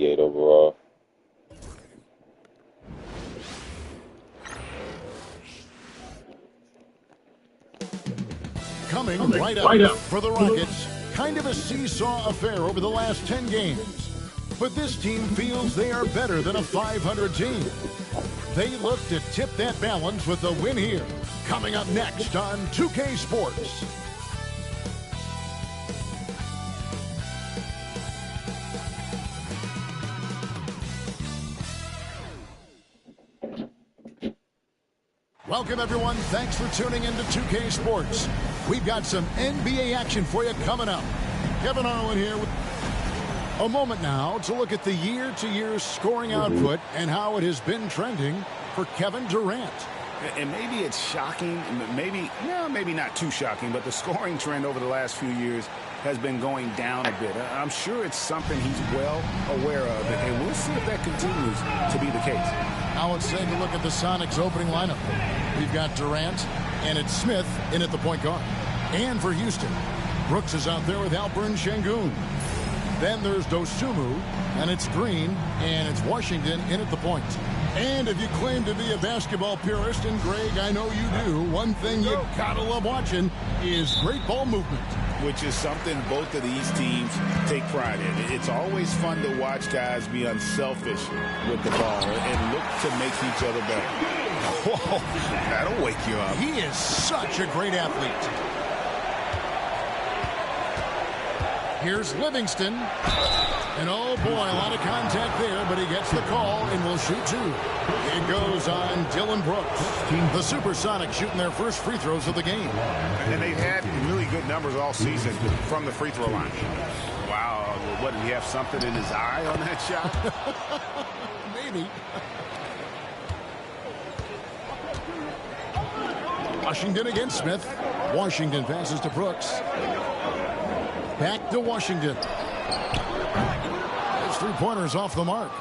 88 overall. Coming right up for the Rockets. Kind of a seesaw affair over the last 10 games. But this team feels they are better than a 500 team. They look to tip that balance with a win here. Coming up next on 2K Sports. Welcome, everyone. Thanks for tuning into 2K Sports. We've got some NBA action for you coming up. Kevin Harlan here with a moment now to look at the year-to-year scoring output and how it has been trending for Kevin Durant. And maybe it's shocking, maybe not too shocking, but the scoring trend over the last few years has been going down a bit. I'm sure it's something he's well aware of, and we'll see if that continues to be the case. Now let's take a look at the Sonics opening lineup. We've got Durant, and it's Smith in at the point guard. And for Houston, Brooks is out there with Alperen Sengun. Then there's Dosunmu, and it's Green, and it's Washington in at the point. And if you claim to be a basketball purist, and Greg, I know you do, one thing you gotta love watching is great ball movement. Which is something both of these teams take pride in. It's always fun to watch guys be unselfish with the ball and look to make each other better. Whoa, that'll wake you up. He is such a great athlete. Here's Livingston. And oh boy, a lot of contact there, but he gets the call and will shoot two. It goes on Dylan Brooks. The Supersonics shooting their first free throws of the game. And they've had really good numbers all season from the free throw line. Wow, what, did he have something in his eye on that shot? Maybe. Washington against Smith. Washington passes to Brooks. Back to Washington. His three-pointers off the mark.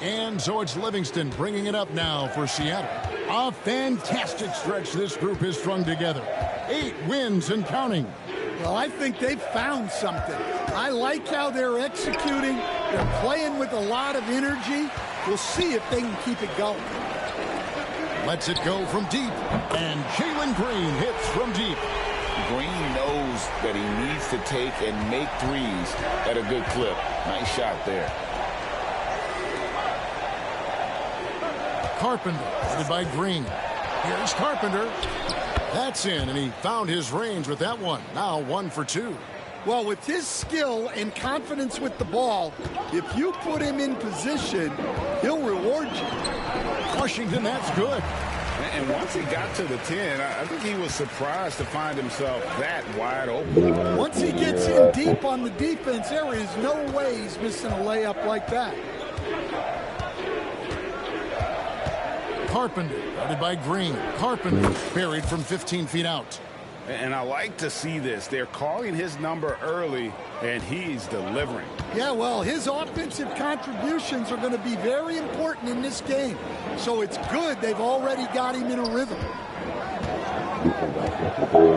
And so it's Livingston bringing it up now for Seattle. A fantastic stretch this group has strung together. 8 wins and counting. Well, I think they've found something. I like how they're executing. They're playing with a lot of energy. We'll see if they can keep it going. Lets it go from deep. And Jalen Green hits from deep. Green knows that he needs to take and make threes at a good clip. Nice shot there. Carpenter, headed by Green. Here's Carpenter. That's in, and he found his range with that one. Now 1 for 2. Well, with his skill and confidence with the ball, if you put him in position, he'll reward you. Washington, that's good. And once he got to the 10, I think he was surprised to find himself that wide open. Once he gets in deep on the defense, there is no way he's missing a layup like that. Carpenter, guarded by Green. Carpenter buried from 15 feet out. And I like to see this. They're calling his number early, and he's delivering. Yeah, well, his offensive contributions are going to be very important in this game. So it's good they've already got him in a rhythm.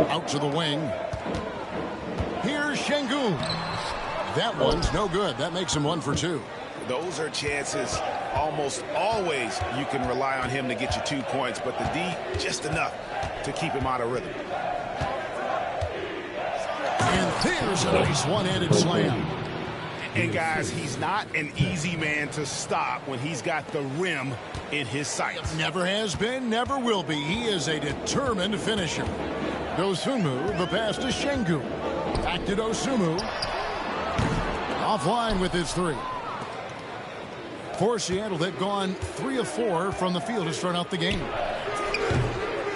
Out to the wing. Here's Sengun. That one's no good. That makes him 1 for 2. Those are chances almost always you can rely on him to get you 2 points, but the D, just enough to keep him out of rhythm. And there's a nice one-handed slam. And guys, he's not an easy man to stop when he's got the rim in his sights. Never has been, never will be. He is a determined finisher. Dosunmu, the pass to Sengun. Back to Dosunmu. Offline with his 3. For Seattle, they've gone 3 of 4 from the field to start out the game.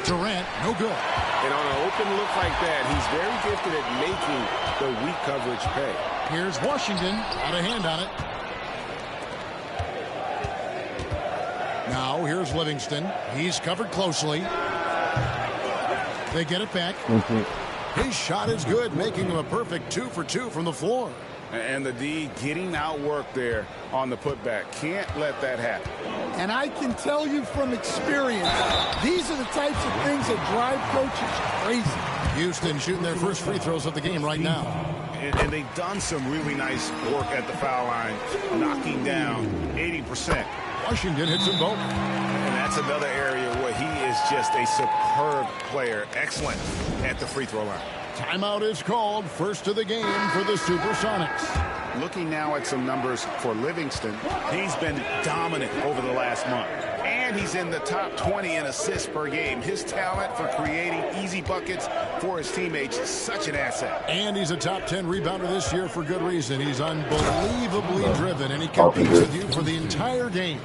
Durant, no good. And on an open look like that, he's very gifted at making the weak coverage pay. Here's Washington, out of hand on it. Now, here's Livingston. He's covered closely. They get it back. His shot is good, making him a perfect 2 for 2 from the floor. And the D getting outworked there on the putback. Can't let that happen. And I can tell you from experience, these are the types of things that drive coaches crazy. Houston shooting their first free throws of the game right now. And they've done some really nice work at the foul line, knocking down 80%. Washington hits them both. And that's another area where he is just a superb player. Excellent at the free throw line. Timeout is called. First of the game for the Supersonics. Looking now at some numbers for Livingston, he's been dominant over the last month. And he's in the top 20 in assists per game. His talent for creating easy buckets for his teammates is such an asset. And he's a top 10 rebounder this year for good reason. He's unbelievably driven, and he competes with you for the entire game.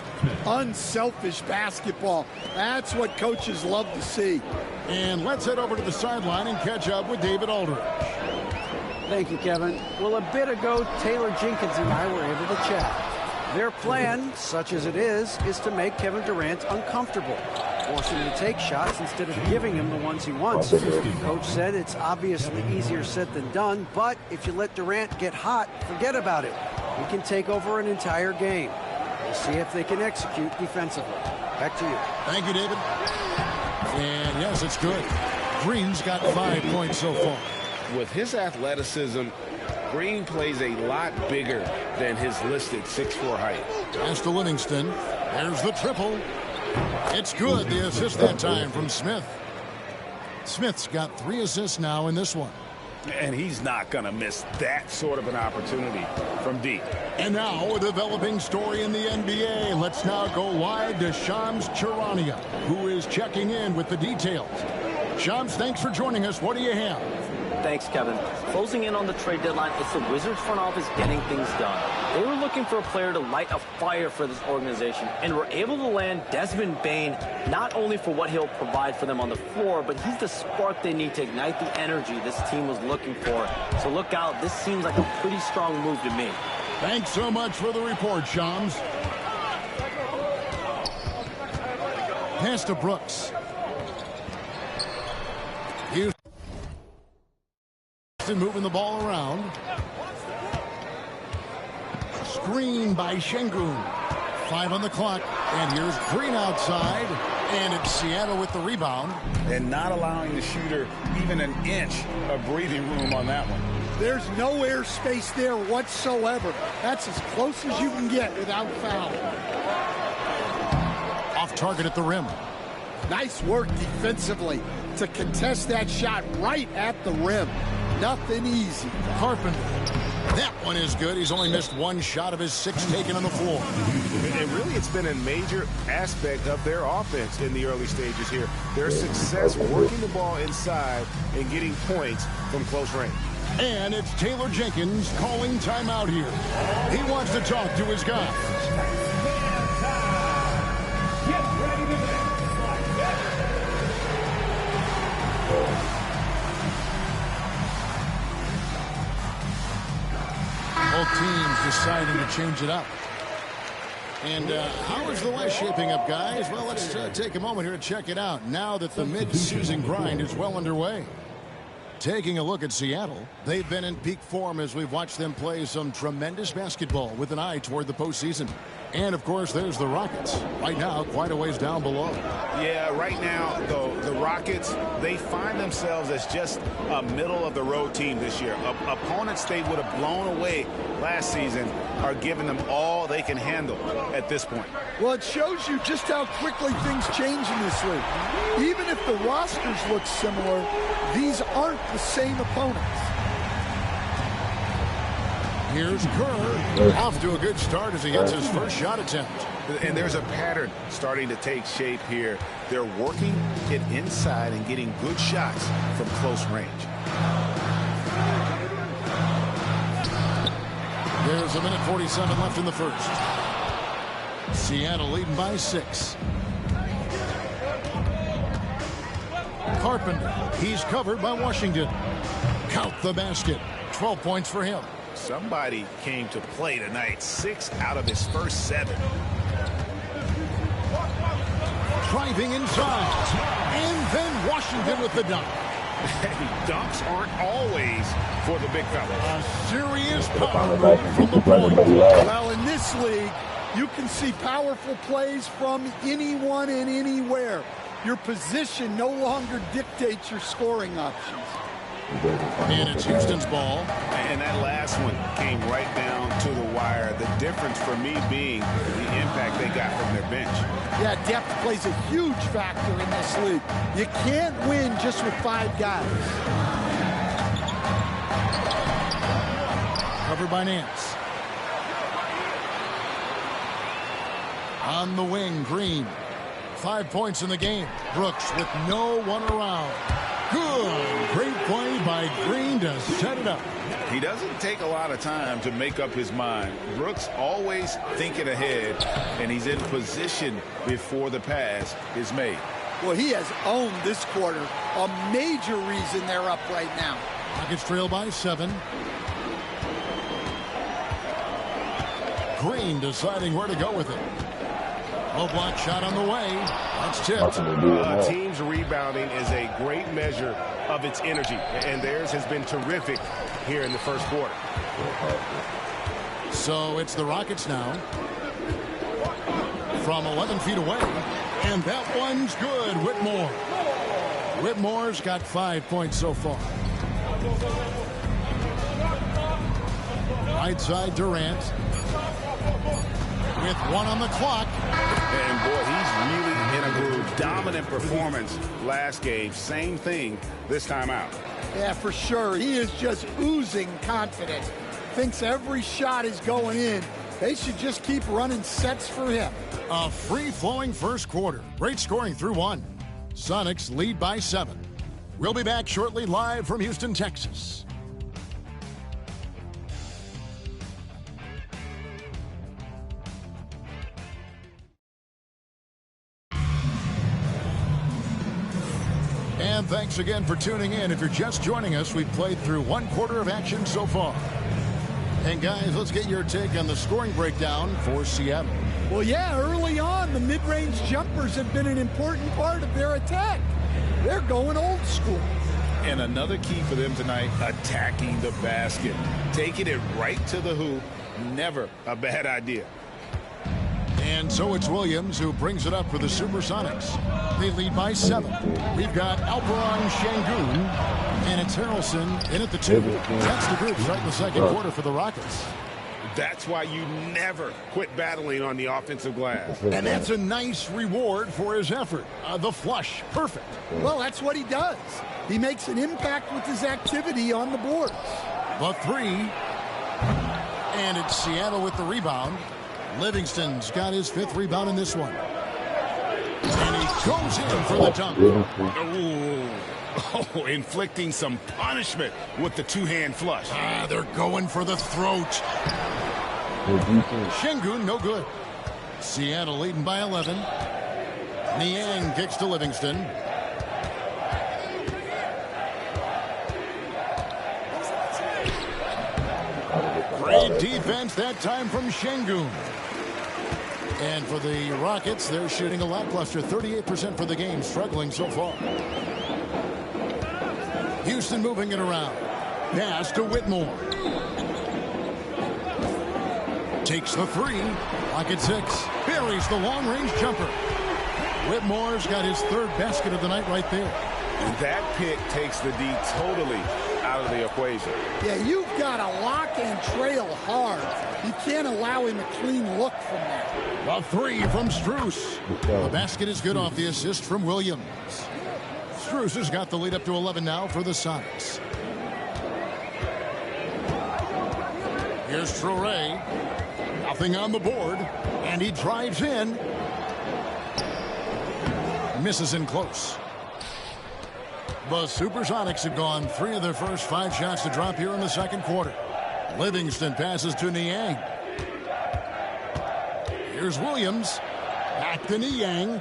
Unselfish basketball. That's what coaches love to see. And let's head over to the sideline and catch up with David Aldridge. Thank you, Kevin. Well, a bit ago, Taylor Jenkins and I were able to chat. Their plan, such as it is to make Kevin Durant uncomfortable, forcing him to take shots instead of giving him the ones he wants. Coach said it's obviously easier said than done, but if you let Durant get hot, forget about it. He can take over an entire game. We'll see if they can execute defensively. Back to you. Thank you, David. And yes, it's good. Green's got 5 points so far. With his athleticism, Green plays a lot bigger than his listed 6'4" height. Pass to Livingston. There's the triple. It's good. The assist that time from Smith. Smith's got 3 assists now in this one. And he's not going to miss that sort of an opportunity from deep. And now a developing story in the NBA. Let's now go wide to Shams Charania, who is checking in with the details. Shams, thanks for joining us. What do you have? Thanks, Kevin. Closing in on the trade deadline, it's the Wizards front office getting things done. They were looking for a player to light a fire for this organization, and were able to land Desmond Bane, not only for what he'll provide for them on the floor, but he's the spark they need to ignite the energy this team was looking for. So look out. This seems like a pretty strong move to me. Thanks so much for the report, Shams. Pass to Brooks. Moving the ball around. Screen by Şengün. 5 on the clock. And here's Green outside. And it's Seattle with the rebound. And not allowing the shooter even an inch of breathing room on that one. There's no airspace there whatsoever. That's as close as you can get without foul. Off target at the rim. Nice work defensively to contest that shot right at the rim. Nothing easy. Carpenter. That one is good. He's only missed 1 shot of his 6 taken on the floor. And really, it's been a major aspect of their offense in the early stages here. Their success working the ball inside and getting points from close range. And it's Taylor Jenkins calling timeout here. He wants to talk to his guys. Both teams deciding to change it up. And how is the West shaping up, guys? Well, let's take a moment here to check it out now that the mid-season grind is well underway. Taking a look at Seattle, they've been in peak form as we've watched them play some tremendous basketball with an eye toward the postseason. And, of course, there's the Rockets. Right now, quite a ways down below. Yeah, right now, though, the Rockets, they find themselves as just a middle-of-the-road team this year. Opponents they would have blown away last season are giving them all they can handle at this point. Well, it shows you just how quickly things change in this league. Even if the rosters look similar, these aren't the same opponents. Here's Kerr, off to a good start as he gets his first shot attempt. And there's a pattern starting to take shape here. They're working it inside and getting good shots from close range. There's 1:47 left in the first. Seattle leading by 6. Carpenter, he's covered by Washington. Count the basket. 12 points for him. Somebody came to play tonight. 6 out of his first 7. Driving inside. And then Washington with the dunk. Dunks aren't always for the big fella. A serious power move from the point. Well, in this league, you can see powerful plays from anyone and anywhere. Your position no longer dictates your scoring options. And it's Houston's ball. And that last one came right down to the wire. The difference for me being the impact they got from their bench. Yeah, depth plays a huge factor in this league. You can't win just with 5 guys. Covered by Nance. On the wing, Green. 5 points in the game. Brooks with no one around. Good. Great play by Green to set it up. He doesn't take a lot of time to make up his mind. Brooks always thinking ahead, and he's in position before the pass is made. Well, he has owned this quarter. A major reason they're up right now. Rockets trail by 7. Green deciding where to go with it. Low block shot on the way. That's tipped. Team's rebounding is a great measure of its energy, and theirs has been terrific here in the first quarter. So it's the Rockets now. From 11 feet away. And that one's good. Whitmore. Whitmore's got 5 points so far. Right side, Durant. With 1 on the clock. And boy, he's really in a groove. Dominant performance last game. Same thing this time out. Yeah, for sure. He is just oozing confidence. Thinks every shot is going in. They should just keep running sets for him. A free-flowing first quarter. Great scoring through 1. Sonics lead by 7. We'll be back shortly live from Houston, Texas. And thanks again for tuning in. If you're just joining us, we've played through 1 quarter of action so far. And guys, let's get your take on the scoring breakdown for Seattle. Well, yeah, early on, the mid-range jumpers have been an important part of their attack. They're going old school. And another key for them tonight, attacking the basket. Taking it right to the hoop, never a bad idea. And so it's Williams who brings it up for the Supersonics. They lead by 7. We've got Alperon Şengün, and it's Harrelson in at the 2. That's the group starting the second quarter for the Rockets. That's why you never quit battling on the offensive glass. And that's a nice reward for his effort. The flush, perfect. Well, that's what he does. He makes an impact with his activity on the boards. The 3. And it's Seattle with the rebound. Livingston's got his 5th rebound in this one. And he goes in for the dunk. Oh, inflicting some punishment with the 2-hand flush. They're going for the throat. Şengün, no good. Seattle leading by 11. Niang kicks to Livingston. Great defense that time from Şengün. And for the Rockets, they're shooting a lackluster 38% for the game, struggling so far. Houston moving it around. Pass to Whitmore. Takes the 3. Rocket 6. Buries the long-range jumper. Whitmore's got his 3rd basket of the night right there. And that pick takes the D totally out of the equation. Yeah, you've got to lock and trail hard. You can't allow him a clean look from that. The 3 from Strus. The basket is good off the assist from Williams. Strus has got the lead up to 11 now for the Sonics. Here's Traoré. Nothing on the board. And he drives in. Misses in close. The Supersonics have gone 3 of their first 5 shots to drop here in the second quarter. Livingston passes to Niang. Here's Williams. Back to Niang.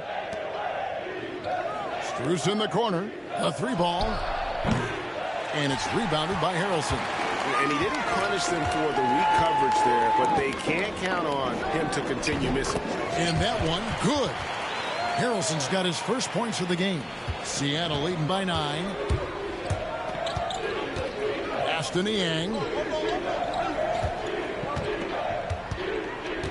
Strus in the corner. A 3-ball. And it's rebounded by Harrelson. And he didn't punish them for the weak coverage there, but they can't count on him to continue missing. And that one, good. Harrelson's got his first points of the game. Seattle leading by 9. Pass to Niang.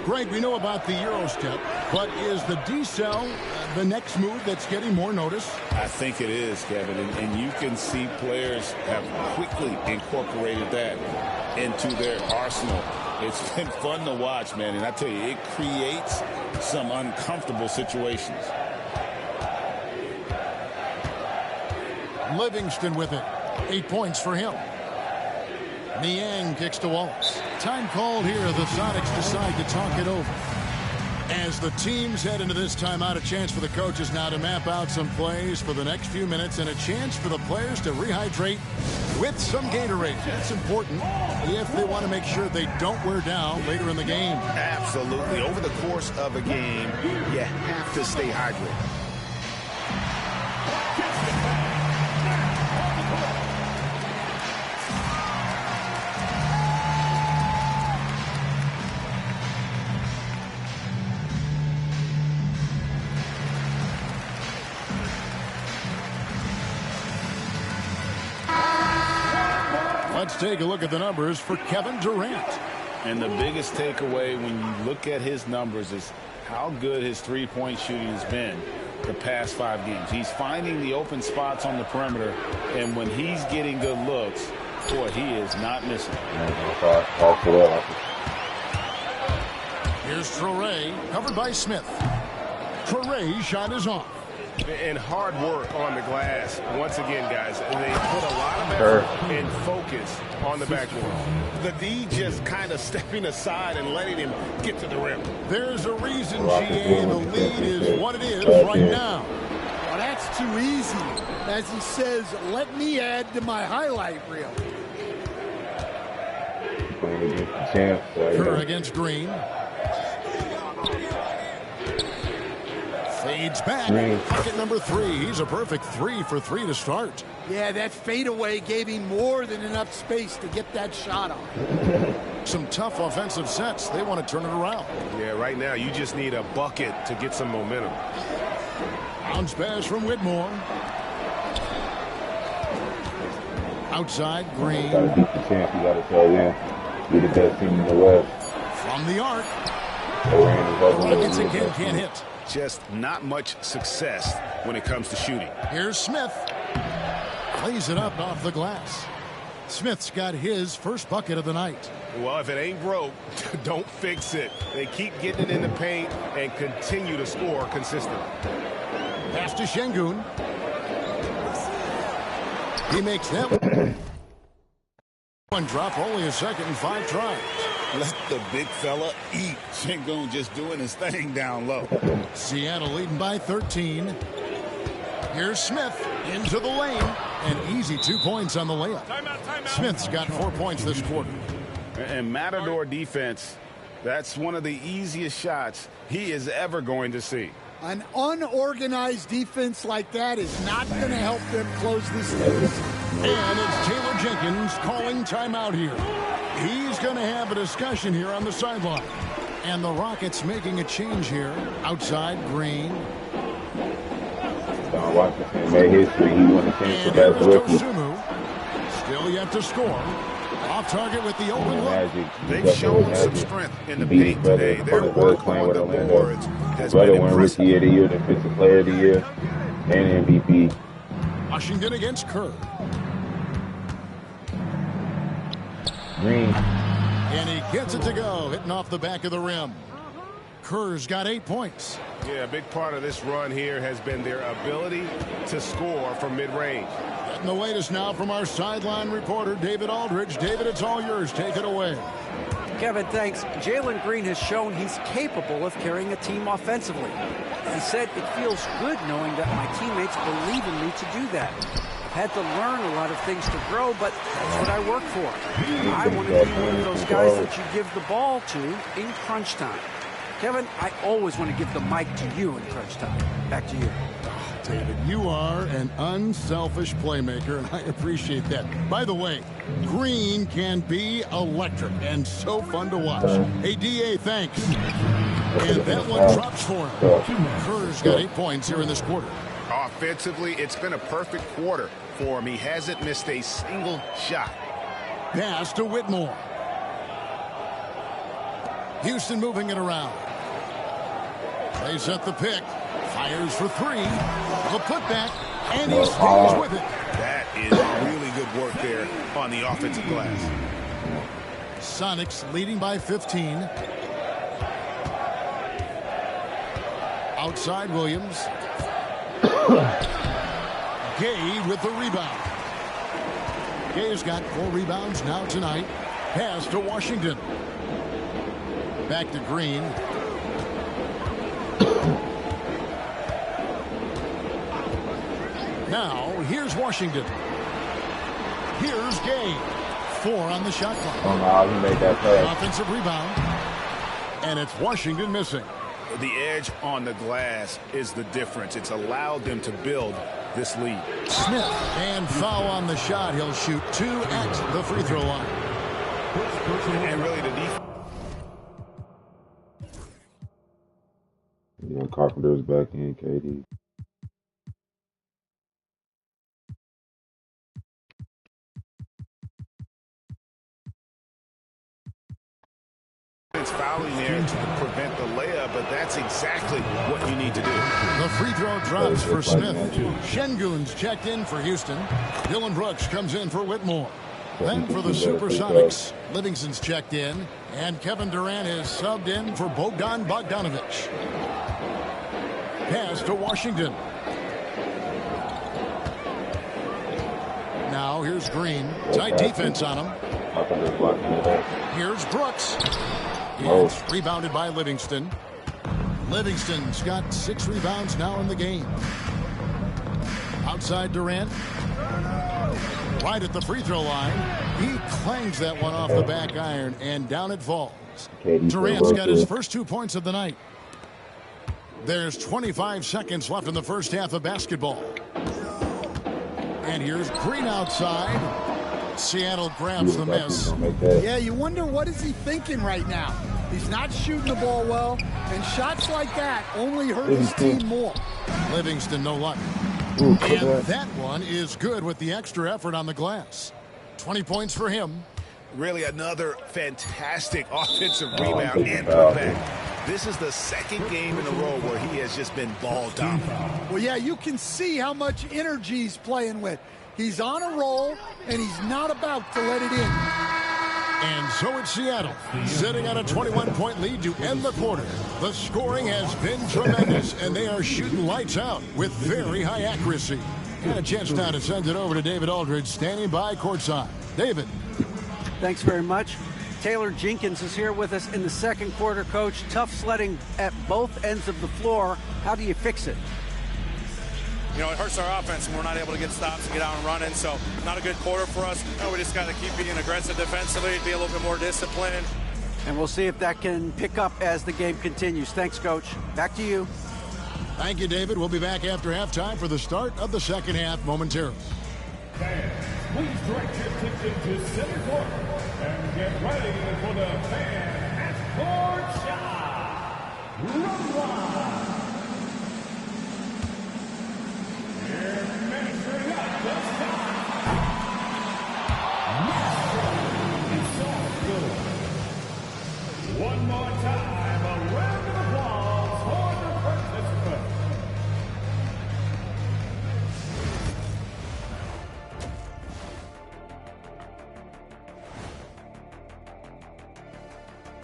Greg, we know about the Euro step. But is the decel the next move that's getting more notice? I think it is, Kevin, and you can see players have quickly incorporated that into their arsenal. It's been fun to watch, man, and I tell you, it creates some uncomfortable situations. Livingston with it. 8 points for him. Niang kicks to Wallace. Time called here. The Sonics decide to talk it over. As the teams head into this timeout, a chance for the coaches now to map out some plays for the next few minutes and a chance for the players to rehydrate with some Gatorade. That's important if they want to make sure they don't wear down later in the game. Absolutely. Over the course of a game, you have to stay hydrated. Let's take a look at the numbers for Kevin Durant. And the biggest takeaway when you look at his numbers is how good his three-point shooting has been the past 5 games. He's finding the open spots on the perimeter, and when he's getting good looks, boy, he is not missing. Here's Traore, covered by Smith. Traore's shot is off. And hard work on the glass. Once again, guys, they put a lot of effort and focus on the backboard. The D just kind of stepping aside and letting him get to the rim. There's a reason, GA, the lead is what it is right now. Well, that's too easy. As he says, let me add to my highlight reel. Kerr against Green. Fades back. Bucket number 3. He's a perfect 3 for 3 to start. Yeah, that fadeaway gave him more than enough space to get that shot off. Some tough offensive sets. They want to turn it around. Yeah, right now you just need a bucket to get some momentum. Bounce pass from Whitmore. Outside, Green. You got a decent chance. You got to tell them. You're the best team in the West. From the arc. The Rockets again can't hit. Just not much success when it comes to shooting. Here's Smith. Plays it up off the glass. Smith's got his first bucket of the night. Well, if it ain't broke, don't fix it. They keep getting it in the paint and continue to score consistently. Pass to Şengün. He makes that one drop, only a second and 5 tries. Let the big fella eat. Şengün just doing his thing down low. Seattle leading by 13. Here's Smith into the lane. An easy 2 points on the layup. Timeout. Smith's got 4 points this quarter. And Matador defense, that's one of the easiest shots he is ever going to see. An unorganized defense like that is not going to help them close this deficit. And it's Taylor Jenkins calling timeout here. He's going to have a discussion here on the sideline. And the Rockets making a change here. Outside, Green. Don Washington made history. He won the championship as a rookie. Still yet to score. Off target with the open look. They've shown some strength in the paint today. Their work on the boards has been impressive. Rookie of the year, Defensive Player of the Year, and MVP. Washington against Kerr. Green. And he gets it to go, hitting off the back of the rim. Kerr's got 8 points. Yeah, a big part of this run here has been their ability to score from mid-range. Getting the latest now from our sideline reporter, David Aldridge. David, it's all yours. Take it away. Kevin, thanks. Jalen Green has shown he's capable of carrying a team offensively. He said, it feels good knowing that my teammates believe in me to do that. I've had to learn a lot of things to grow, but that's what I work for. I want to be one of those guys that you give the ball to in crunch time. Kevin, I always want to give the mic to you in crunch time. Back to you. David, you are an unselfish playmaker, and I appreciate that. By the way, Green can be electric and so fun to watch. Hey, DA, thanks. And that one drops for him. Kerr's got 8 points here in this quarter. Offensively, it's been a perfect quarter for him. He hasn't missed a single shot. Pass to Whitmore. Houston moving it around. They set the pick. Fires for three. The putback. And he stays with it. That is really good work there on the offensive glass. Sonics leading by 15. Outside Williams. Gay with the rebound. Gay's got 4 rebounds now tonight. Pass to Washington. Back to Green. Now, here's Washington. Here's Gay. 4 on the shot clock. Oh, no, he made that play. Offensive rebound. And it's Washington missing. The edge on the glass is the difference. It's allowed them to build this lead. Smith, and foul on the shot. He'll shoot 2 at the free throw line. And really the defense. Yeah, Carpenter's back in, KD. It's fouling there to prevent the layup, but that's exactly what you need to do. The free throw drops for Smith. Şengün's checked in for Houston. Dylan Brooks comes in for Whitmore. Then for the Supersonics, Livingston's checked in, and Kevin Durant is subbed in for Bogdan Bogdanović. Pass to Washington. Now here's Green. Tight defense on him. Here's Brooks. It's rebounded by Livingston. Livingston's got 6 rebounds now in the game. Outside Durant. Right at the free throw line. He clangs that one off the back iron, and down it falls. Durant's got his first 2 points of the night. There's 25 seconds left in the first half of basketball. And here's Green outside. Seattle grabs the miss. Yeah, you wonder what is he thinking right now. He's not shooting the ball well, and shots like that only hurt his team more. Livingston, no luck. And that one is good with the extra effort on the glass. 20 points for him. Really another fantastic offensive rebound and putback. This is the second game in a row where he has just been ball dominant. Well, yeah, you can see how much energy he's playing with. He's on a roll, and he's not about to let it in. And so it's Seattle, sitting on a 21-point lead to end the quarter. The scoring has been tremendous, and they are shooting lights out with very high accuracy. Got a chance now to send it over to David Aldridge, standing by courtside. David. Thanks very much. Taylor Jenkins is here with us in the second quarter, Coach. Tough sledding at both ends of the floor. How do you fix it? You know, it hurts our offense when we're not able to get stops and get out and running. So not a good quarter for us. You know, we just got to keep being aggressive defensively, be a little bit more disciplined. And we'll see if that can pick up as the game continues. Thanks, Coach. Back to you. Thank you, David. We'll be back after halftime for the start of the second half momentarily. Fans, please direct your attention to center court and get ready for the fan at court shot. Run line. Administering up the shot. It's all good. One more time, a round of applause for the participants.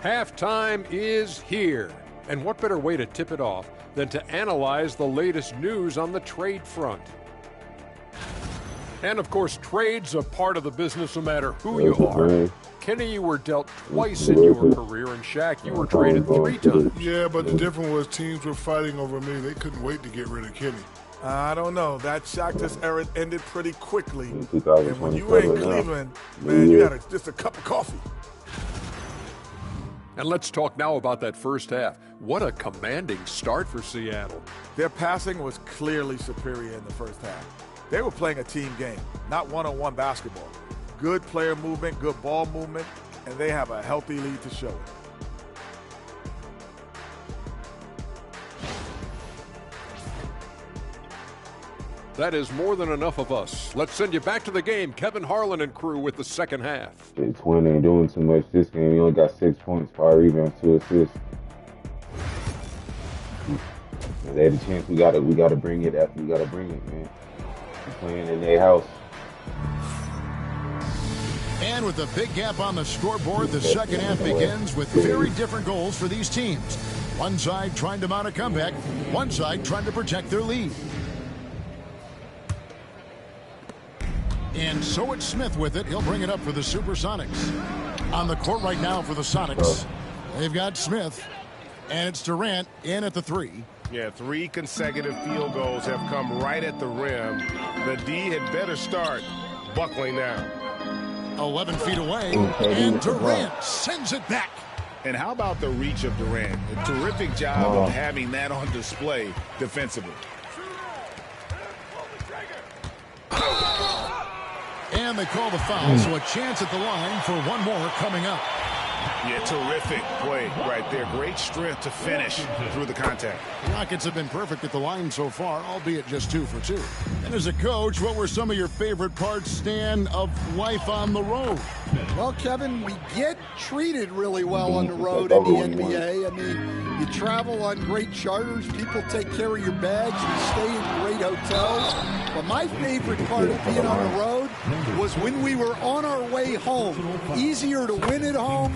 Halftime is here. And what better way to tip it off than to analyze the latest news on the trade front? And of course, trade's a part of the business no matter who you are. Kenny, you were dealt twice in your career, and Shaq, you were traded 3 times. Yeah, but the difference was teams were fighting over me. They couldn't wait to get rid of Kenny. I don't know. That Shaqtus era ended pretty quickly. And when you were in Cleveland, man, you had just a cup of coffee. And let's talk now about that first half. What a commanding start for Seattle. Their passing was clearly superior in the first half. They were playing a team game, not one-on-one basketball. Good player movement, good ball movement, and they have a healthy lead to show it. That is more than enough of us. Let's send you back to the game. Kevin Harlan and crew with the second half. Twin ain't doing too much this game. He only got 6 points, 5 rebounds, 2 assists. They had a chance. We gotta bring it. We gotta bring it, man. We're playing in their house. And with a big gap on the scoreboard, the second half begins with very different goals for these teams. One side trying to mount a comeback, one side trying to protect their lead. And so it's Smith with it. He'll bring it up for the Supersonics. On the court right now for the Sonics, they've got Smith, and it's Durant in at the 3. Yeah, 3 consecutive field goals have come right at the rim. The D had better start buckling down. 11 feet away, and Durant sends it back. And how about the reach of Durant? A terrific job of having that on display defensively. And they call the foul, so a chance at the line for one more coming up. Yeah, terrific play right there. Great strength to finish through the contact. The Rockets have been perfect at the line so far, albeit just 2 for 2. And as a coach, what were some of your favorite parts, Stan, of life on the road? Well, Kevin, we get treated really well on the road in the NBA. I mean, you travel on great charters. People take care of your bags. You stay in great hotels. But my favorite part of being on the road was when we were on our way home. Easier to win at home,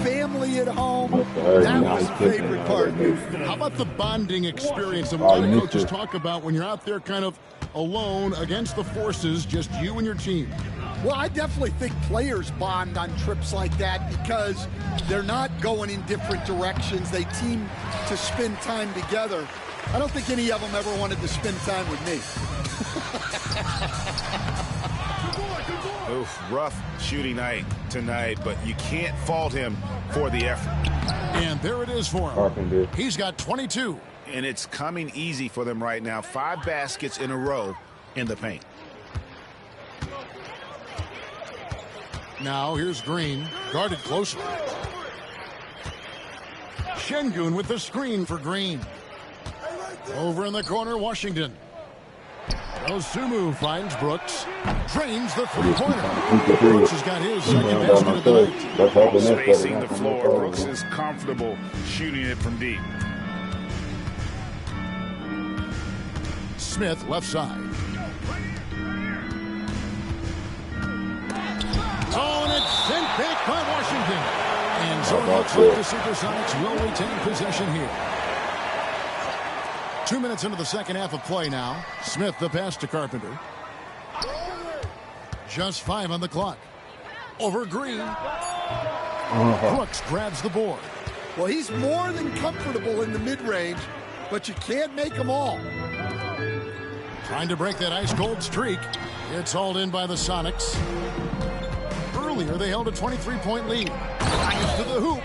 family at home. That was the favorite part. How about the bonding experience that a lot of coaches talk about when you're out there kind of alone against the forces, just you and your team? Well, I definitely think players bond on trips like that because they're not going in different directions. They team to spend time together. I don't think any of them ever wanted to spend time with me. Oof, rough shooting night tonight, but you can't fault him for the effort. And there it is for him. He's got 22. And it's coming easy for them right now. 5 baskets in a row in the paint. Now here's Green, guarded closely. Şengün with the screen for Green. Over in the corner, Washington. Osumu finds Brooks. Drains the three-pointer. Brooks has got his second basket of the night. Spacing the floor. Brooks is comfortable shooting it from deep. Smith left side. Oh, and it's sent back by Washington. And so it looks like the Supersonics will retain possession here. 2 minutes into the second half of play now. Smith the pass to Carpenter. Just 5 on the clock. Over Green. Brooks grabs the board. Well, he's more than comfortable in the mid-range, but you can't make them all. Trying to break that ice-cold streak. It's hauled in by the Sonics. Earlier, they held a 23-point lead. Gets to the hoop.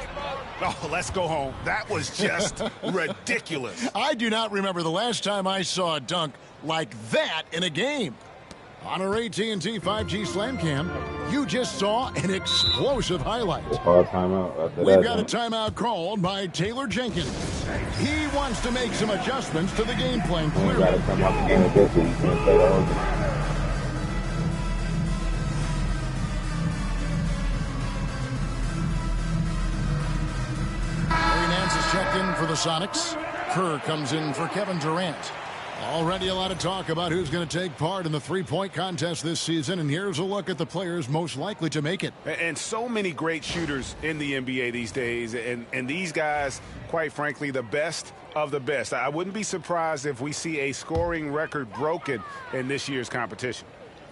Oh, let's go home. That was just ridiculous. I do not remember the last time I saw a dunk like that in a game. On our AT&T 5G Slam Cam, you just saw an explosive highlight. We've got a timeout called by Taylor Jenkins. He wants to make some adjustments to the game plan. Clearly. Checked in for the Sonics. Kerr comes in for Kevin Durant. Already a lot of talk about who's going to take part in the three-point contest this season, and here's a look at the players most likely to make it. And so many great shooters in the NBA these days, and these guys, quite frankly, the best of the best. I wouldn't be surprised if we see a scoring record broken in this year's competition.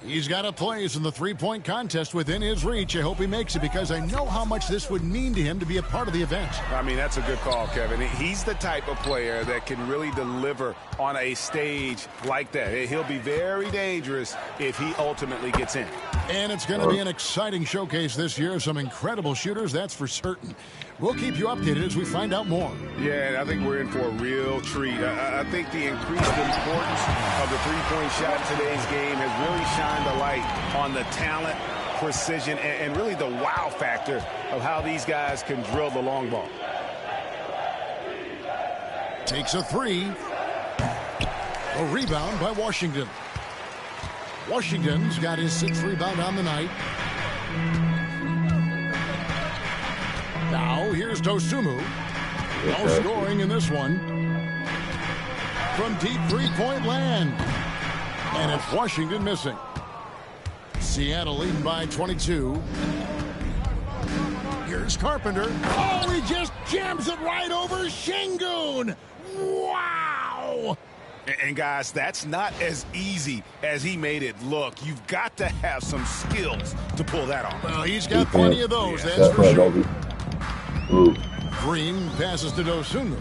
He's got a place in the three-point contest within his reach. I hope he makes it because I know how much this would mean to him to be a part of the event. I mean, that's a good call, Kevin. He's the type of player that can really deliver on a stage like that. He'll be very dangerous if he ultimately gets in. And it's going to be an exciting showcase this year. Some incredible shooters, that's for certain. We'll keep you updated as we find out more. Yeah, I think we're in for a real treat. I think the increased importance of the three-point shot in today's game has really shined a light on the talent, precision, and really the wow factor of how these guys can drill the long ball. Takes a three. A rebound by Washington. Washington's got his 6th rebound on the night. Now here's Dosunmu. No scoring in this one. from deep three-point land. And it's Washington missing. Seattle leading by 22. Here's Carpenter. Oh, he just jams it right over Şengün. Wow! And guys, that's not as easy as he made it look. You've got to have some skills to pull that off. Well, he's got plenty of those, that's for sure. Green passes to Dosunmu.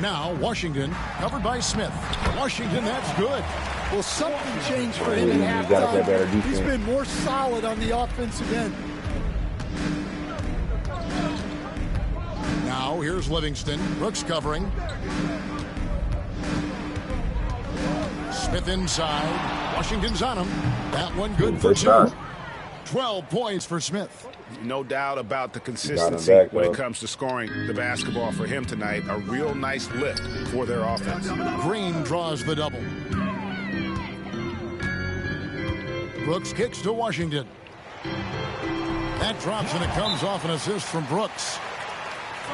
Now, Washington, covered by Smith. Washington, that's good. Well, something changed for him at halftime. He's been more solid on the offensive end. Now, here's Livingston. Brooks covering. Smith inside. Washington's on him. That one good for two. 12 points for Smith. No doubt about the consistency when it comes to scoring the basketball for him tonight. A real nice lift for their offense. Green draws the double. Brooks kicks to Washington. That drops and it comes off an assist from Brooks.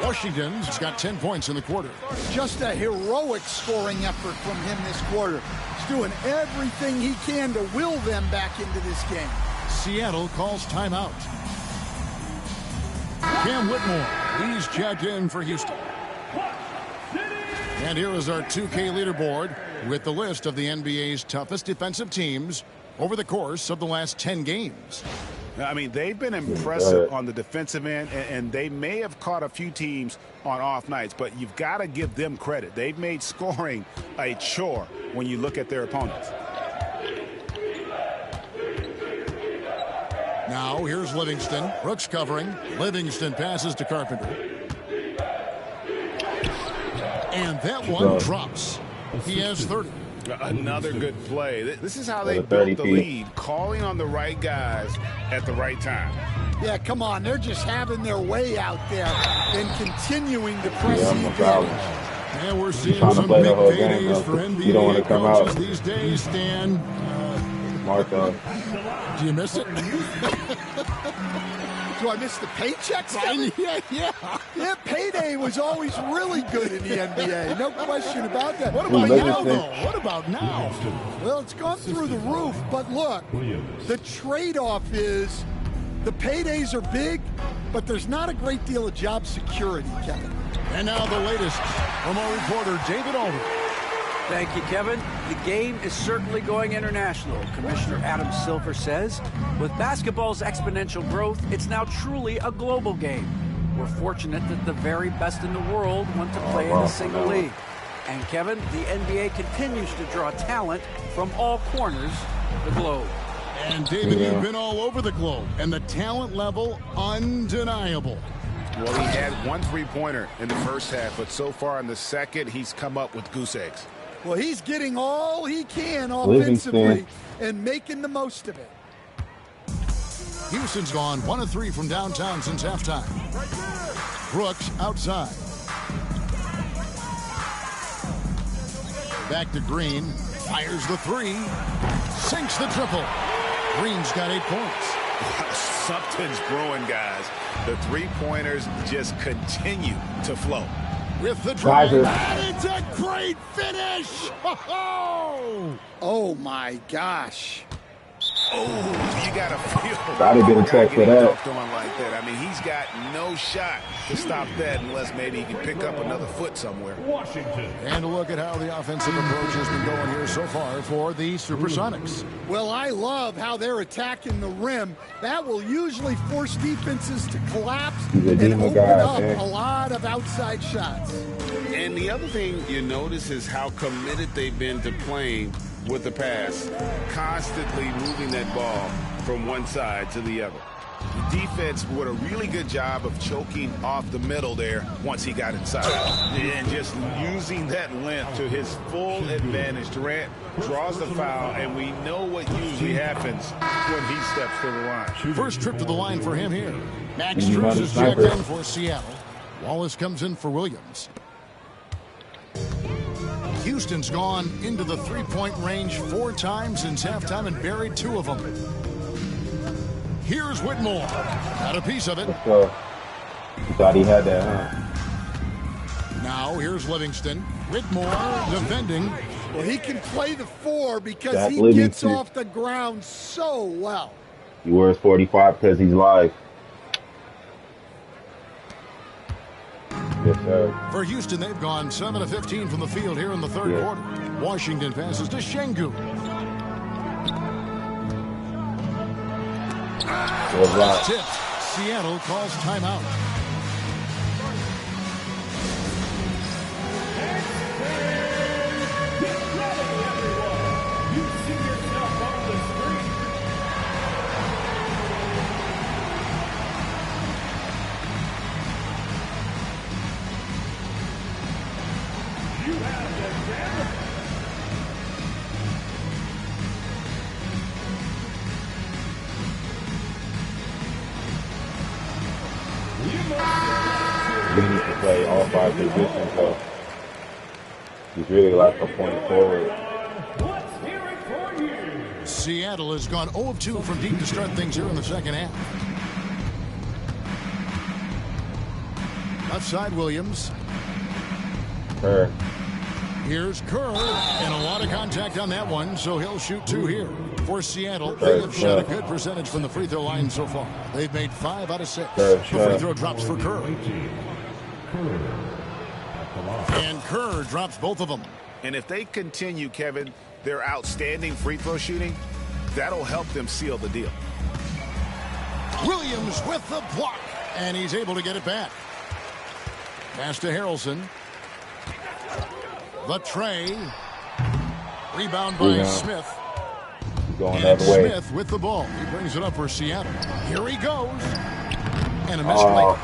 Washington's got 10 points in the quarter. Just a heroic scoring effort from him this quarter. He's doing everything he can to will them back into this game. Seattle calls timeout. Cam Whitmore, he's checked in for Houston. And here is our 2K leaderboard with the list of the NBA's toughest defensive teams over the course of the last 10 games. I mean, they've been impressive on the defensive end, and they may have caught a few teams on off nights, but you've got to give them credit. They've made scoring a chore when you look at their opponents. Now, here's Livingston. Brooks covering. Livingston passes to Carpenter. And that one drops. He has 30. Another good play. This is how they built the lead, calling on the right guys at the right time. Yeah, come on. They're just having their way out there and continuing to press the advantage. And we're seeing some big paydays for NBA coaches these days, Stan. Martha. Do you miss it? Do I miss the paychecks? Yeah, payday was always really good in the NBA. No question about that. What about now, though? What about now? Well, it's gone through the roof. But look, the trade-off is the paydays are big, but there's not a great deal of job security, Kevin. And now the latest from our reporter, David Alden. Thank you, Kevin. The game is certainly going international. Commissioner Adam Silver says, with basketball's exponential growth, it's now truly a global game. We're fortunate that the very best in the world want to play in a single league. And Kevin, the NBA continues to draw talent from all corners of the globe. And David, you've been all over the globe, and the talent level undeniable. Well, he had one three-pointer in the first half, but so far in the second, he's come up with goose eggs. Well, he's getting all he can offensively and making the most of it. Houston's gone 1 of 3 from downtown since halftime. Brooks outside. Back to Green. Fires the three. Sinks the triple. Green's got 8 points. Something's brewing, guys. The three-pointers just continue to flow. With the drive, and it's a great finish! Oh my gosh. Oh, you got to feel. I'd have been a check for that. On like that. I mean, he's got no shot to stop that unless maybe he can pick up another foot somewhere. Washington. And a look at how the offensive approach has been going here so far for the Supersonics. Well, I love how they're attacking the rim. That will usually force defenses to collapse and open up a lot of outside shots. And the other thing you notice is how committed they've been to playing with the pass, constantly moving that ball from one side to the other. The defense did a really good job of choking off the middle there once he got inside. And just using that length to his full advantage. Durant draws the foul, and we know what usually happens when he steps to the line. First trip to the line for him here. Max Strus is checked in for Seattle. Wallace comes in for Williams. Houston's gone into the three-point range 4 times since halftime and buried 2 of them. Here's Whitmore. Got a piece of it. Thought he had that, huh? Now here's Livingston. Whitmore defending. Well, he can play the 4 because Jack he Livingston gets off the ground so well. He wears 45 because he's live. Yes, sir. For Houston, they've gone 7 of 15 from the field here in the third quarter. Washington passes to Şengün. It's tipped. Seattle calls timeout. He needs to play all 5 positions, so he's really like a point forward. Seattle has gone 0 of 2 from deep to start things here in the second half. Left side, Williams. Kerr. Here's Kerr, and a lot of contact on that one, so he'll shoot 2 here. For Seattle, they have shot a good percentage from the free throw line so far. They've made 5 out of 6. The free throw drops for Kerr. And Kerr drops both of them. And if they continue, Kevin, their outstanding free throw shooting, that'll help them seal the deal. Williams with the block, and he's able to get it back. Pass to Harrelson. The tray. Rebound by Smith. Going that way. Smith with the ball. He brings it up for Seattle. Here he goes. And a missed layup.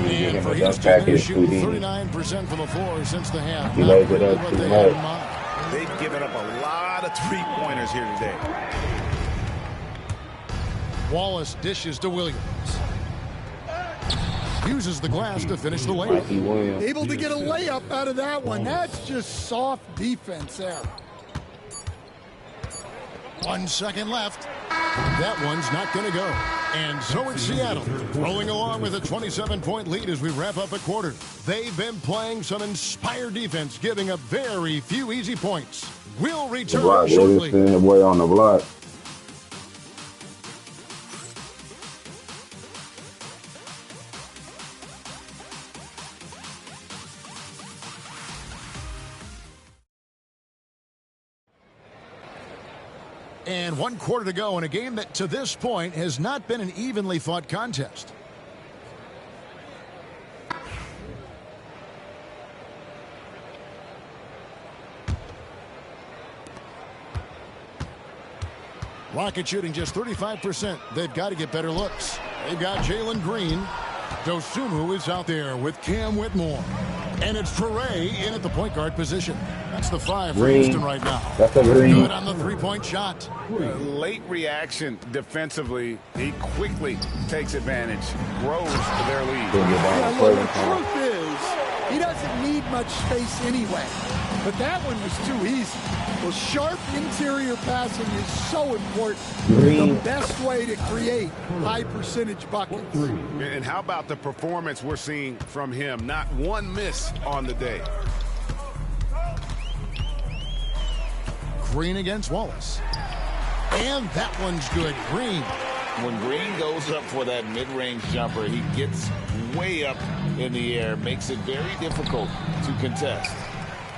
And for Houston, they're shooting 39% from the floor since the half. He lays it up too much. They've given up a lot of three-pointers here today. Wallace dishes to Williams. Uses the glass to finish the layup. Able to get a layup out of that one. That's just soft defense there. 1 second left. That one's not going to go. And so it's Seattle, rolling along with a 27-point lead as we wrap up a quarter. They've been playing some inspired defense, giving up very few easy points. We'll return shortly. Boy on the block. And 1 quarter to go in a game that to this point has not been an evenly fought contest. Rocket shooting just 35%. They've got to get better looks. They've got Jalen Green. Dosunmu is out there with Cam Whitmore. And it's Toure in at the point guard position. That's the 5 for Houston right now. That's a green. Good on the three-point shot. Late reaction defensively. He quickly takes advantage, grows their lead. Yeah, well, the truth is, he doesn't need much space anyway. But that one was too easy. Well, sharp interior passing is so important. The best way to create high-percentage buckets. And how about the performance we're seeing from him? Not one miss on the day. Green against Wallace. And that one's good. Green. When Green goes up for that mid-range jumper, he gets way up in the air, makes it very difficult to contest.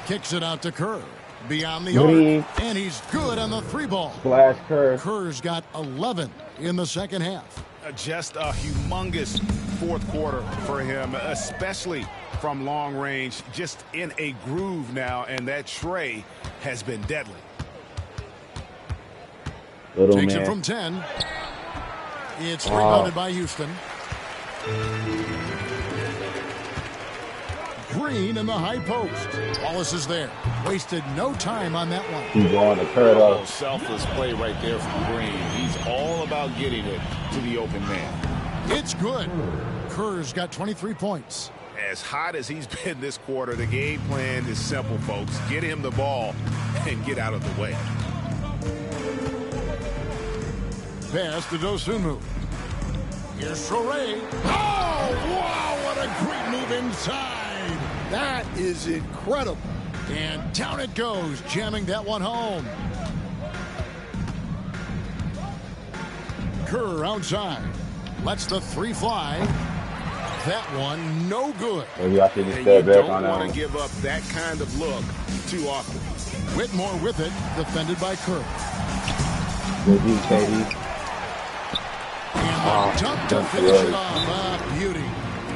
Kicks it out to Kerr. Beyond the arc. And he's good on the 3-ball. Flash Kerr. Kerr's got 11 in the second half. Just a humongous fourth quarter for him, especially from long range. Just in a groove now, and that tray has been deadly. Takes it from 10. It's rebounded by Houston. Green in the high post. Wallace is there. Wasted no time on that one. He's on the curl. Oh, selfless play right there from Green. He's all about getting it to the open man. It's good. Kerr's got 23 points. As hot as he's been this quarter, the game plan is simple, folks. Get him the ball and get out of the way. Pass to Dosunmu. Here's Soray. Oh, wow, what a great move inside. That is incredible. And down it goes, jamming that one home. Kerr outside. Lets the three fly. That one no good. Maybe I should just And stay you back don't on that want one. to give up that kind of look too often. Whitmore with it, defended by Kerr. Good D, KD. And the dunk to finish it off. Beauty.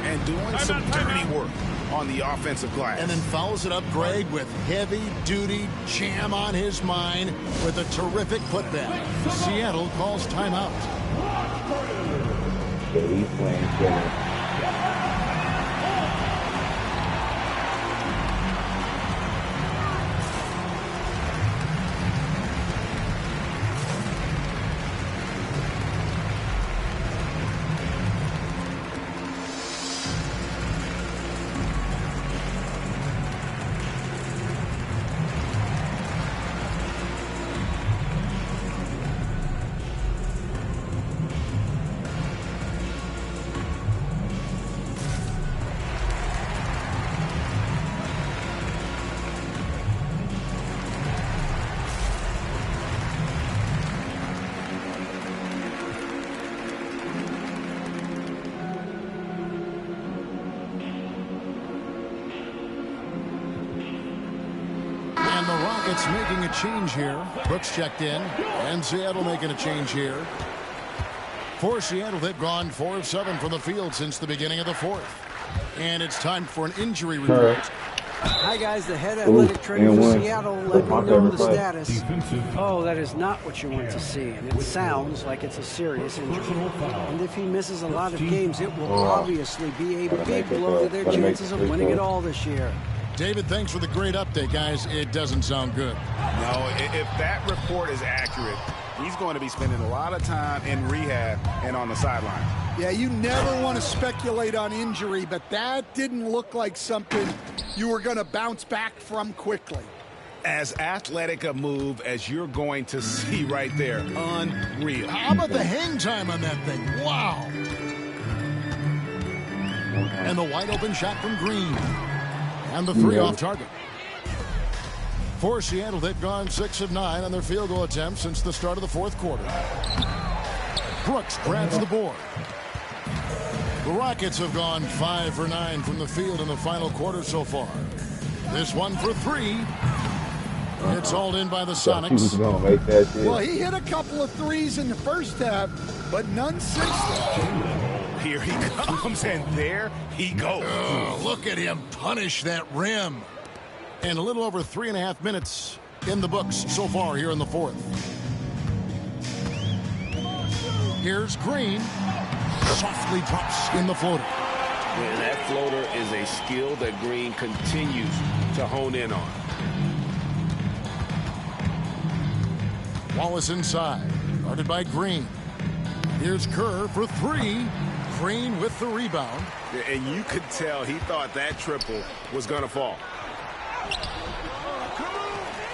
And doing some dirty work on the offensive glass. And then follows it up, Greg, with heavy-duty jam on his mind with a terrific putback. Seattle calls timeout. KD's playing killer. And the Rockets making a change here. Brooks checked in. And Seattle making a change here. For Seattle, they've gone 4 of 7 from the field since the beginning of the fourth. And it's time for an injury report. Hi, guys. The head athletic trainer for Seattle let me know the status. Oh, that is not what you want to see. And it sounds like it's a serious injury. And if he misses a lot of games, it will obviously be a big blow to their chances of winning it all this year. David, thanks for the great update, guys. It doesn't sound good. No, if that report is accurate, he's going to be spending a lot of time in rehab and on the sideline. Yeah, you never want to speculate on injury, but that didn't look like something you were going to bounce back from quickly. As athletic a move as you're going to see right there. Unreal. How about the hang time on that thing? Wow. And the wide open shot from Green. And the three off target. For Seattle, they've gone 6 of 9 on their field goal attempts since the start of the fourth quarter. Brooks grabs the board. The Rockets have gone 5 for 9 from the field in the final quarter so far. This one for 3. It's all in by the Sonics. Well, he hit a couple of threes in the first half, but none since then. Here he comes, and there he goes. Oh, look at him punish that rim. And a little over 3.5 minutes in the books so far here in the fourth. Here's Green. Softly drops in the floater. And that floater is a skill that Green continues to hone in on. Wallace inside. Guarded by Green. Here's Kerr for 3. Green with the rebound. And you could tell he thought that triple was going to fall.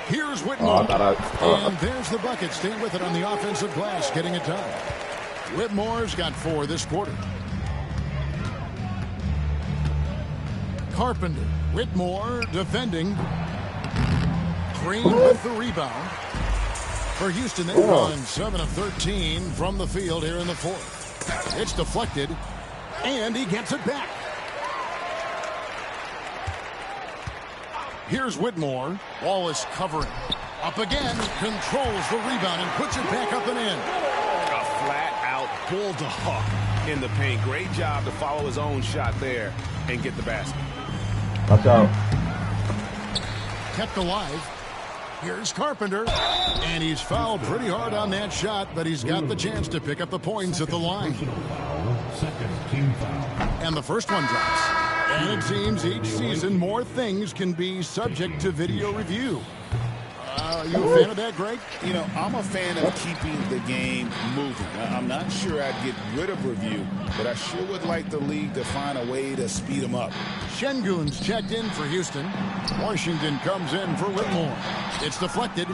Here's Whitmore. And there's the bucket. Stay with it on the offensive glass, getting it done. Whitmore's got 4 this quarter. Carpenter. Whitmore defending. Green with the rebound. For Houston, they've gone 7 of 13 from the field here in the fourth. It's deflected, and he gets it back. Here's Whitmore. Wallace covering. Up again, controls the rebound and puts it back up and in. A flat-out bulldog in the paint. Great job to follow his own shot there and get the basket. Watch out. Kept alive. Here's Carpenter. And he's fouled pretty hard on that shot, but he's got the chance to pick up the points at the line. And the first one drops. And it seems each season more things can be subject to video review. Are you a fan of that, Greg? You know, I'm a fan of keeping the game moving. I'm not sure I'd get rid of review, but I sure would like the league to find a way to speed them up. Şengün's checked in for Houston. Washington comes in for Whitmore. It's deflected.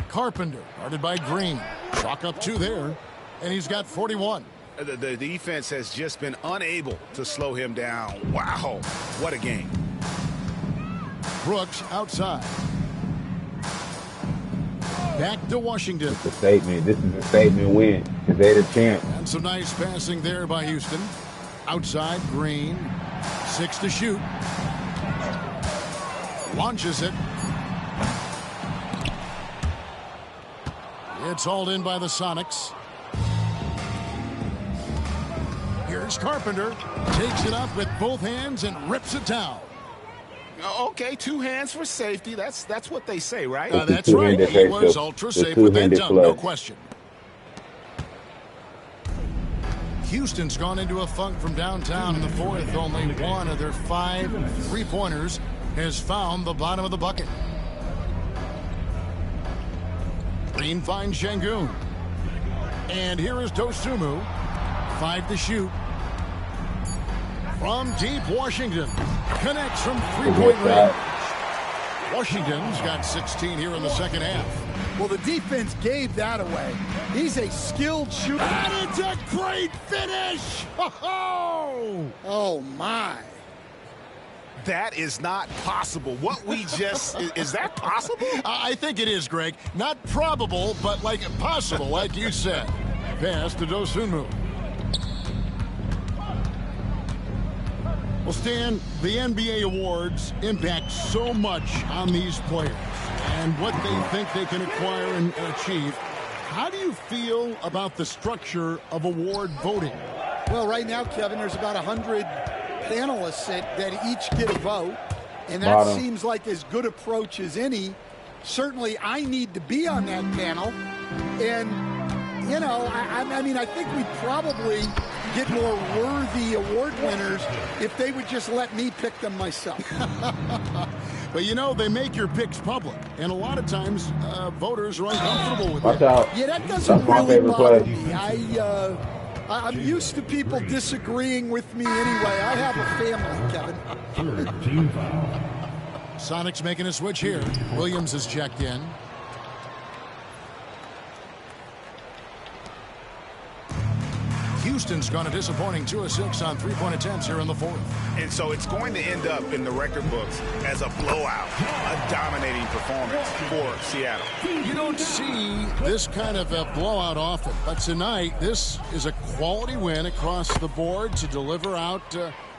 Carpenter, guarded by Green. Chalk up 2 there, and he's got 41. The defense has just been unable to slow him down. Wow, what a game. Brooks outside. Back to Washington. It's a statement. This is a statement win because they're the champ. And some nice passing there by Houston. Outside, Green. 6 to shoot. Launches it. It's hauled in by the Sonics. Here's Carpenter. Takes it up with both hands and rips it down. Okay, 2 hands for safety. That's what they say, right? That's right. He was ultra safe with that dunk, no question. Houston's gone into a funk from downtown in the fourth. Only one of their 5 three-pointers has found the bottom of the bucket. Green finds Şengün. And here is Dosunmu. 5 to shoot. From deep, Washington connects from 3-point range. Washington's got 16 here in the second half. Well, the defense gave that away. He's a skilled shooter. And it's a great finish! Oh, my. That is not possible. What we just... is that possible? I think it is, Greg. Not probable, but like possible, like you said. Pass to Dosunmu. Well, Stan, the NBA awards impact so much on these players and what they think they can acquire and achieve. How do you feel about the structure of award voting? Well, right now, Kevin, there's about 100 panelists that each get a vote, and that seems like as good approach as any. Certainly, I need to be on that panel, and, you know, I mean, I think we'd probably get more worthy award winners if they would just let me pick them myself. But, you know, they make your picks public, and a lot of times voters are uncomfortable with it. Yeah, that doesn't really bother me. I'm used to people disagreeing with me anyway. I have a family, Kevin. Sonics making a switch here. Williams is checked in. Houston's gone a disappointing 2 of 6 on 3-point attempts here in the fourth. And so it's going to end up in the record books as a blowout, a dominating performance for Seattle. You don't see this kind of a blowout often, but tonight this is a quality win across the board to deliver out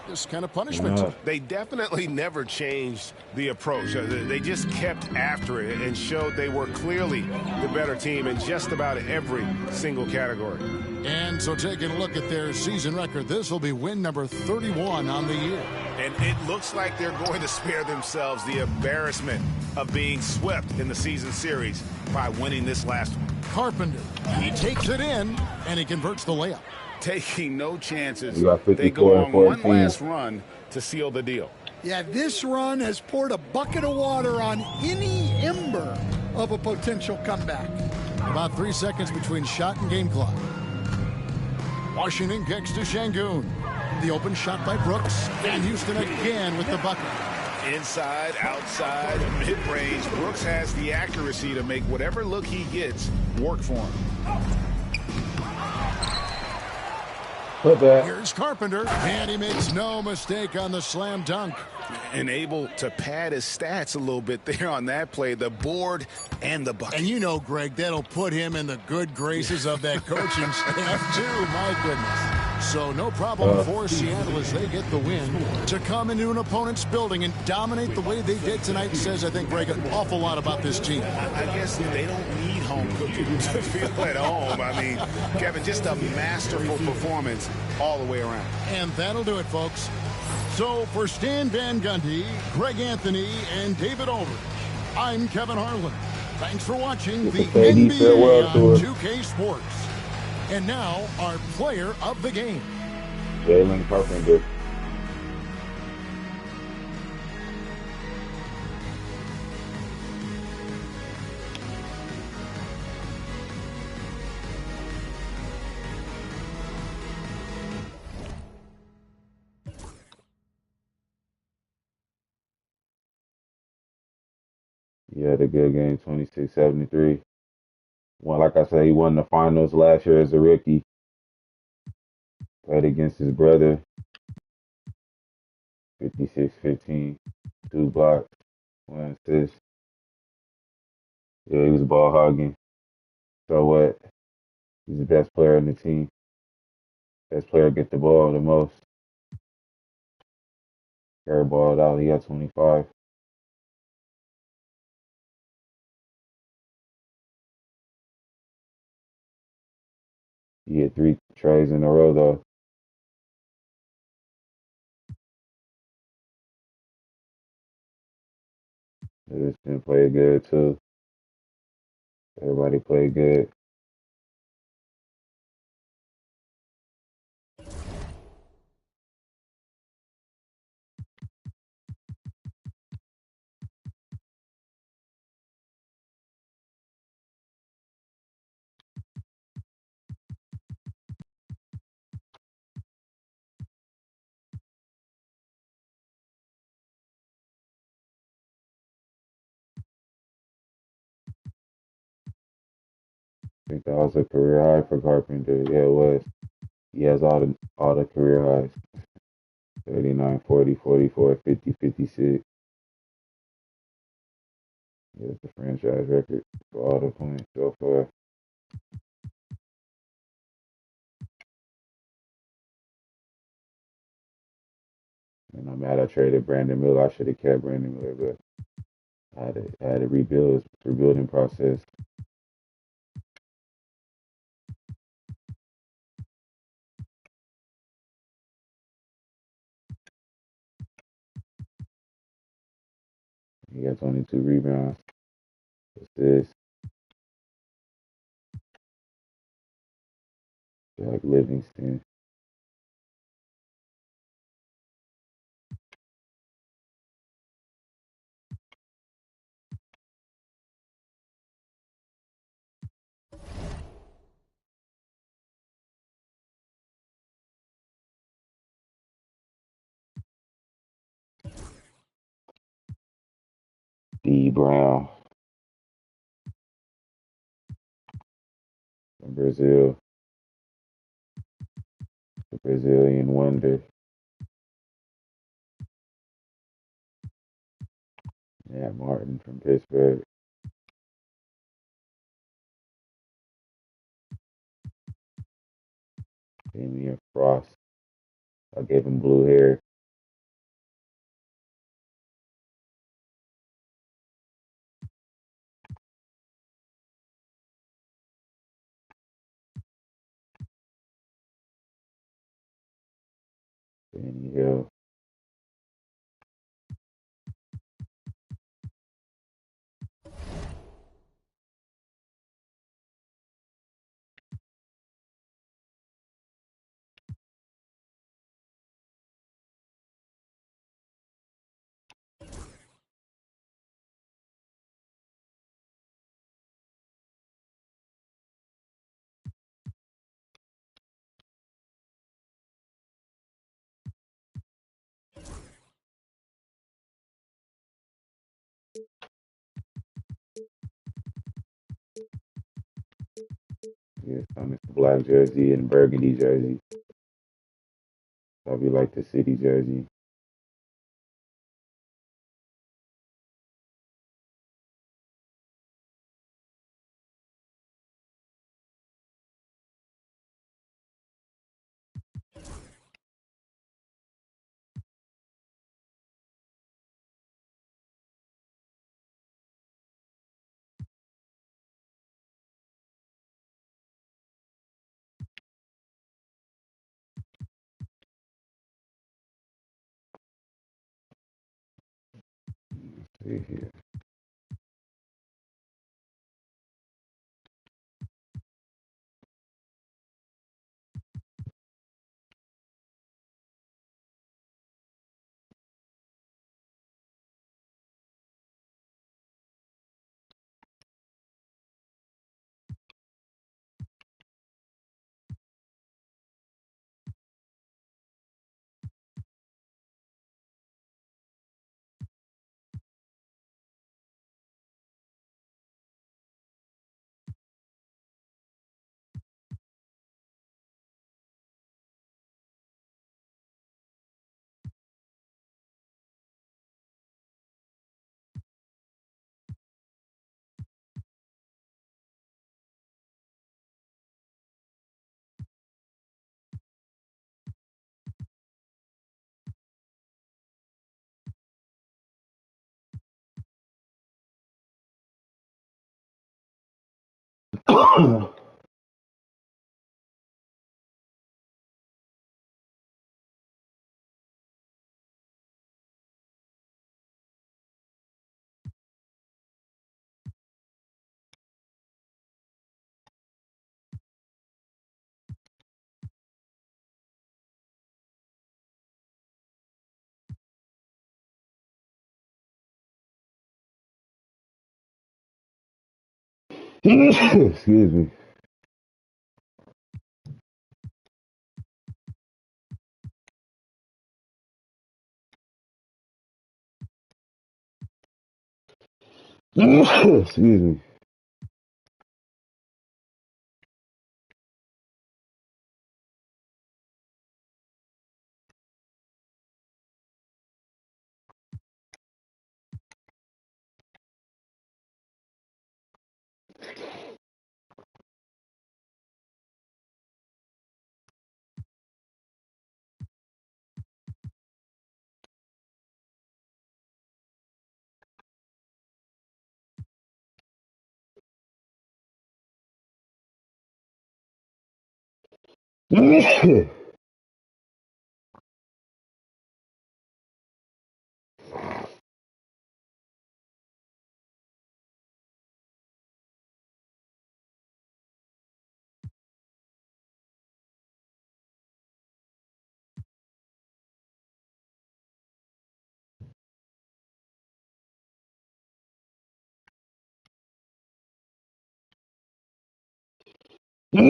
this kind of punishment. They definitely never changed the approach. They just kept after it and showed they were clearly the better team in just about every single category. And so taking a look at their season record, this will be win number 31 on the year. And it looks like they're going to spare themselves the embarrassment of being swept in the season series by winning this last one. Carpenter, he takes it in, and he converts the layup. Taking no chances. They go on one last run to seal the deal. Yeah, this run has poured a bucket of water on any ember of a potential comeback. About 3 seconds between shot and game clock. Washington kicks to Şengün. The open shot by Brooks, and Houston again with the bucket. Inside, outside, mid-range, Brooks has the accuracy to make whatever look he gets work for him. Here's Carpenter, and he makes no mistake on the slam dunk. And able to pad his stats a little bit there on that play, the board and the bucket. And you know, Greg, that'll put him in the good graces of that coaching staff, too. My goodness. So no problem for Seattle as they get the win. To come into an opponent's building and dominate the way they did tonight says, I think, Greg, an awful lot about this team. I guess they don't need home cooking to feel at home. I mean, Kevin, just a masterful performance all the way around. And that'll do it, folks. So for Stan Van Gundy, Greg Anthony, and David Aldridge, I'm Kevin Harlan. Thanks for watching the NBA on 2K Sports. And now, our player of the game. Jalen Carpenter. He had a good game, 26-73. Well, like I said, he won the finals last year as a rookie. Played against his brother. 56-15, 2 blocks, 1 assist. Yeah, he was ball hogging. So what? He's the best player on the team. Best player get the ball the most. Airballed out. He got 25. He hit 3 trays in a row though. This didn't play good too. Everybody played good. I think that was a career high for Carpenter. Yeah, it was. He has all the career highs. 39, 40, 44, 50, 56. It's the franchise record for all the points so far. And I'm mad I traded Brandon Miller. I should have kept Brandon Miller, but I had to rebuild. It's a rebuilding process. He got 22 rebounds. Assists. Jack Livingston. D. Brown from Brazil. The Brazilian wonder. Matt Martin from Pittsburgh. Damian Frost. I gave him blue hair. Danny Hill. Yes, on the black jersey and burgundy jersey. Probably like the city jersey. Let's see here. Excuse me. Excuse me.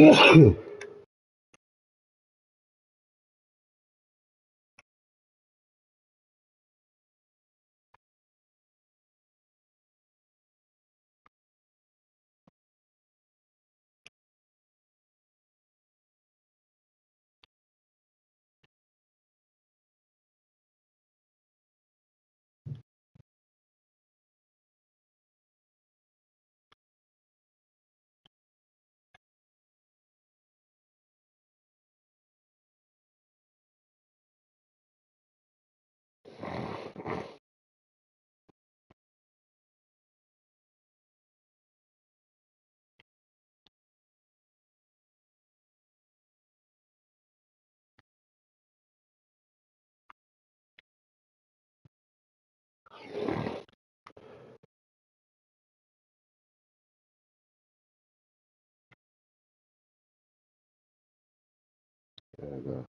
There you go.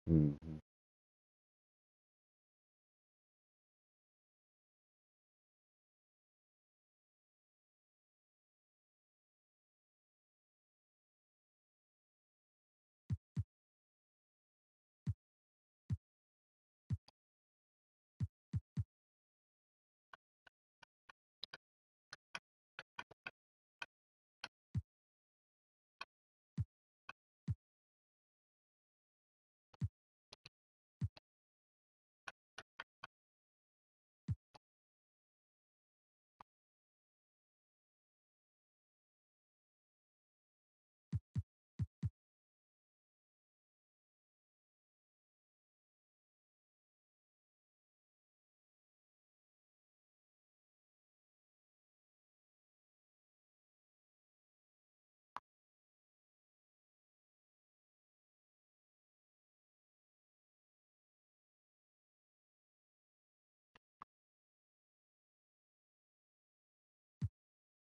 Mm-hmm.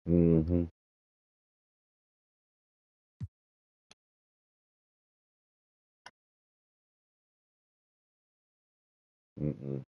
Mm-hmm. Mm-mm.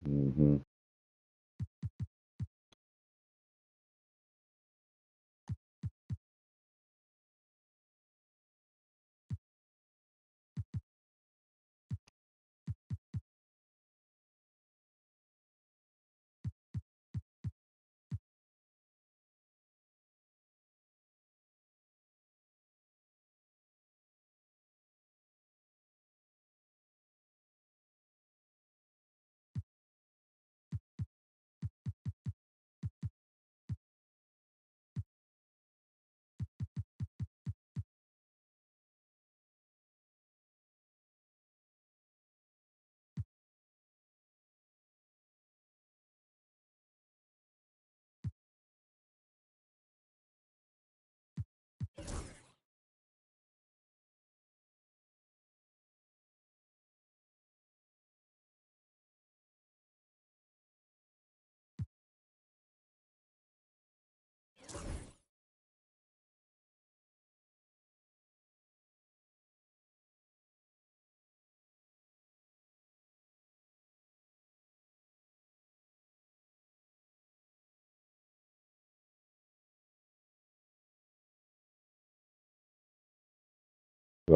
Mm-hmm.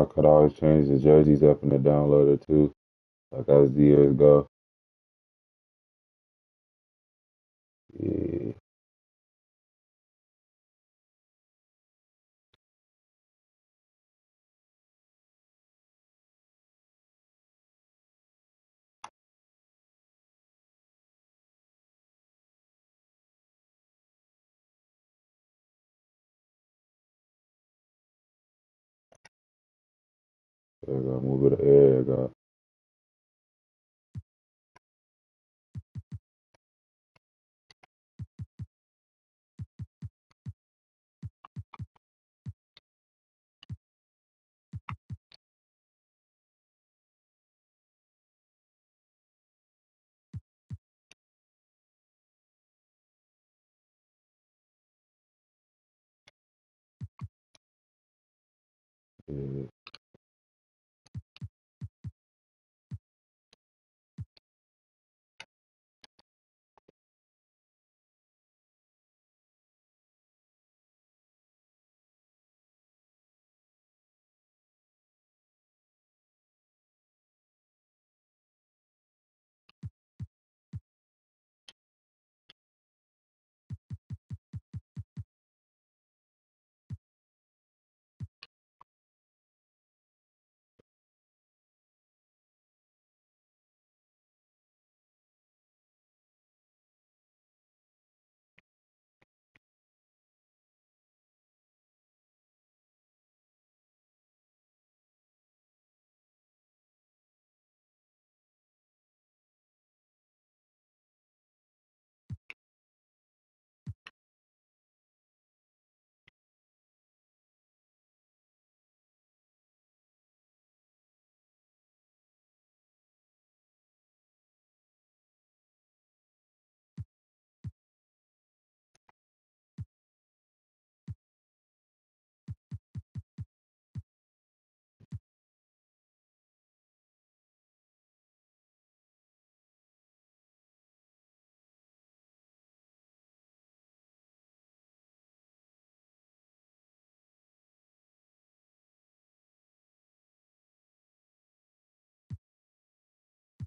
I could always change the jerseys up in the downloader too, like as the years go. Yeah. There you go. Move it. There you go. Yeah.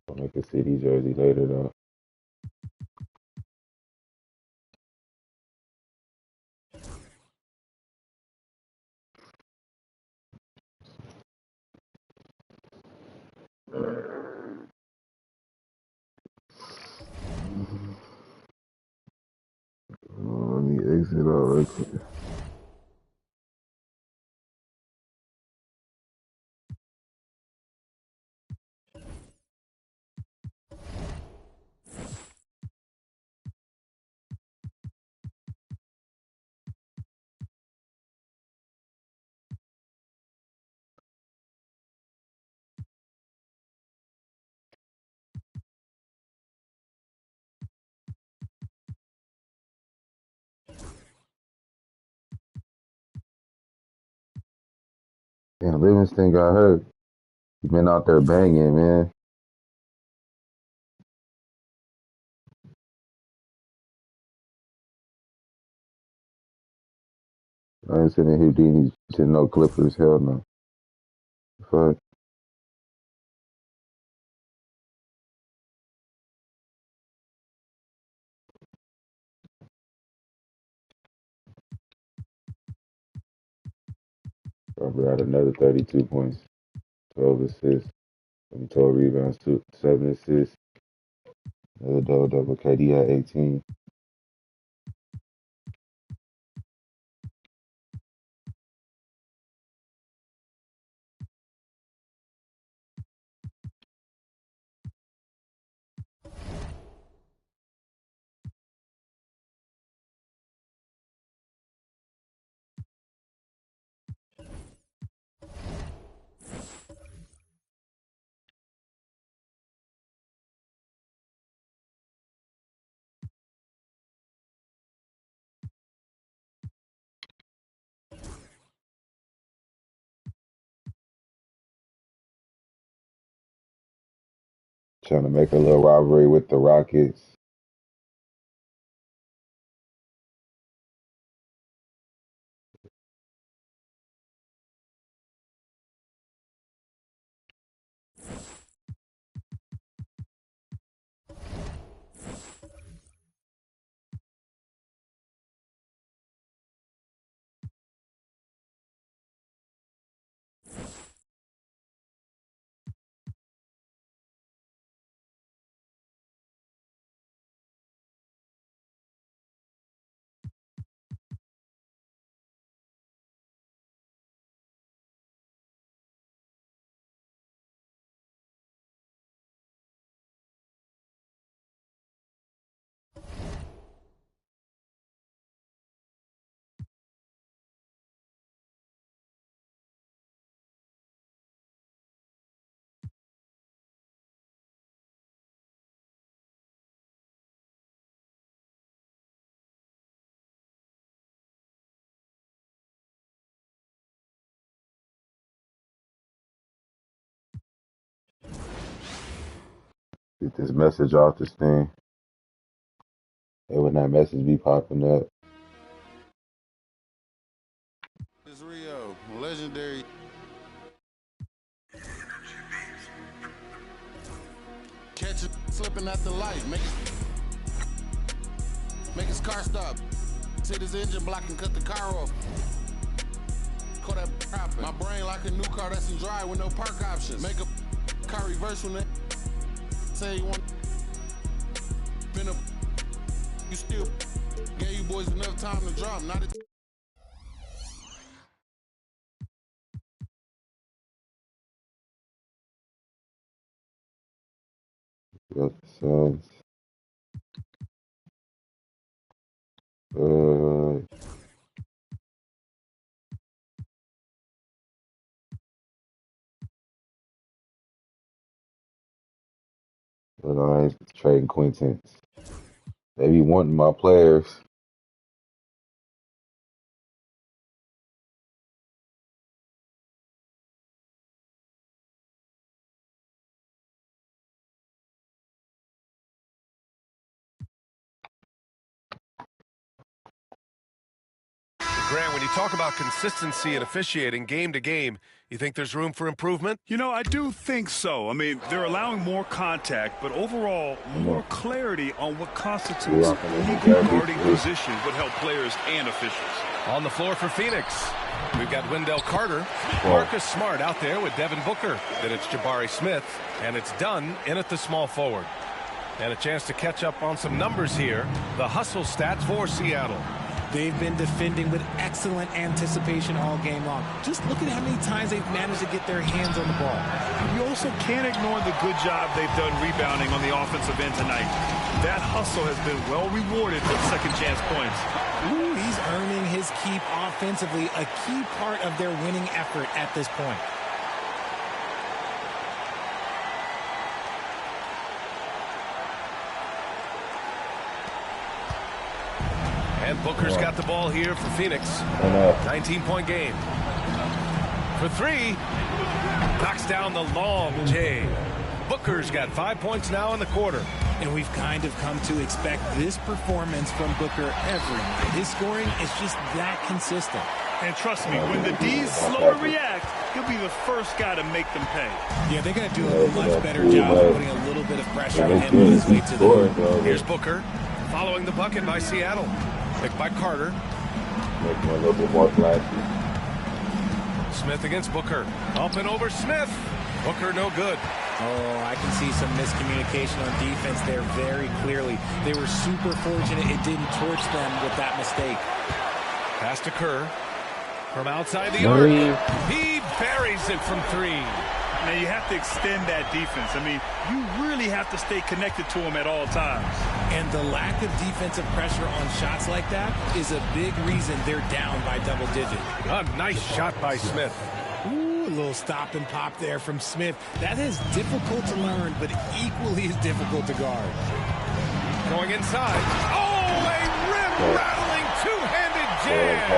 I'll make a city jersey later though. Let me exit out real quick. Damn, Livingston got hurt. He been out there banging, man. I ain't sending Houdini to no Clippers. Hell no. Fuck. Probably had another 32 points, 12 assists, 12 rebounds, 7 assists. Another double. KD had 18. Trying to make a little rivalry with the Rockets. Get this message off this thing. And when that message be popping up. It's Rio, legendary. Catch it slipping at the light. Make his car stop. Hit his engine block and cut the car off. Call that profit. My brain like a new car that's in drive with no park options. Make a car reverse when they say you want. Been a. You still gave you boys enough time to drop. Not a. Got the Suns. But I ain't trading Quintins. They be wanting my players. Grant, when you talk about consistency and officiating game to game, you think there's room for improvement? You know, I do think so. I mean, they're allowing more contact, but overall, more clarity on what constitutes legal guarding position would help players and officials. On the floor for Phoenix, we've got Wendell Carter, Marcus Smart out there with Devin Booker. Then it's Jabari Smith, and it's Dunn in at the small forward. And a chance to catch up on some numbers here. The hustle stats for Seattle. They've been defending with excellent anticipation all game long. Just look at how many times they've managed to get their hands on the ball. You also can't ignore the good job they've done rebounding on the offensive end tonight. That hustle has been well rewarded with second chance points. Ooh, he's earning his keep offensively, a key part of their winning effort at this point. And Booker's got the ball here for Phoenix. 19-point game. For three. Knocks down the long J. Booker's got 5 points now in the quarter. And we've kind of come to expect this performance from Booker every night. His scoring is just that consistent. And trust me, when the D's slow to react, he'll be the first guy to make them pay. Yeah, they're going to do a much better job of putting a little bit of pressure on him on his way to the rim. Here's Booker following the bucket by Seattle. Picked by Carter. Making a little bit more flashy. Smith against Booker. Up and over Smith. Booker no good. Oh, I can see some miscommunication on defense there very clearly. They were super fortunate it didn't torch them with that mistake. Pass to Kerr. From outside the arc. He buries it from three. Now, you have to extend that defense. I mean, you really have to stay connected to him at all times. And the lack of defensive pressure on shots like that is a big reason they're down by double digit. A nice shot by Smith. Ooh, a little stop and pop there from Smith. That is difficult to learn, but equally as difficult to guard. Going inside. Oh, a rim-rattling two-handed jam.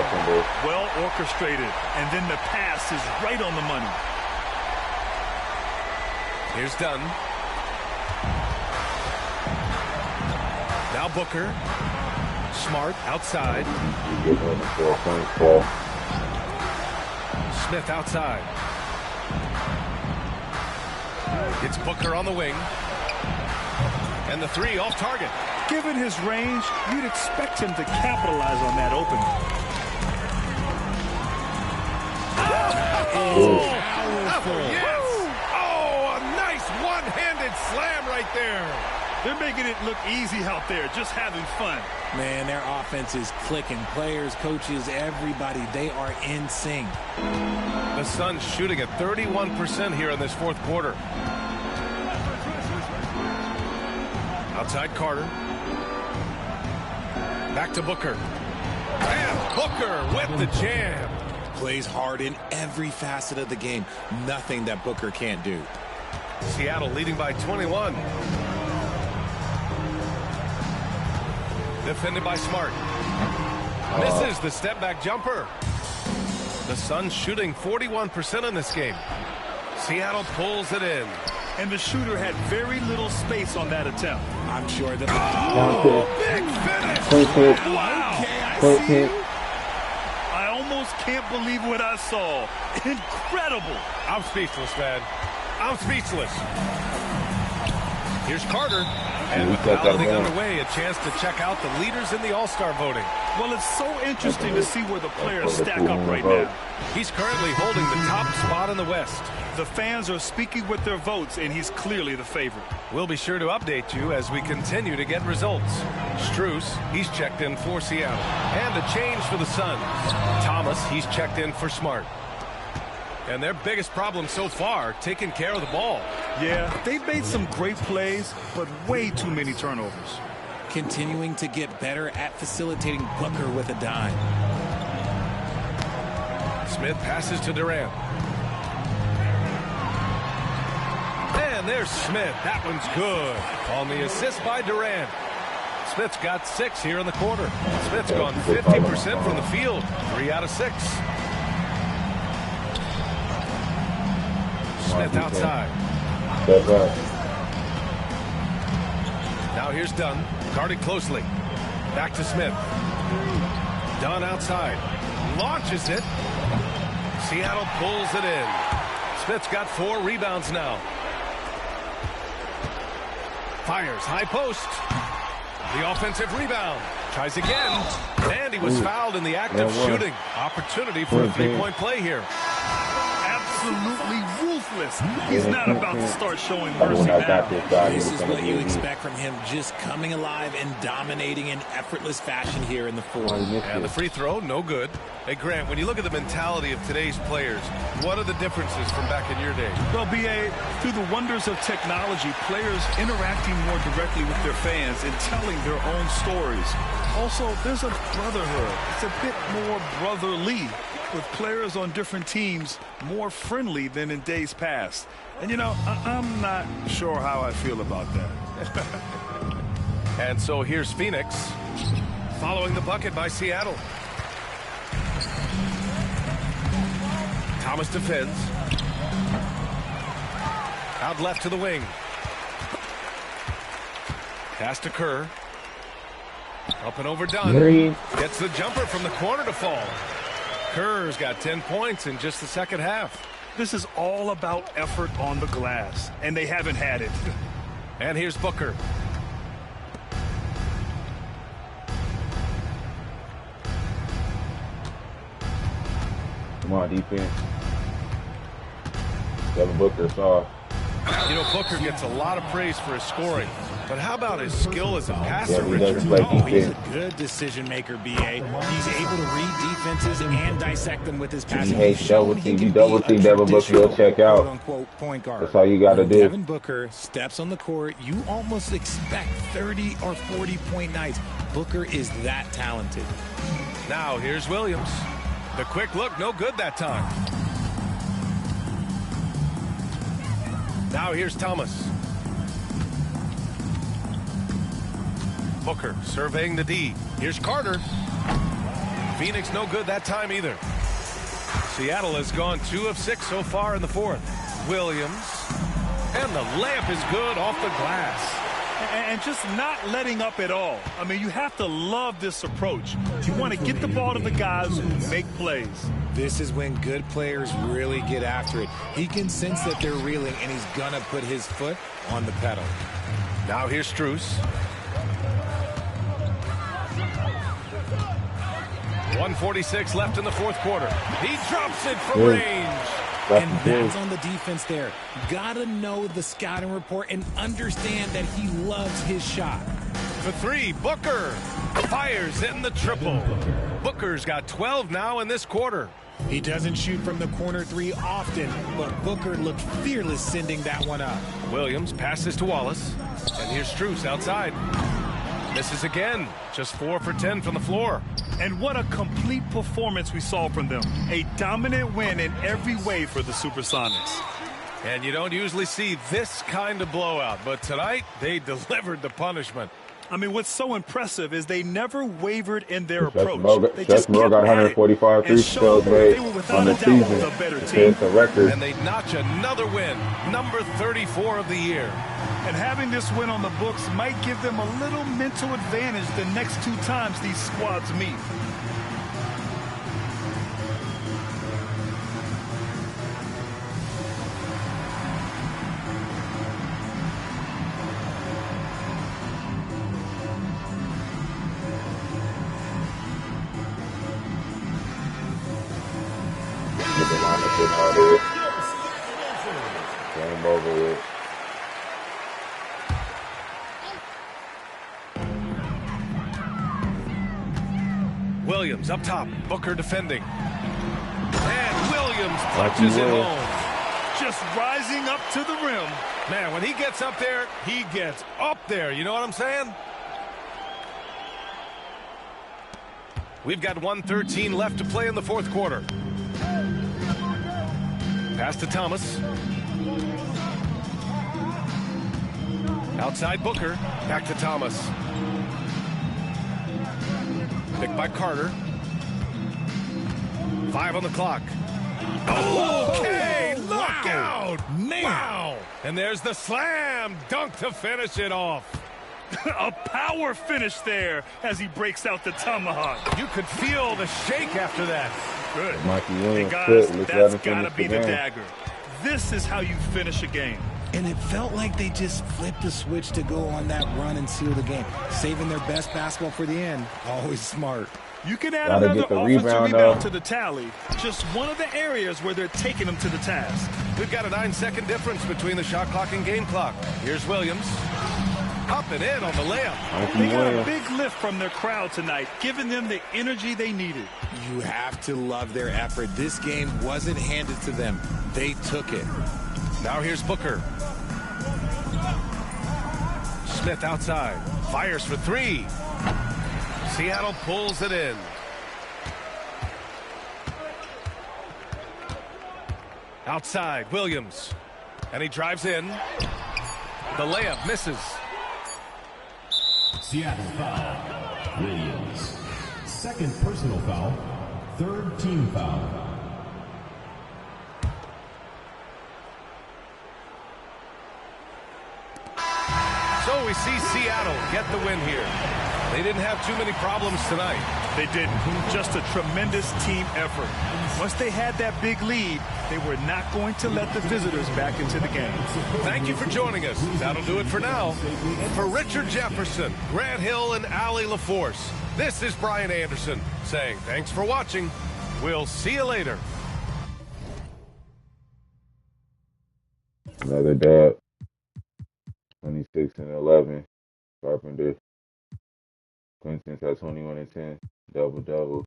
Well orchestrated. And then the pass is right on the money. Here's Dunn. Now Booker. Smart outside. Smith outside. It's Booker on the wing. And the three off target. Given his range, you'd expect him to capitalize on that opening. Powerful. Yes. Oh, a nice one-handed slam right there. They're making it look easy out there, just having fun. Man, their offense is clicking. Players, coaches, everybody, they are in sync. The Suns shooting at 31% here in this fourth quarter. Outside Carter. Back to Booker. And Booker with the jam. Plays hard in every facet of the game. Nothing that Booker can't do. Seattle leading by 21. Defended by Smart. Misses the step-back jumper. The Suns shooting 41% in this game. Seattle pulls it in. And the shooter had very little space on that attempt. I'm sure that... Oh, big finish! Wow! Okay, I see you. I almost can't believe what I saw. Incredible! I'm speechless, man. I'm speechless. Here's Carter. And with balloting underway, a chance to check out the leaders in the All-Star voting. Well, it's so interesting to see where the players stack up right now. He's currently holding the top spot in the West. The fans are speaking with their votes, and he's clearly the favorite. We'll be sure to update you as we continue to get results. Strus, he's checked in for Seattle. And a change for the Suns. Thomas, he's checked in for Smart. And their biggest problem so far, taking care of the ball. Yeah, they've made some great plays, but way too many turnovers. Continuing to get better at facilitating Booker with a dime. Smith passes to Durant. And there's Smith. That one's good. On the assist by Durant. Smith's got 6 here in the quarter. Smith's gone 50% from the field. 3 out of 6. Smith outside. Now here's Dunn. Guarded closely. Back to Smith. Dunn outside. launches it. Seattle pulls it in. Smith's got 4 rebounds now. Fires, high post. The offensive rebound. Tries again. And he was fouled in the act of shooting. Opportunity for a 3-point play here. Absolutely ruthless. He's not about to start showing mercy now. This is what you expect from him, just coming alive and dominating in effortless fashion here in the fourth. And the free throw, no good. Hey, Grant, when you look at the mentality of today's players, what are the differences from back in your day? Well, B.A., through the wonders of technology, players interacting more directly with their fans and telling their own stories. Also, there's a brotherhood. It's a bit more brotherly, with players on different teams more friendly than in days past. And, you know, I'm not sure how I feel about that. And so here's Phoenix following the bucket by Seattle. Thomas defends. Out left to the wing. Pass to Kerr. Up and over Dunn. Gets the jumper from the corner to fall. Kerr's got 10 points in just the second half. This is all about effort on the glass, and they haven't had it. And here's Booker. Come on, defense. Devin Booker saw. You know, Booker gets a lot of praise for his scoring, but how about his skill as a passer, he Richard? He's a good decision maker, B.A. He's able to read defenses and dissect them with his passing. He hates double team. You double team Devin Booker, you'll check out. "Quote-unquote" point guard. That's all you got to do. Devin Booker steps on the court, you almost expect 30 or 40-point nights. Booker is that talented. Now here's Williams. The quick look, no good that time. Now here's Thomas. Booker surveying the D. Here's Carter. Phoenix no good that time either. Seattle has gone 2 of 6 so far in the fourth. Williams. And the layup is good off the glass. And just not letting up at all. I mean, you have to love this approach. You want to get the ball to the guys who make plays. This is when good players really get after it. He can sense that they're reeling, and he's going to put his foot on the pedal. Now here's Strus. 1:46 left in the fourth quarter. He drops it from range. And that's on the defense there. Gotta know the scouting report and understand that he loves his shot. For 3, Booker fires in the triple. Booker's got 12 now in this quarter. He doesn't shoot from the corner 3 often, but Booker looked fearless sending that one up. Williams passes to Wallace. And here's Strus outside. Misses again. Just 4 for 10 from the floor. And what a complete performance we saw from them. A dominant win in every way for the Supersonics. And you don't usually see this kind of blowout, but tonight they delivered the punishment. I mean, what's so impressive is they never wavered in their approach. They just just kept got at 145 it free and throws showed made they were on without the a doubt season. the better team. It's a record. And they notch another win, number 34 of the year. And having this win on the books might give them a little mental advantage the next 2 times these squads meet. Game over with. Williams up top. Booker defending. And Williams punches it home. Just rising up to the rim. Man, when he gets up there, he gets up there. You know what I'm saying? We've got 1:13 left to play in the fourth quarter. Pass to Thomas. Outside Booker. Back to Thomas. Picked by Carter. 5 on the clock. Okay, look out! Man. Wow! And there's the slam dunk to finish it off. A power finish there as he breaks out the tomahawk. You could feel the shake after that. Good. Hey guys, that's got to be the dagger. This is how you finish a game. And it felt like they just flipped the switch to go on that run and seal the game. Saving their best basketball for the end. Always smart. You can add another offensive rebound to the tally. Just one of the areas where they're taking them to the task. We've got a 9-second difference between the shot clock and game clock. Here's Williams. Up and in on the layup. They got a big lift from their crowd tonight, giving them the energy they needed. You have to love their effort. This game wasn't handed to them. They took it. Now here's Booker. Smith outside. Fires for three. Seattle pulls it in. Outside, Williams. And he drives in. The layup misses. Seattle foul. Williams. Second personal foul. Third team foul. So we see Seattle get the win here. They didn't have too many problems tonight. They didn't. Just a tremendous team effort. Once they had that big lead, they were not going to let the visitors back into the game. Thank you for joining us. That'll do it for now. For Richard Jefferson, Grant Hill, and Allie LaForce, this is Brian Anderson saying thanks for watching. We'll see you later. Another dub. 26 and 11. Carpenter. Quinton's at 21 and 10. Double-double.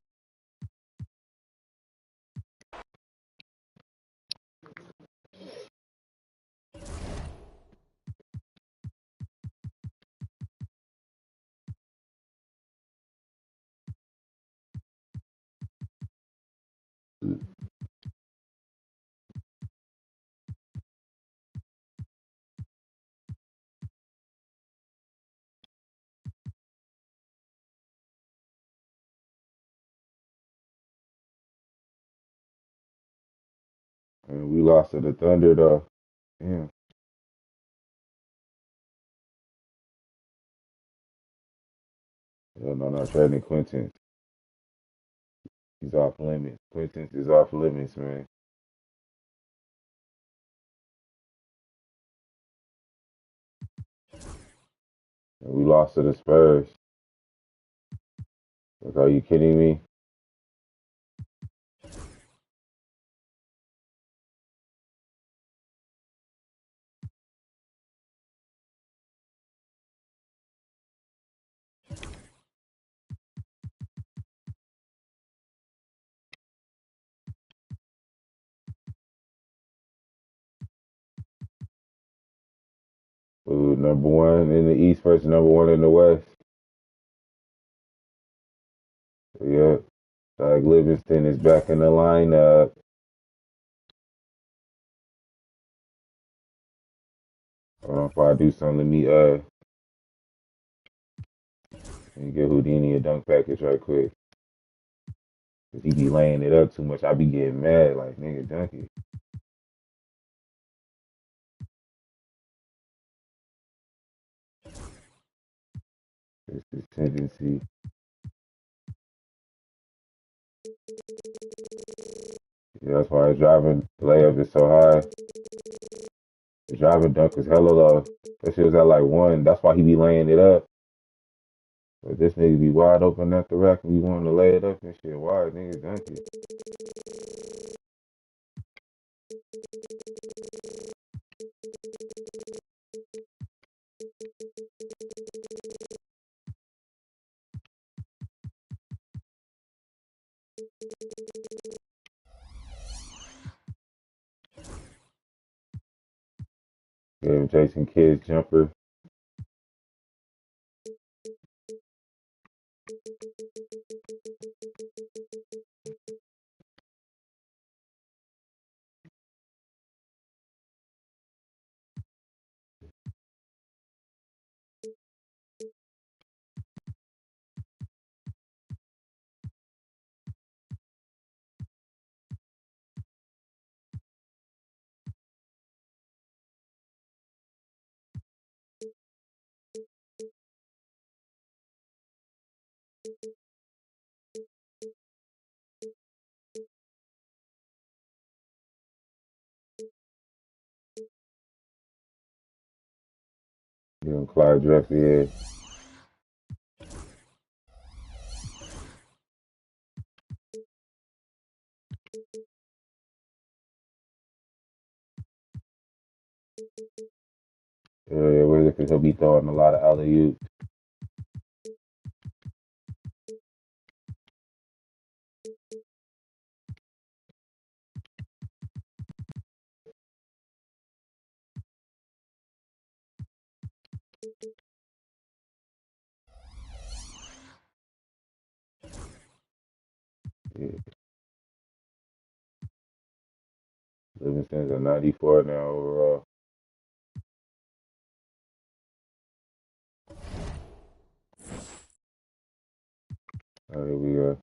And we lost to the Thunder, though. Damn. Hell no, not trading Quinton. He's off limits. Quinton is off limits, man. And we lost to the Spurs. Like, are you kidding me? Ooh, number one in the East versus number one in the West. Yeah. Doug Livingston is back in the lineup. Hold on, if I do something, let me get Houdini a dunk package right quick. Cause he be laying it up too much. I be getting mad, like, nigga, dunk it. It's this tendency. Yeah, that's why his driving layup is so high. The driving dunk is hella low. That shit was at like 1. That's why he be laying it up. But this nigga be wide open at the rack and we want to lay it up and shit. Why, nigga, dunk it? Gave Jason Kidd's jumper. You know, Clyde Drexler, yeah. Yeah, because he'll be throwing a lot of alley-oops. Yeah. Livingston's a 94 now overall. All right, here we go.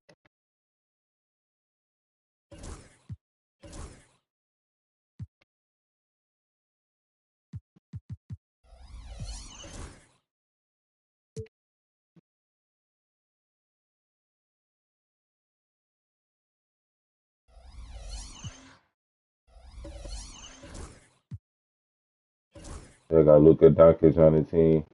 They got Luka Doncic on the team.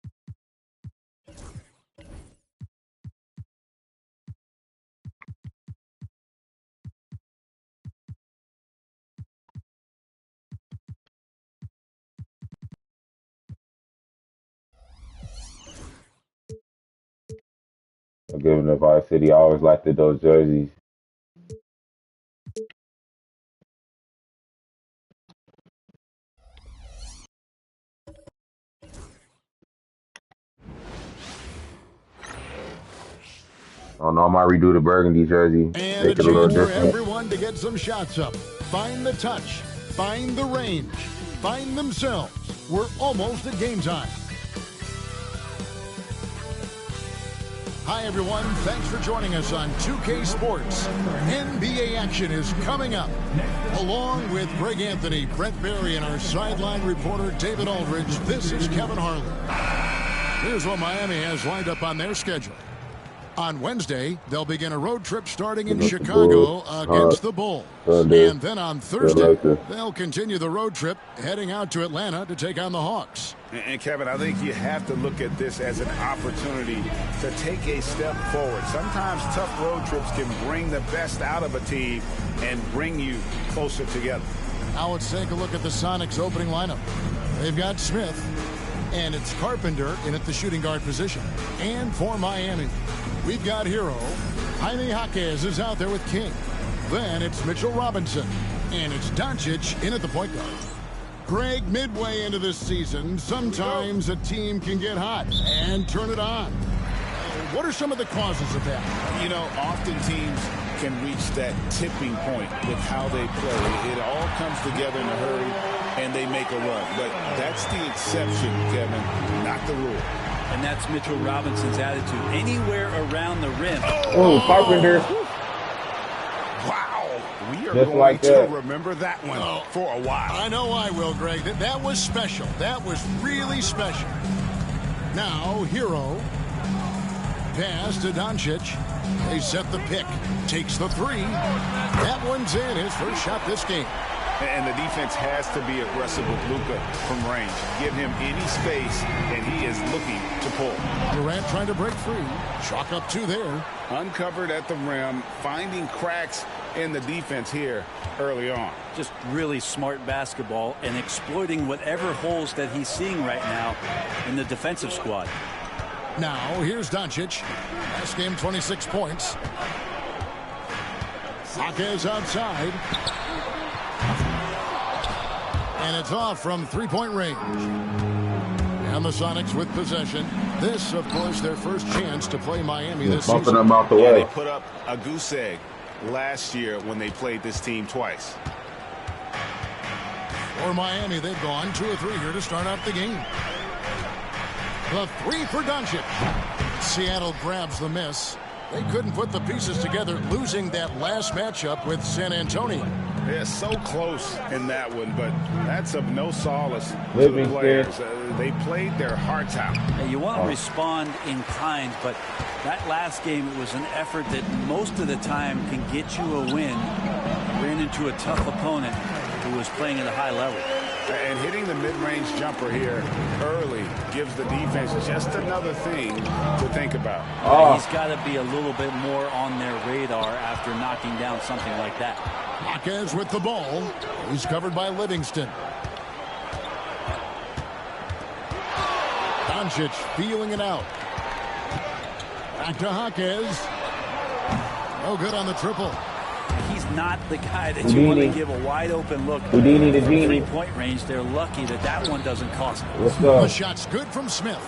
I'm giving the Vice City. I always liked those jerseys. I don't know, I might redo the burgundy jersey. And Make a it a little chance for different. everyone to get some shots up. Find the touch. Find the range. Find themselves. We're almost at game time. Hi, everyone. Thanks for joining us on 2K Sports. NBA action is coming up. Along with Greg Anthony, Brent Berry, and our sideline reporter, David Aldridge, this is Kevin Harlan. Here's what Miami has lined up on their schedule. On Wednesday, they'll begin a road trip starting in Chicago against the Bulls. And then on Thursday, they'll continue the road trip heading out to Atlanta to take on the Hawks. And Kevin, I think you have to look at this as an opportunity to take a step forward. Sometimes tough road trips can bring the best out of a team and bring you closer together. Now let's take a look at the Sonics opening lineup. They've got Smith, and it's Carpenter in at the shooting guard position. And for Miami, we've got Hero. Jaime Jaquez is out there with King. Then it's Mitchell Robinson. And it's Doncic in at the point guard. Greg, midway into this season, sometimes a team can get hot and turn it on. What are some of the causes of that? You know, often teams can reach that tipping point with how they play. It all comes together in a hurry, and they make a run. But that's the exception, Kevin, not the rule. And that's Mitchell Robinson's attitude. Anywhere around the rim. Oh, Carpenter. Wow. We are Just going like to remember that one for a while. I know I will, Greg. That was special. That was really special. Now, Hero. Pass to Doncic. They set the pick. Takes the three. That one's in. His first shot this game. And the defense has to be aggressive with Luka from range. Give him any space, and he is looking to pull. Durant trying to break free. Chalk up two there. Uncovered at the rim, finding cracks in the defense here early on. Just really smart basketball and exploiting whatever holes that he's seeing right now in the defensive squad. Now, here's Doncic. Last game, 26 points. Jaquez outside. And it's off from three-point range. And the Sonics with possession. This, of course, their first chance to play Miami this season. Bumping them out the Yeah, way. they put up a goose egg last year when they played this team twice. For Miami, they've gone 2 or 3 here to start out the game. The three for Doncic. Seattle grabs the miss. They couldn't put the pieces together, losing that last matchup with San Antonio. Yeah, so close in that one, but that's of no solace to the Livingston. players. They played their hearts out. Hey, you want to respond in kind, but that last game, it was an effort that most of the time can get you a win. Ran into a tough opponent who was playing at a high level. And hitting the mid-range jumper here early gives the defense just another thing to think about. He's got to be a little bit more on their radar after knocking down something like that. Jaquez with the ball. He's covered by Livingston. Doncic feeling it out. Back to Jaquez. No good on the triple. He's not the guy that you want to give a wide open look from three-point range. They're lucky that that one doesn't cost them. The shot's good from Smith.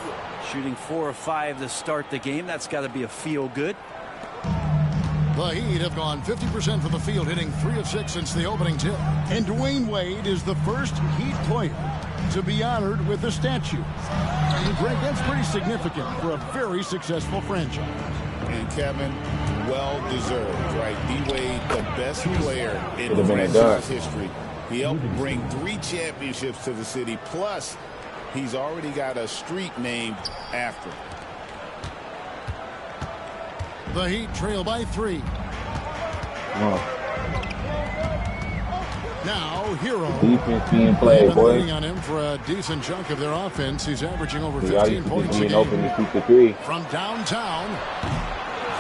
Shooting 4 of 5 to start the game. That's got to be a feel good. The Heat have gone 50% from the field, hitting 3 of 6 since the opening tip. And Dwayne Wade is the first Heat player to be honored with a statue. And Greg, that's pretty significant for a very successful franchise. And Kevin, well-deserved, right? D-Wade, the best player in the franchise history. He helped bring 3 championships to the city, plus he's already got a street named after him. The Heat trail by 3. Now, Hero. Defense being played, boy. On him for a decent chunk of their offense. He's averaging over 15 points a game. Open to shoot the 3. From downtown.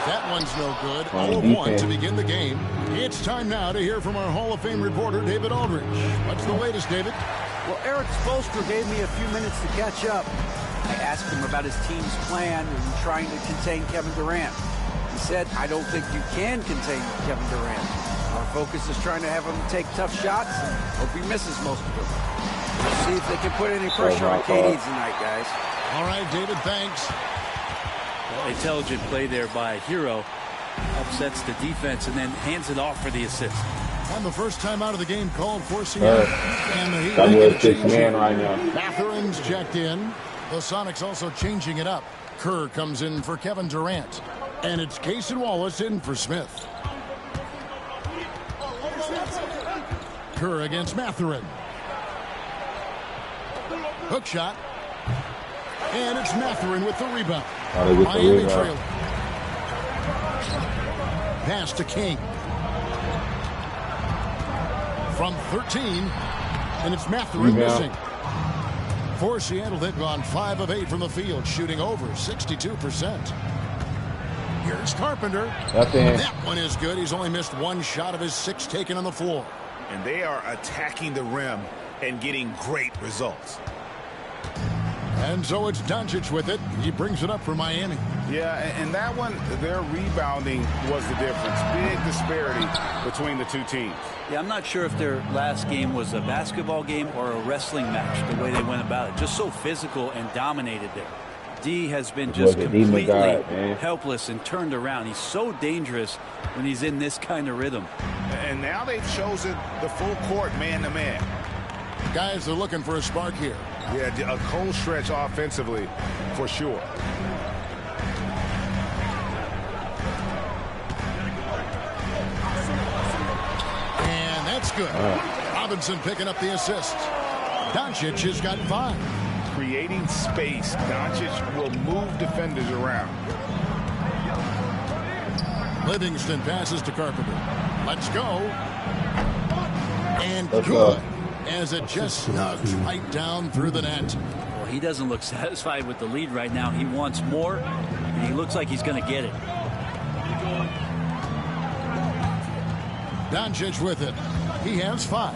That one's no good. 0-1 to begin the game. It's time now to hear from our Hall of Fame reporter, David Aldridge. What's the latest, David? Well, Eric Spoelstra gave me a few minutes to catch up. I asked him about his team's plan in trying to contain Kevin Durant. He said, I don't think you can contain Kevin Durant. Our focus is trying to have him take tough shots and hope he misses most of them. We'll see if they can put any pressure on KD tonight, guys. All right, David, thanks. Intelligent play there by Hero. Upsets the defense and then hands it off for the assist. And the first time out of the game called for Seattle. And the Heat I'm making with a 6 change. man right now. Matherin's checked in. The Sonics also changing it up. Kerr comes in for Kevin Durant. And it's Cason Wallace in for Smith. Kerr against Matherin. Hook shot. And it's Matherin with the rebound. Miami trail. Pass to King. From 13. And it's Matherin missing. For Seattle, they've gone 5 of 8 from the field, shooting over 62%. Here's Carpenter. That one is good. He's only missed 1 shot of his 6 taken on the floor. And they are attacking the rim and getting great results. And so it's Doncic with it. He brings it up for Miami. Yeah, and that one, their rebounding was the difference. Big disparity between the 2 teams. Yeah, I'm not sure if their last game was a basketball game or a wrestling match, the way they went about it. Just so physical and dominated there. D has been just completely helpless and turned around. He's so dangerous when he's in this kind of rhythm. And now they've chosen the full court man-to-man. Guys, they're looking for a spark here. Yeah, a cold stretch offensively, for sure. And that's good. Robinson picking up the assist. Doncic has got 5. Creating space. Doncic will move defenders around. Livingston passes to Carpenter. Let's go. And good. As it just snugs right down through the net. Well, he doesn't look satisfied with the lead right now. He wants more, and he looks like he's going to get it. Doncic with it. He has 5.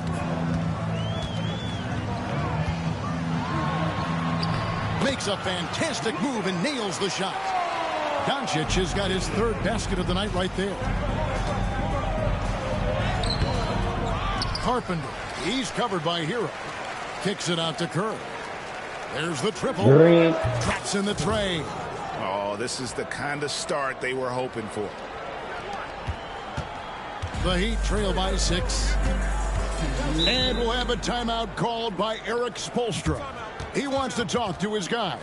Makes a fantastic move and nails the shot. Doncic has got his 3rd basket of the night right there. Carpenter. He's covered by Hero. Kicks it out to Kerr. There's the triple. Traps in the tray. Oh, this is the kind of start they were hoping for. The Heat trail by 6. And we'll have a timeout called by Eric Spoelstra. He wants to talk to his guys.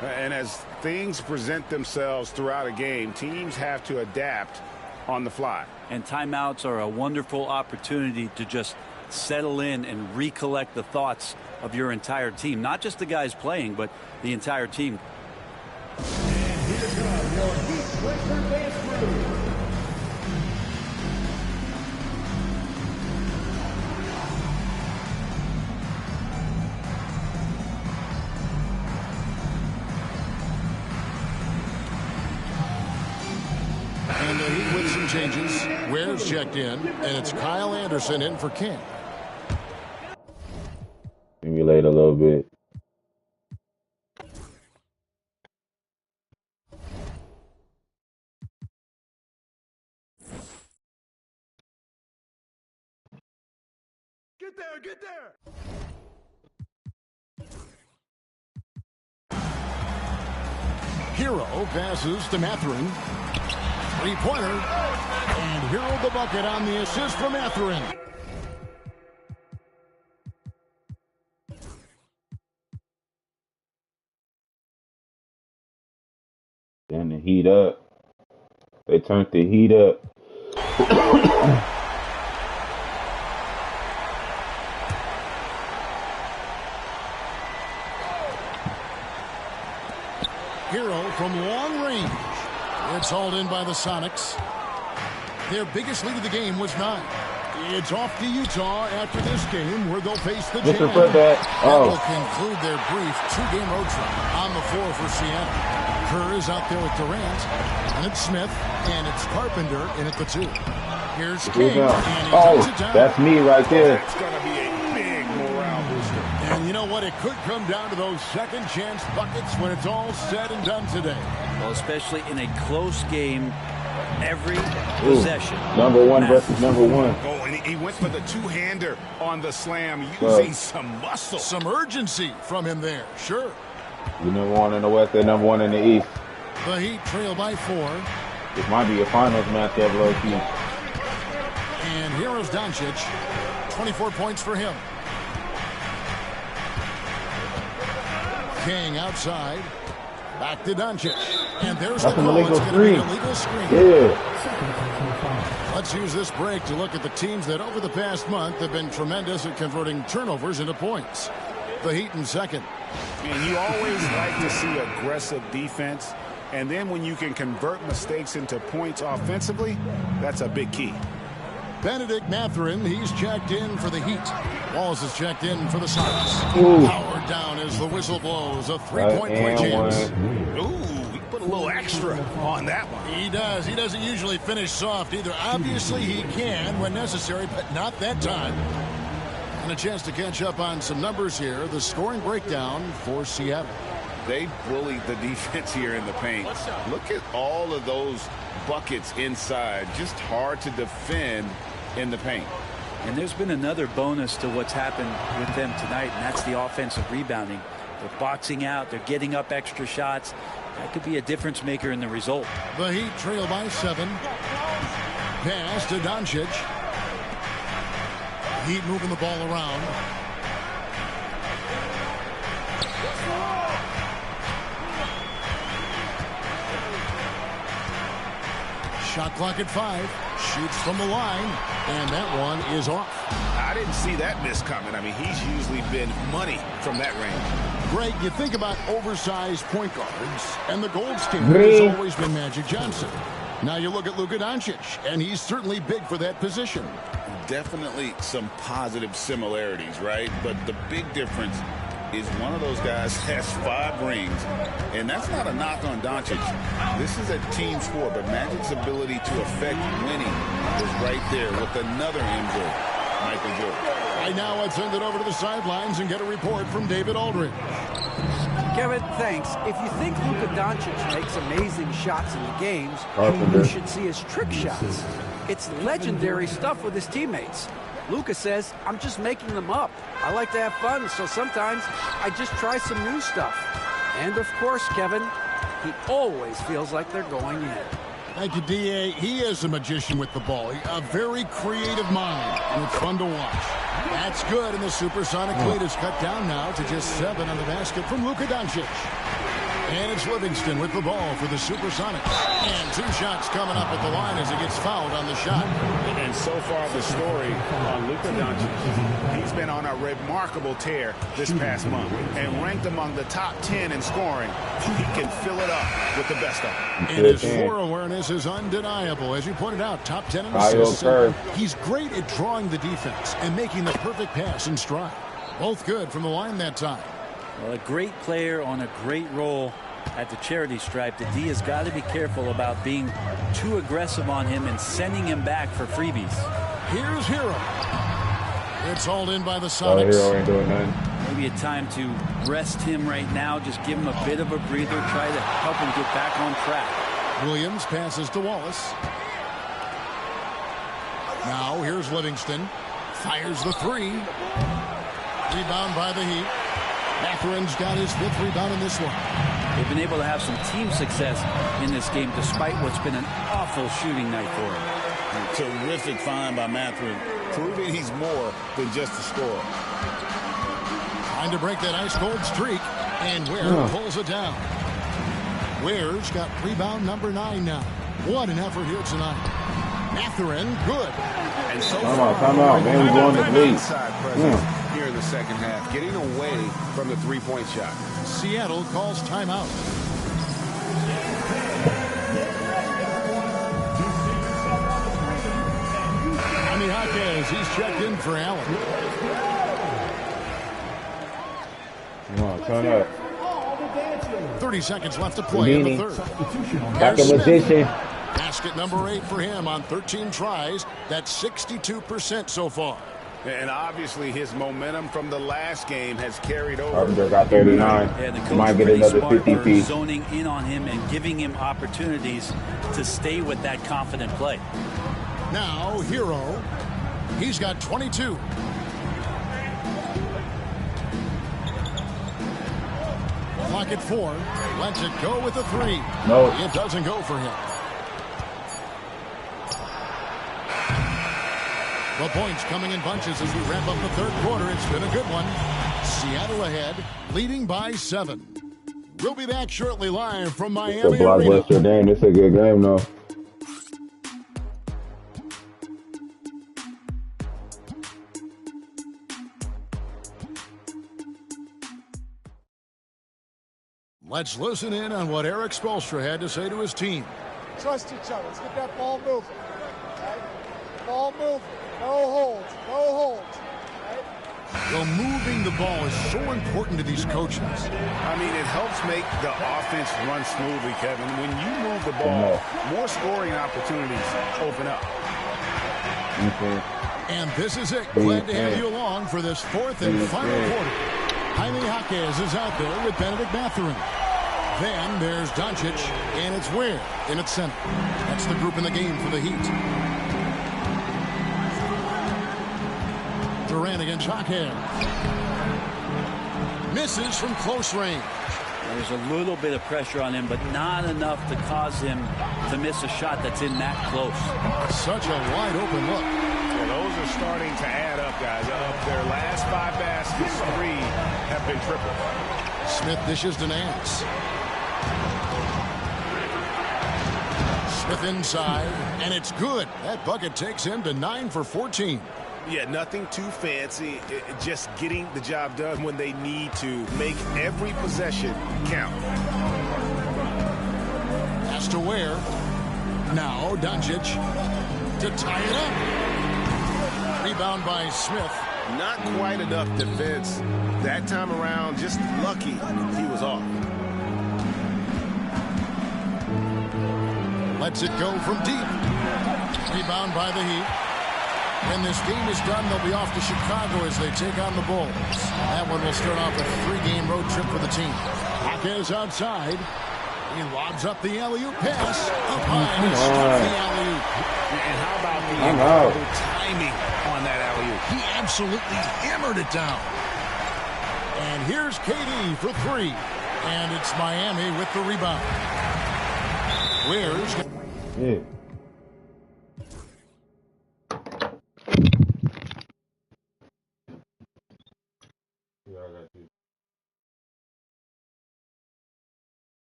And as things present themselves throughout a game, teams have to adapt on the fly. And timeouts are a wonderful opportunity to just settle in and recollect the thoughts of your entire team. Not just the guys playing, but the entire team. And here comes your deflector dance crew. And the Heat with some changes. Ware's checked in, and it's Kyle Anderson in for King. Simulate a little bit. Get there, get there. Hero passes to Mathurin. Three-pointer. And Hero the bucket on the assist from Mathurin. Then the heat up. They turned the heat up. Hero from long range. It's hauled in by the Sonics. Their biggest lead of the game was 9. It's off to Utah after this game where they'll face the Jazz. That will conclude their brief 2-game road trip on the floor for Seattle. Kerr is out there with Durant, and it's Smith, and it's Carpenter in at the 2. Here's King, and he takes it down. That's me right there. That's going to be a big morale booster. And you know what? It could come down to those second chance buckets when it's all said and done today. Well, especially in a close game, every possession. Number 1 versus number 1. Oh, and he went for the two-hander on the slam, using some muscle. Some urgency from him there, sure. You number 1 in the West, they're number 1 in the East. The Heat trail by 4. This might be a finals matchup, low-key. And here's Doncic. 24 points for him. King outside. Back to Doncic. And there's That's the an ball. illegal It's going to be screen. an illegal screen. Yeah. Let's use this break to look at the teams that over the past month have been tremendous at converting turnovers into points. The Heat in second. And you always like to see aggressive defense. And then when you can convert mistakes into points offensively, that's a big key. Benedict Mathurin, he's checked in for the Heat. Wallace is checked in for the Sonics. Powered down as the whistle blows. A 3-point play chance. Ooh, he put a little extra on that one. He does. He doesn't usually finish soft either. Obviously, he can when necessary, but not that time. And a chance to catch up on some numbers here. The scoring breakdown for Seattle. They bullied the defense here in the paint. Look at all of those buckets inside. Just hard to defend in the paint. And there's been another bonus to what's happened with them tonight, and that's the offensive rebounding. They're boxing out. They're getting up extra shots. That could be a difference maker in the result. The Heat trail by 7. Pass to Doncic. Heat moving the ball around. Shot clock at 5. Shoots from the line. And that one is off. I didn't see that miss coming. I mean, he's usually been money from that range. Greg, you think about oversized point guards, and the gold standard has always been Magic Johnson. Now you look at Luka Doncic, and he's certainly big for that position. Definitely some positive similarities, right? But the big difference is one of those guys has 5 rings, and that's not a knock on Doncic. This is a team sport, but Magic's ability to affect winning is right there with another MJ, Michael Jordan. Right now, let's send it over to the sidelines and get a report from David Aldridge. Kevin, thanks. If you think Luka Doncic makes amazing shots in the games, you should see his trick shots. It's legendary stuff with his teammates. Luka says, I'm just making them up. I like to have fun, so sometimes I just try some new stuff. And of course, Kevin, he always feels like they're going in. Thank you, D.A. He is a magician with the ball. A very creative mind, and it's fun to watch. That's good, and the supersonic lead is cut down now to just 7 on the basket from Luka Doncic. And it's Livingston with the ball for the Supersonics. And 2 shots coming up at the line as he gets fouled on the shot. And so far the story on Luka Doncic, he's been on a remarkable tear this past month and ranked among the top 10 in scoring. He can fill it up with the best of them. And his floor awareness is undeniable. As you pointed out, top 10 in assists. He's great at drawing the defense and making the perfect pass in stride. Both good from the line that time. Well, a great player on a great role at the charity stripe. The D has got to be careful about being too aggressive on him and sending him back for freebies. Here's Hero. It's hauled in by the Sonics. Hero ain't doing nothing. Maybe a time to rest him right now. Just give him a bit of a breather. Try to help him get back on track. Williams passes to Wallace. Now here's Livingston. Fires the 3. Rebound by the Heat. Matherin's got his 5th rebound in this one. They've been able to have some team success in this game despite what's been an awful shooting night for him. A terrific find by Matherin, proving he's more than just a scorer. Trying to break that ice-cold streak, and Ware pulls it down. Ware's got rebound number 9 now. What an effort here tonight. Matherin, good. And so Time out, man. We're going to lead. Here in the second half, getting away from the three-point shot. Seattle calls timeout. Jaime Jaquez, he's checked in for Allen. Come on, turn up. 30 seconds left to play in the third. Back in position. Basket number 8 for him on 13 tries. That's 62% so far. And obviously his momentum from the last game has carried over. Carpenter got 39. Yeah, the He coach might get pretty another smart 50 for feet. zoning in on him and giving him opportunities to stay with that confident play. Now, Hero. He's got 22. Clock at 4. Lets it go with a 3. No. It doesn't go for him. The points coming in bunches as we wrap up the third quarter. It's been a good one. Seattle ahead, leading by 7. We'll be back shortly live from Miami It's a blockbuster Arena. game. It's a good game, though. Let's listen in on what Eric Spoelstra had to say to his team. Trust each other. Let's get that ball moving. Right? Ball moving. No holds. No holds. Right? Well, moving the ball is so important to these coaches. I mean, it helps make the offense run smoothly, Kevin. When you move the ball, more scoring opportunities open up. And this is it. Glad to have you along for this fourth and final quarter. Jaime Jaquez is out there with Benedict Matherin. Then there's Doncic, and it's Ware in its center. That's the group in the game for the Heat. Durant against Jaquez. Misses from close range. There's a little bit of pressure on him, but not enough to cause him to miss a shot that's in that close. Such a wide open look. Well, those are starting to add up, guys. Of their last 5 baskets, 3 have been triple. Smith dishes to Nance. Smith inside, and it's good. That bucket takes him to 9 for 14. Yeah, nothing too fancy. Just getting the job done when they need to. Make every possession count. Has to Ware. Now Doncic to tie it up. Rebound by Smith. Not quite enough defense. That time around, just lucky he was off. Lets it go from deep. Rebound by the Heat. When this game is done, they'll be off to Chicago as they take on the Bulls. That one will start off a 3-game road trip for the team. Jaquez outside. He lobs up the alley-oop pass. Up high, and he struck the alley-oop. And how about the incredible timing on that alley-oop? He absolutely hammered it down. And here's KD for 3. And it's Miami with the rebound. Where's... Yeah.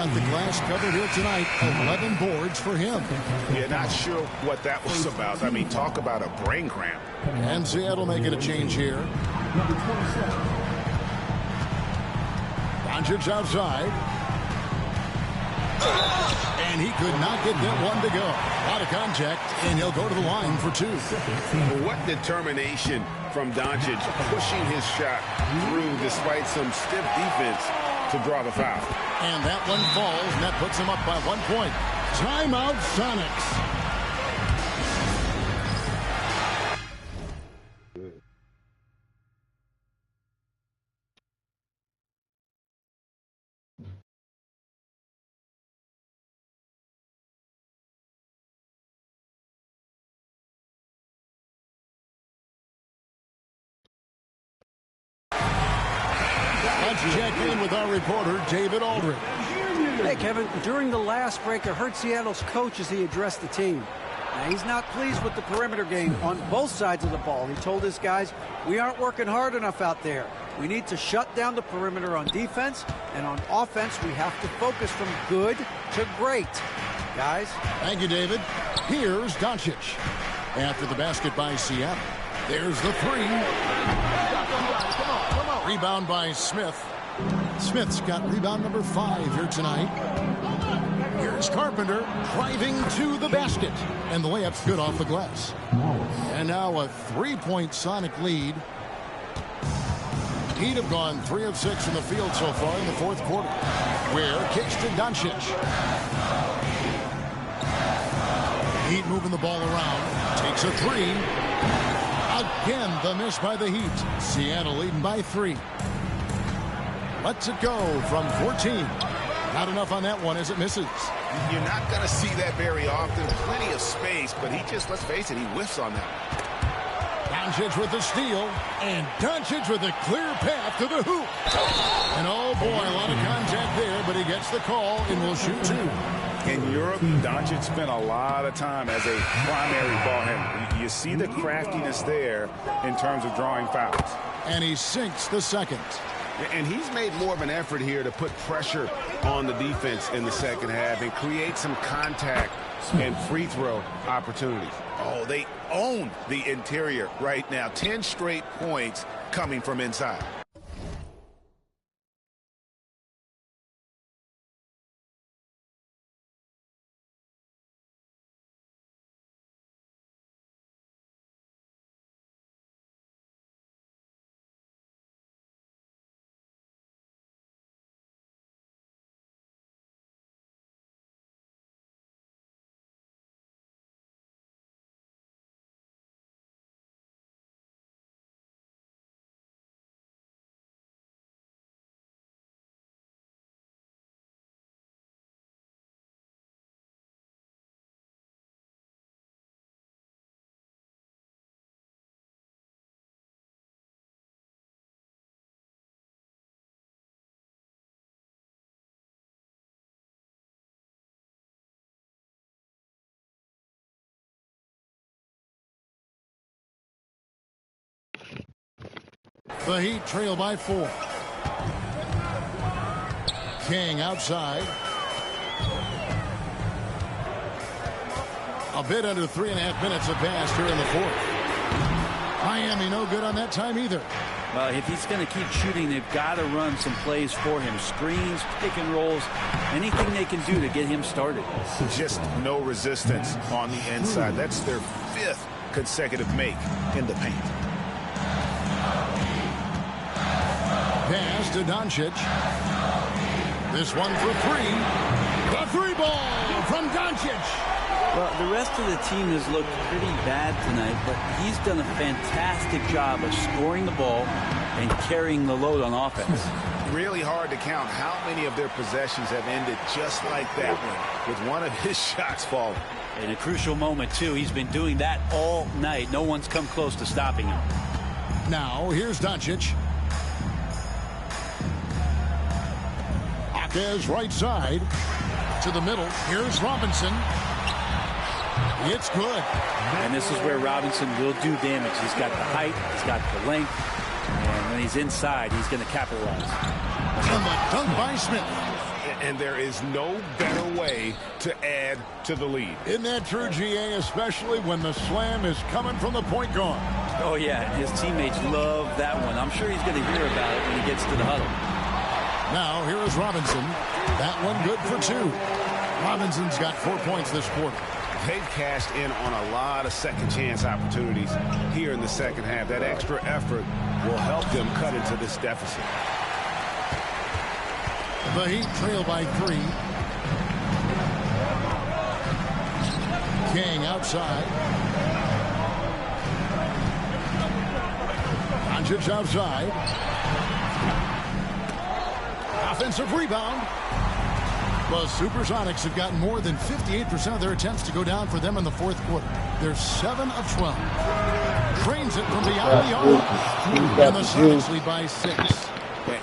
Got the glass covered here tonight. 11 boards for him. Yeah, not sure what that was about. I mean, talk about a brain cramp. And Seattle making a change here. Doncic outside. And he could not get that one to go. A lot of contact, and he'll go to the line for 2. What determination from Doncic, pushing his shot through despite some stiff defense to draw the foul. And that one falls, and that puts him up by 1 point. Timeout, Sonics. Let's check in with our reporter, David Aldridge. Hey, Kevin, during the last break, I heard Seattle's coach as he addressed the team. Now, he's not pleased with the perimeter game on both sides of the ball. He told his guys, we aren't working hard enough out there. We need to shut down the perimeter on defense, and on offense, we have to focus from good to great. Guys. Thank you, David. Here's Doncic. After the basket by Seattle. There's the 3. Rebound by Smith. Smith's got rebound number 5 here tonight. Here's Carpenter driving to the basket. And the layup's good off the glass. And now a 3-point Sonic lead. Heat have gone 3 of 6 from the field so far in the 4th quarter. Where kicks to Doncic. Heat moving the ball around. Takes a 3. Again, the miss by the Heat. Seattle leading by 3. Lets it go from 14. Not enough on that one as it misses. You're not going to see that very often. Plenty of space, but he just, let's face it, he whiffs on that. Doncic with the steal, and Doncic with a clear path to the hoop. And oh boy, a lot of contact there, but he gets the call and will shoot 2. In Europe, Doncic spent a lot of time as a primary ball handler. You see the craftiness there in terms of drawing fouls. And he sinks the second. And he's made more of an effort here to put pressure on the defense in the second half and create some contact and free throw opportunities. Oh, they own the interior right now. 10 straight points coming from inside. The Heat trail by 4. King outside. A bit under 3.5 minutes have passed here in the 4th. Miami no good on that time either. Well, if he's going to keep shooting, they've got to run some plays for him. Screens, pick and rolls, anything they can do to get him started. Just no resistance on the inside. That's their 5th consecutive make in the paint. Pass to Doncic. This one for 3. The 3 ball from Doncic. Well, the rest of the team has looked pretty bad tonight, but he's done a fantastic job of scoring the ball and carrying the load on offense. Really hard to count how many of their possessions have ended just like that one, with one of his shots falling. In a crucial moment, too. He's been doing that all night. No one's come close to stopping him. Now, here's Doncic. Akez right side to the middle. Here's Robinson. It's good. And this is where Robinson will do damage. He's got the height, he's got the length, and when he's inside, he's going to capitalize. And the dunk by Smith. And there is no better way to add to the lead. Isn't that true, GA, especially when the slam is coming from the point guard? Oh, yeah, his teammates love that one. I'm sure he's going to hear about it when he gets to the huddle. Now, here is Robinson. That one good for 2. Robinson's got 4 points this quarter. They've cashed in on a lot of second chance opportunities here in the second half. That extra effort will help them cut into this deficit. The Heat trail by 3. King outside. Doncic outside. Offensive rebound. The Supersonics have gotten more than 58% of their attempts to go down for them in the fourth quarter. They're 7 of 12. Drains it from beyond the arc. And the Sonics lead by 6.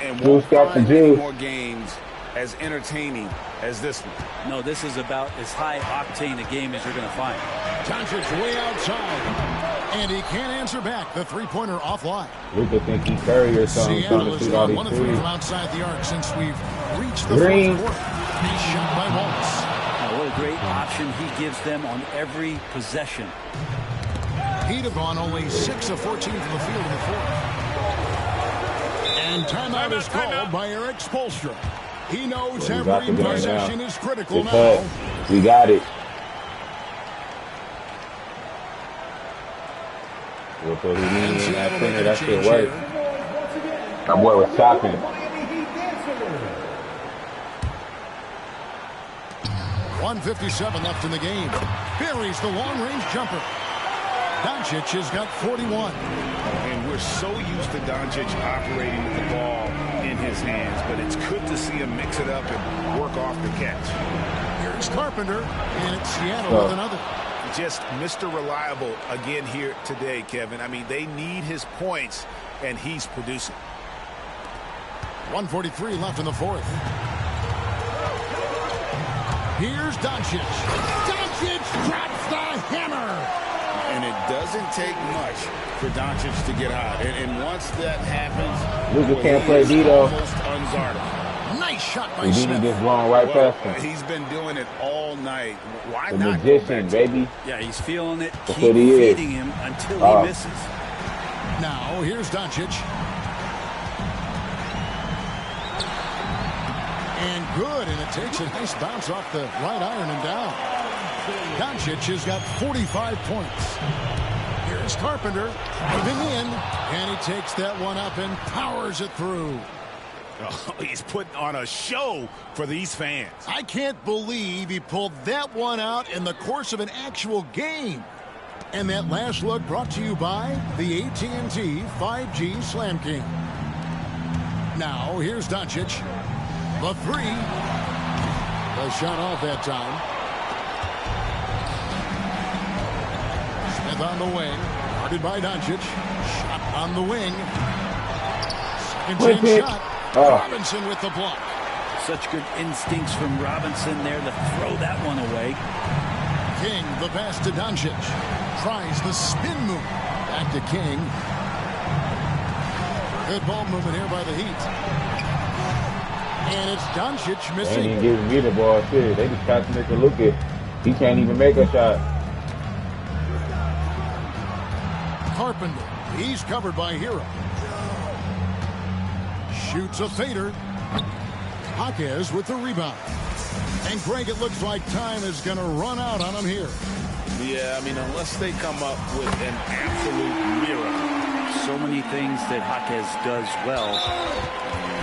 And won't find many more games as entertaining as this one. No, this is about as high octane a game as you're going to find. Doncic way outside. And he can't answer back. The three-pointer offline. Luka think he Curry or something. Seattle has gone 1 of 3 from outside the arc since we've reached the fourth quarter. He's shot by Wallace. Now, what a great option he gives them on every possession. He'd have gone only 6 of 14 from the field in the fourth. And timeout is called by Eric Spoelstra. He knows every possession is critical now. We got it. We'll put him in that center. That shit worked. That boy was chopping. 1:57 left in the game. Buries the long-range jumper. Doncic has got 41. And we're so used to Doncic operating with the ball in his hands, but it's good to see him mix it up and work off the catch. Here's Carpenter, and it's Seattle with another. Just Mr. Reliable again here today, Kevin. I mean, they need his points, and he's producing. 1:43 left in the fourth. Here's Doncic. Doncic drops the hammer. And it doesn't take much for Doncic to get hot. And once that happens, Luka can't play D, though. Almost unguardable. Nice shot by Smith. He just blown right past him. He's been doing it all night. Why the not? Magician, baby. Yeah, he's feeling it. That's Keep feeding him until he misses. Now, here's Doncic. And good, and it takes a nice bounce off the right iron and down. Doncic has got 45 points. Here's Carpenter, moving in, and he takes that one up and powers it through. Oh, he's putting on a show for these fans. I can't believe he pulled that one out in the course of an actual game. And that last look brought to you by the AT&T 5G Slam King. Now, here's Doncic. The three. The shot off that time. Smith on the wing. Guarded by Doncic. Shot on the wing. Second chance shot. Robinson with the block. Such good instincts from Robinson there to throw that one away. King, the pass to Doncic. Tries the spin move. Back to King. Good ball movement here by the Heat. And it's Doncic missing. They ain't giving me the ball, shit. They just tried to make a look at. He can't even make a shot. Carpenter. He's covered by Hero. Shoots a fader. Jaquez with the rebound. And Greg, it looks like time is going to run out on him here. Yeah, I mean, unless they come up with an absolute miracle. So many things that Jaquez does well.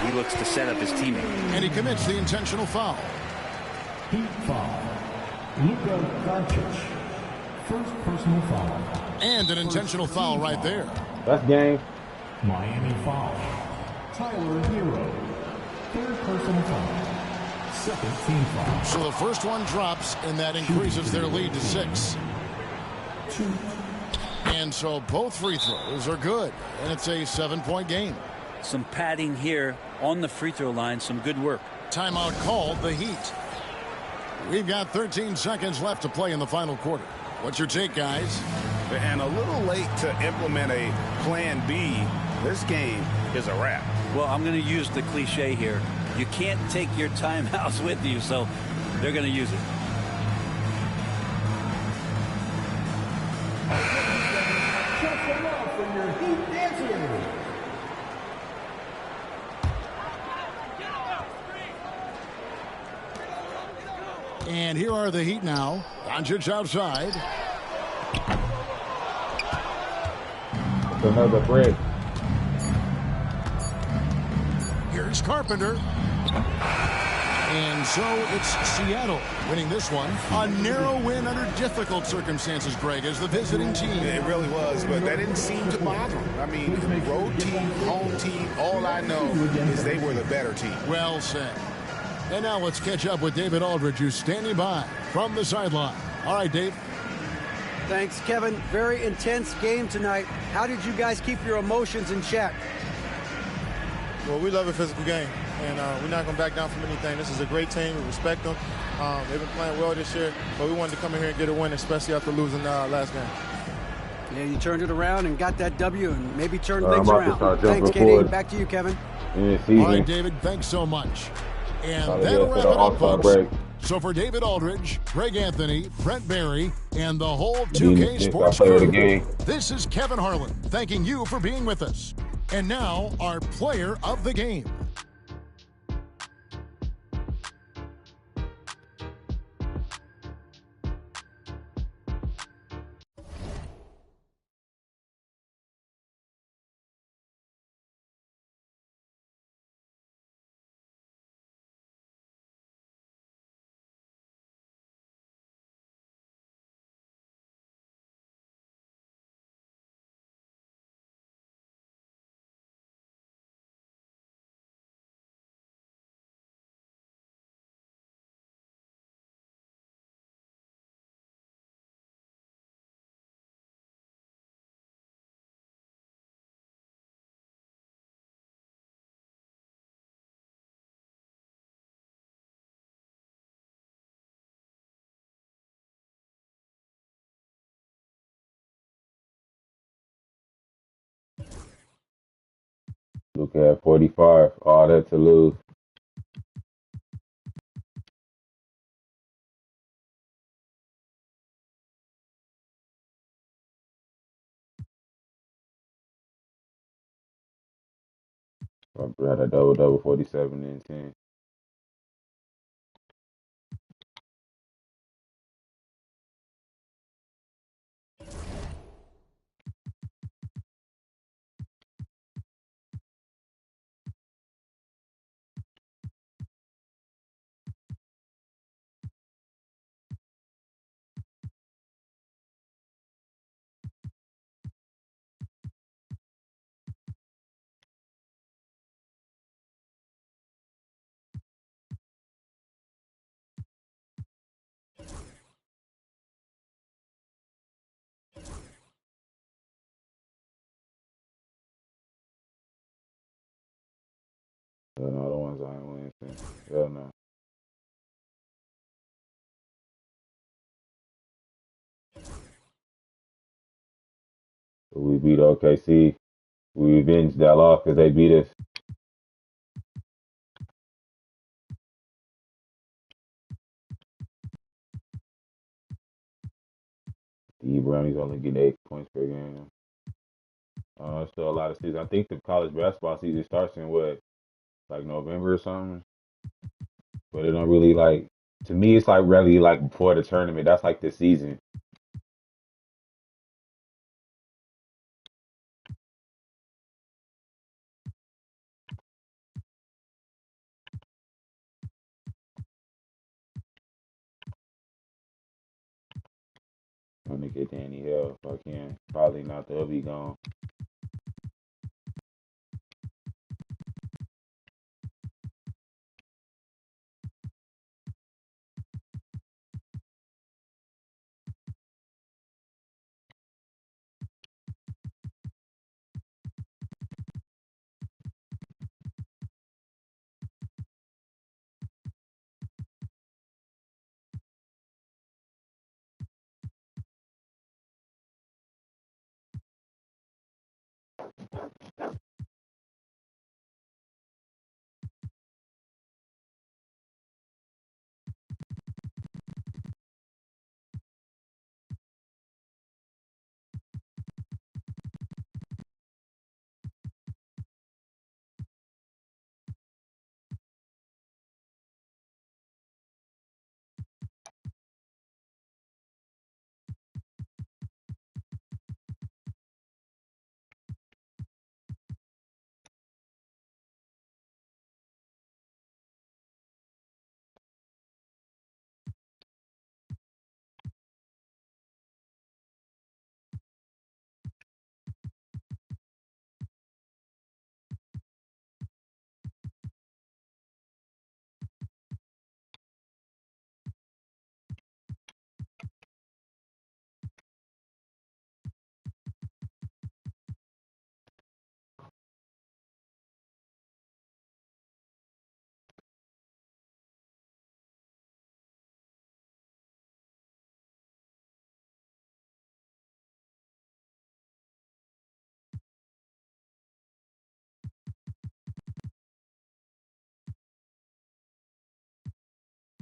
He looks to set up his teammate. And he commits the intentional foul. Heat foul. Luka Doncic. First personal foul. And an intentional foul right there. That's game. Miami foul. Tyler Hero. Third personal foul. Second team foul. So the first one drops, and that increases their lead to 6. 2. And so both free throws are good, and it's a 7-point game. Some padding here on the free throw line. Some good work. Timeout called, the Heat. We've got 13 seconds left to play in the final quarter. What's your take, guys? And a little late to implement a plan B. This game is a wrap. Well, I'm going to use the cliche here. You can't take your timeouts with you, so they're going to use it. Show some love for your Heat dancers. And here are the Heat now. Doncic outside. Another break. Here's Carpenter. And so it's Seattle winning this one. A narrow win under difficult circumstances, Greg, as the visiting team. It really was, but that didn't seem to bother them. I mean, road team, home team, all I know is they were the better team. Well said. And now let's catch up with David Aldridge, who's standing by from the sideline. All right, Dave. Thanks, Kevin. Very intense game tonight. How did you guys keep your emotions in check? Well, we love a physical game, and we're not going to back down from anything. This is a great team. We respect them. They've been playing well this year, but we wanted to come in here and get a win, especially after losing last game. Yeah, you turned it around and got that W and maybe turned things around. Thanks, KD. Forward. Back to you, Kevin. All right, David, thanks so much. And that'll wrap it up, folks. Break. So for David Aldridge, Greg Anthony, Brent Barry, and the whole 2K Sports crew, crew, this is Kevin Harlan thanking you for being with us. And now, our player of the game. Look at 45. All that to lose. I had a double 47 and 10. No, the ones I ain't winning. Hell no. We beat OKC. We revenged that loss because they beat us. The Brownies only get 8 points per game. Still a lot of season. I think the college basketball season starts in what, like November or something. But it don't really like. To me, it's like really like before the tournament. That's like the season. I'm gonna get Danny Hill if I can. Probably not. They'll be gone.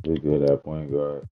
He's good at point guard.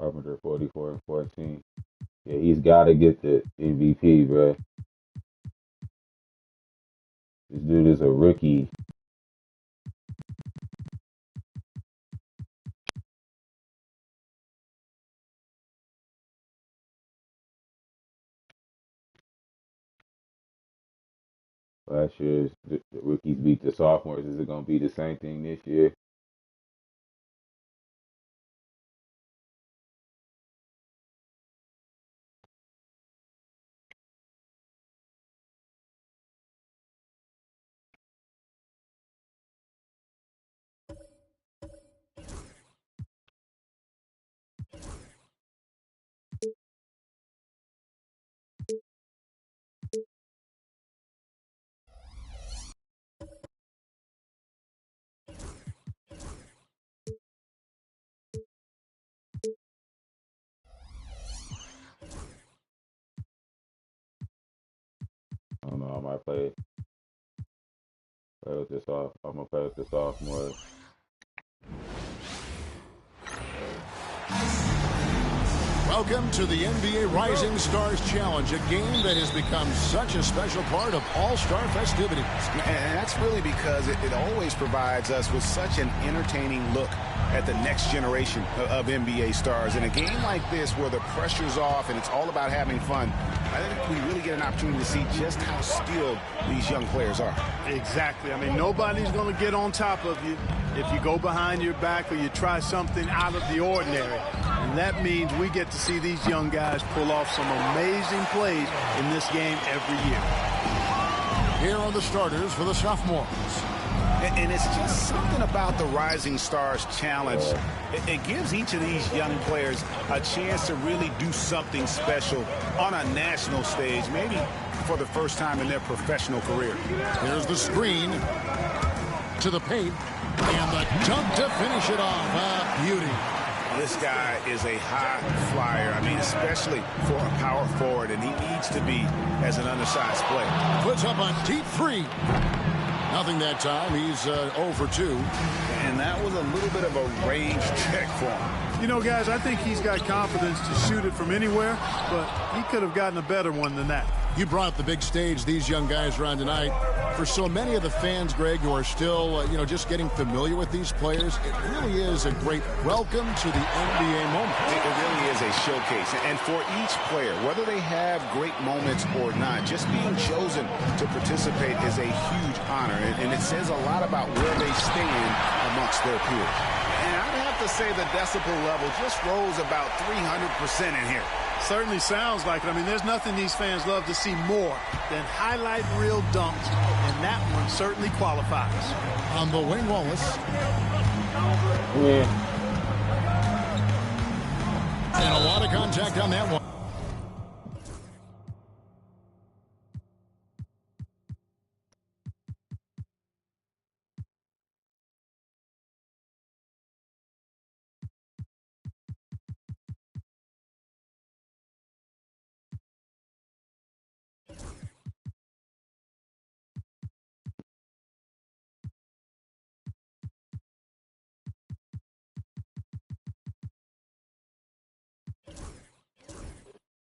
Carpenter 44 and 14. Yeah, he's got to get the MVP, bro. This dude is a rookie. Last year, the rookies beat the sophomores. Is it going to be the same thing this year? I don't know. I might play with this off. I'm gonna play with the sophomore. Welcome to the NBA Rising Stars Challenge, a game that has become such a special part of all-star festivities. And that's really because it always provides us with such an entertaining look at the next generation of NBA stars. In a game like this where the pressure's off and it's all about having fun, I think we really get an opportunity to see just how skilled these young players are. Exactly. I mean, nobody's going to get on top of you if you go behind your back or you try something out of the ordinary. And that means we get to see these young guys pull off some amazing plays in this game every year. Here are the starters for the sophomores. And it's just something about the Rising Stars Challenge. It gives each of these young players a chance to really do something special on a national stage, maybe for the first time in their professional career. Here's the screen to the paint, and the dunk to finish it off. Beauty. This guy is a high flyer. I mean, especially for a power forward, and he needs to be as an undersized player. Puts up a deep three. Nothing that time. He's 0 for 2. And that was a little bit of a range check for him. You know, guys, I think he's got confidence to shoot it from anywhere, but he could have gotten a better one than that. You brought the big stage these young guys are on tonight. For so many of the fans, Greg, who are still, just getting familiar with these players, it really is a great welcome to the NBA moment. It really is a showcase. And for each player, whether they have great moments or not, just being chosen to participate is a huge honor. And it says a lot about where they stand amongst their peers. And I'd have to say the decibel level just rose about 300% in here. Certainly sounds like it. I mean, there's nothing these fans love to see more than highlight reel dunks, and that one certainly qualifies. On the wing, Wallace. Yeah. And a lot of contact on that one.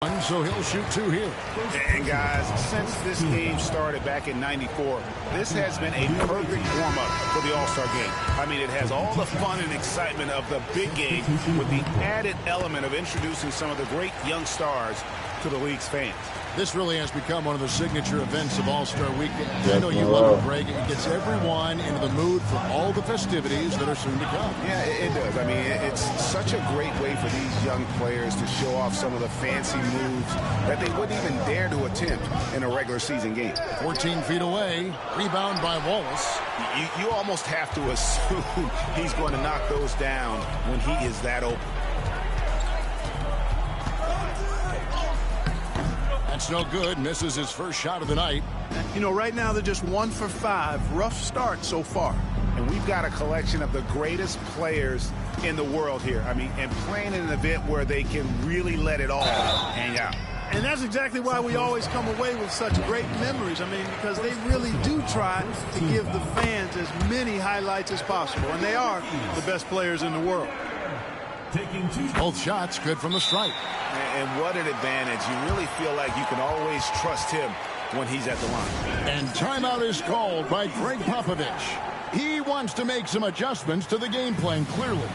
So he'll shoot 2 here. And guys, since this game started back in '94, this has been a perfect warm-up for the All-Star game. I mean, it has all the fun and excitement of the big game with the added element of introducing some of the great young stars to the league's fans. This really has become one of the signature events of All-Star Weekend. I know you love it, Greg. It gets everyone into the mood for all the festivities that are soon to come. Yeah, it does. I mean, it's such a great way for these young players to show off some of the fancy moves that they wouldn't even dare to attempt in a regular season game. 14 feet away, rebound by Wallace. You almost have to assume he's going to knock those down when he is that open. That's no good. Misses his first shot of the night. You know, right now they're just 1 for 5. Rough start so far. And we've got a collection of the greatest players in the world here. I mean, and playing in an event where they can really let it all hang out. And that's exactly why we always come away with such great memories. I mean, because they really do try to give the fans as many highlights as possible. And they are the best players in the world. Both shots good from the stripe. And what an advantage. You really feel like you can always trust him when he's at the line. And timeout is called by Greg Popovich. He wants to make some adjustments to the game plan, clearly.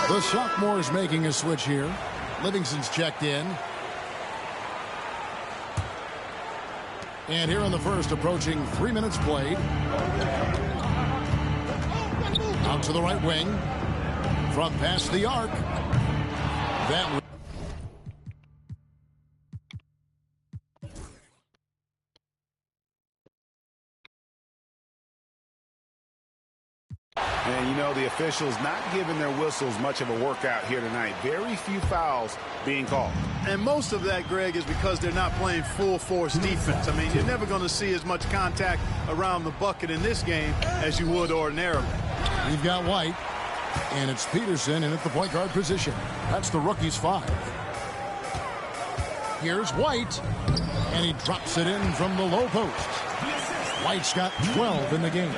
The sophomore is making a switch here. Livingston's checked in. And here in the first, approaching 3 minutes played. Out to the right wing. From past the arc. That And, you know, the officials not giving their whistles much of a workout here tonight. Very few fouls being called. And most of that, Greg, is because they're not playing full force defense. I mean, you're never going to see as much contact around the bucket in this game as you would ordinarily. We've got White, and it's Peterson in at the point guard position. That's the rookie's 5. Here's White, and he drops it in from the low post. White's got 12 in the game.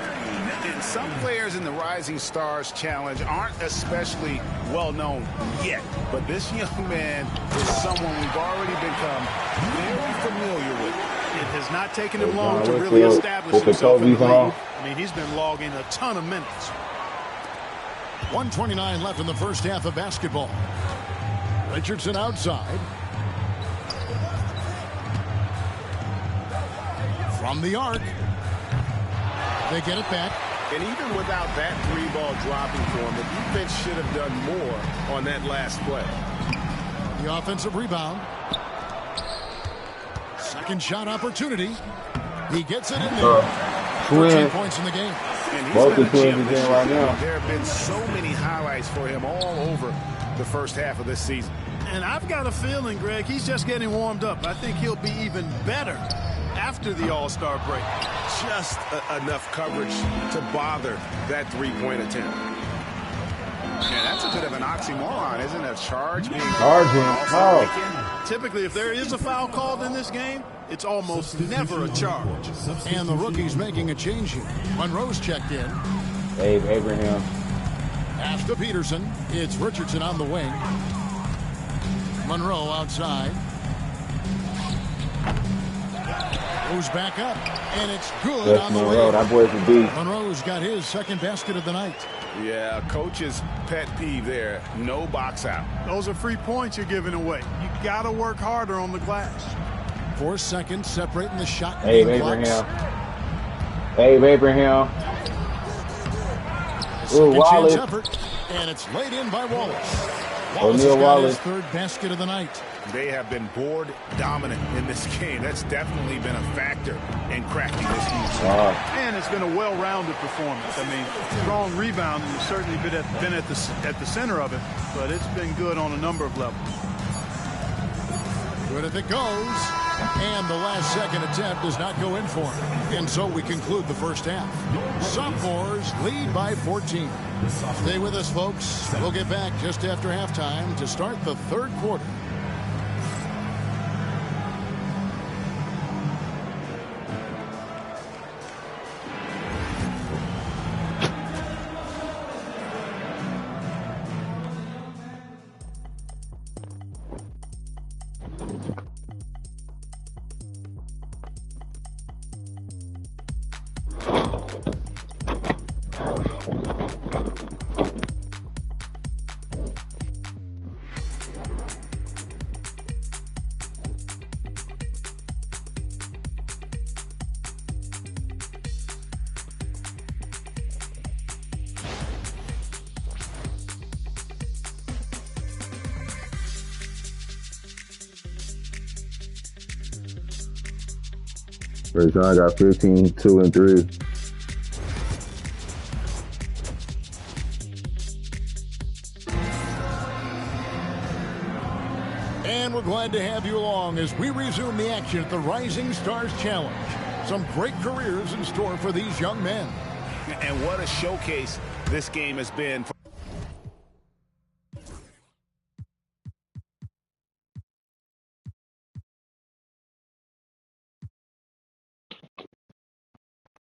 And some players in the Rising Stars Challenge aren't especially well known yet, but this young man is someone we've already become very familiar with. It has not taken him long to really establish himself in the league. I mean, he's been logging a ton of minutes. 1:29 left in the first half of basketball. Richardson outside. From the arc. They get it back. And even without that 3-ball dropping for him, the defense should have done more on that last play. The offensive rebound. Second shot opportunity. He gets it in there. 14 points in the game. And he's been a gem this year. There have been so many highlights for him all over the first half of this season. And I've got a feeling, Greg, he's just getting warmed up. I think he'll be even better after the All-Star break. Just enough coverage to bother that 3-point attempt. Yeah, that's a bit of an oxymoron, isn't it? A charge being Typically, if there is a foul called in this game, it's almost never a charge. And the rookie's making a change here. Monroe's checked in. Dave Abraham. Pass to Peterson. It's Richardson on the wing. Monroe outside. Goes back up, and it's good on the way. That boy's a beast. Monroe's got his second basket of the night. Yeah, coach's pet peeve there. No box out. Those are free points you're giving away. You got to work harder on the glass. 4 seconds separating the shot. Dave Abraham. Dave Abraham. Ooh, Wallace. Effort, and it's laid in by Wallace. O'Neal Wallace. His third basket of the night. They have been board dominant in this game. That's definitely been a factor in cracking this game. And it's been a well-rounded performance. I mean, strong rebounding has certainly been at the center of it, but it's been good on a number of levels. Good if it goes. And the last-second attempt does not go in for him. And so we conclude the first half. Sophomores lead by 14. Stay with us, folks. We'll get back just after halftime to start the third quarter. First time I got 15, 2, and 3. And we're glad to have you along as we resume the action at the Rising Stars Challenge. Some great careers in store for these young men. And what a showcase this game has been.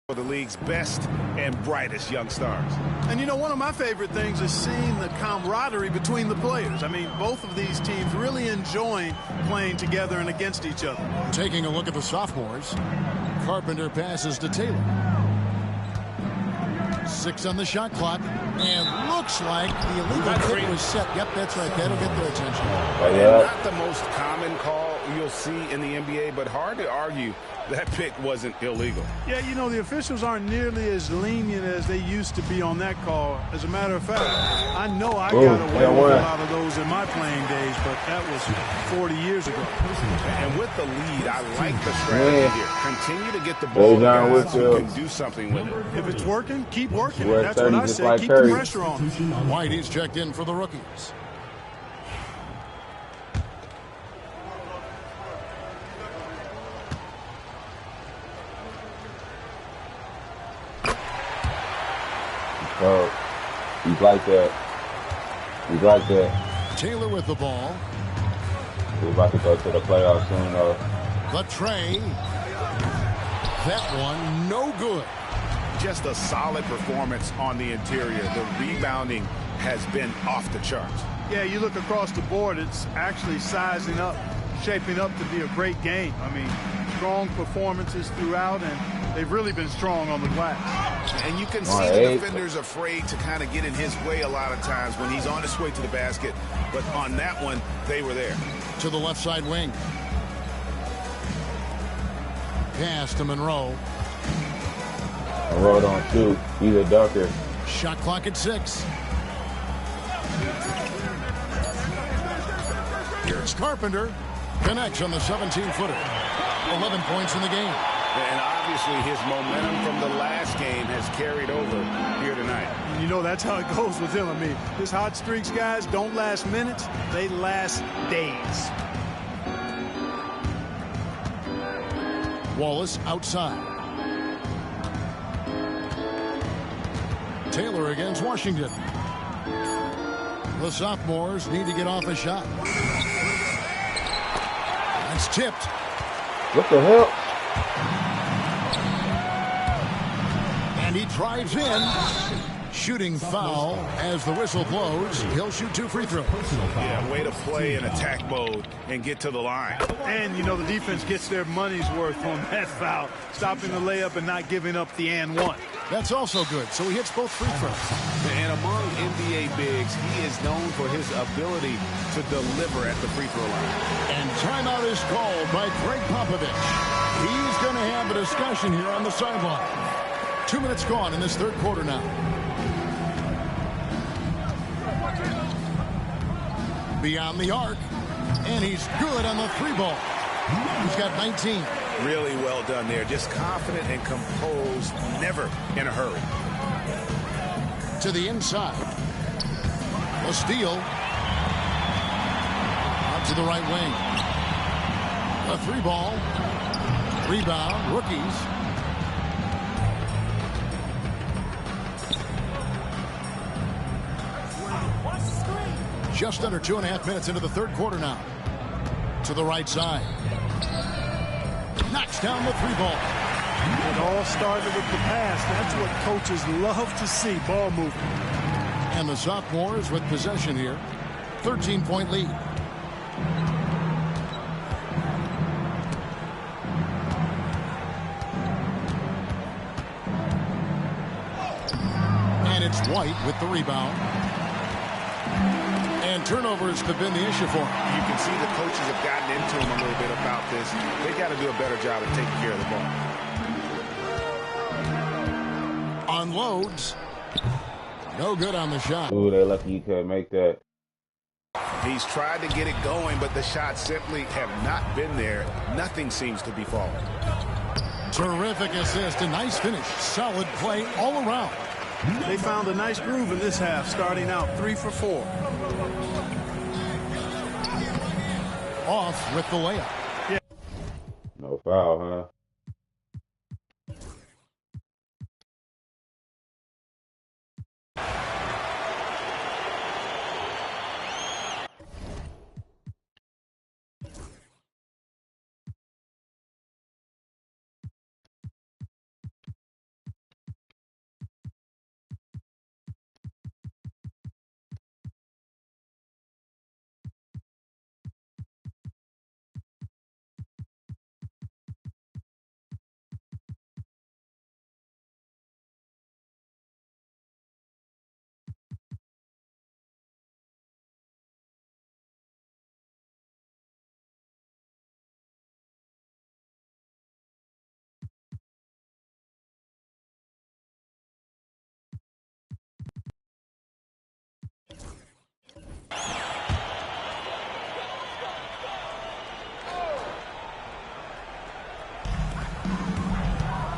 For the league's best and brightest young stars. And you know, one of my favorite things is seeing the camaraderie between the players. I mean, both of these teams really enjoying playing together and against each other. Taking a look at the sophomores, Carpenter passes to Taylor. 6 on the shot clock, and looks like the illegal kick was set. Yep, that's right. That'll get their attention. Not the most common call you'll see in the NBA, but hard to argue that pick wasn't illegal. Yeah, you know, the officials aren't nearly as lenient as they used to be on that call. As a matter of fact, I know I got away with a lot of those in my playing days, but that was 40 years ago. And with the lead, I like the strategy here. Continue to get the ball guys who can do something with it. If it's working, keep working. That's what I say. Keep the pressure on. Whitey's checked in for the rookies. Oh, he's like that. He's like that. Taylor with the ball. We're about to go to the playoffs soon, though. The tray. That one, no good. Just a solid performance on the interior. The rebounding has been off the charts. Yeah, you look across the board, it's actually sizing up, shaping up to be a great game. I mean, strong performances throughout, and they've really been strong on the glass. And you can see the defender's afraid to kind of get in his way a lot of times when he's on his way to the basket. But on that one, they were there. To the left side wing. Pass to Monroe. Monroe on 2. He's a dunker. Shot clock at 6. Here's Carpenter. Connects on the 17-footer. 11 points in the game. And obviously his momentum from the last game has carried over here tonight. And you know, that's how it goes with him. I mean, his hot streaks, guys, don't last minutes. They last days. Wallace outside. Taylor against Washington. The sophomores need to get off a shot. That's tipped. What the hell? And he drives in. Shooting foul as the whistle blows. He'll shoot 2 free throws. Yeah, way to play in attack mode and get to the line. And, you know, the defense gets their money's worth on that foul. Stopping the layup and not giving up the and one. That's also good. So he hits both free throws. And among NBA bigs, he is known for his ability to deliver at the free throw line. And timeout is called by Greg Popovich. He's going to have a discussion here on the sideline. 2 minutes gone in this third quarter now. Beyond the arc, and he's good on the 3-ball. He's got 19. Really well done there. Just confident and composed, never in a hurry. To the inside. A steal. Out to the right wing. A 3-ball. Rebound, rookies. Just under 2.5 minutes into the third quarter now. To the right side. Knocks down the 3-ball. It all started with the pass. That's what coaches love to see, ball movement. And the sophomores with possession here. 13-point lead. And it's White with the rebound. And turnovers have been the issue for him. You can see the coaches have gotten into him a little bit about this. They got to do a better job of taking care of the ball. Unloads. No good on the shot. Ooh, they lucky you couldn't make that. He's tried to get it going, but the shots simply have not been there. Nothing seems to be falling. Terrific assist, a nice finish. Solid play all around. They found a nice groove in this half, starting out 3 for 4. Off with the layup. Yeah. No foul, huh?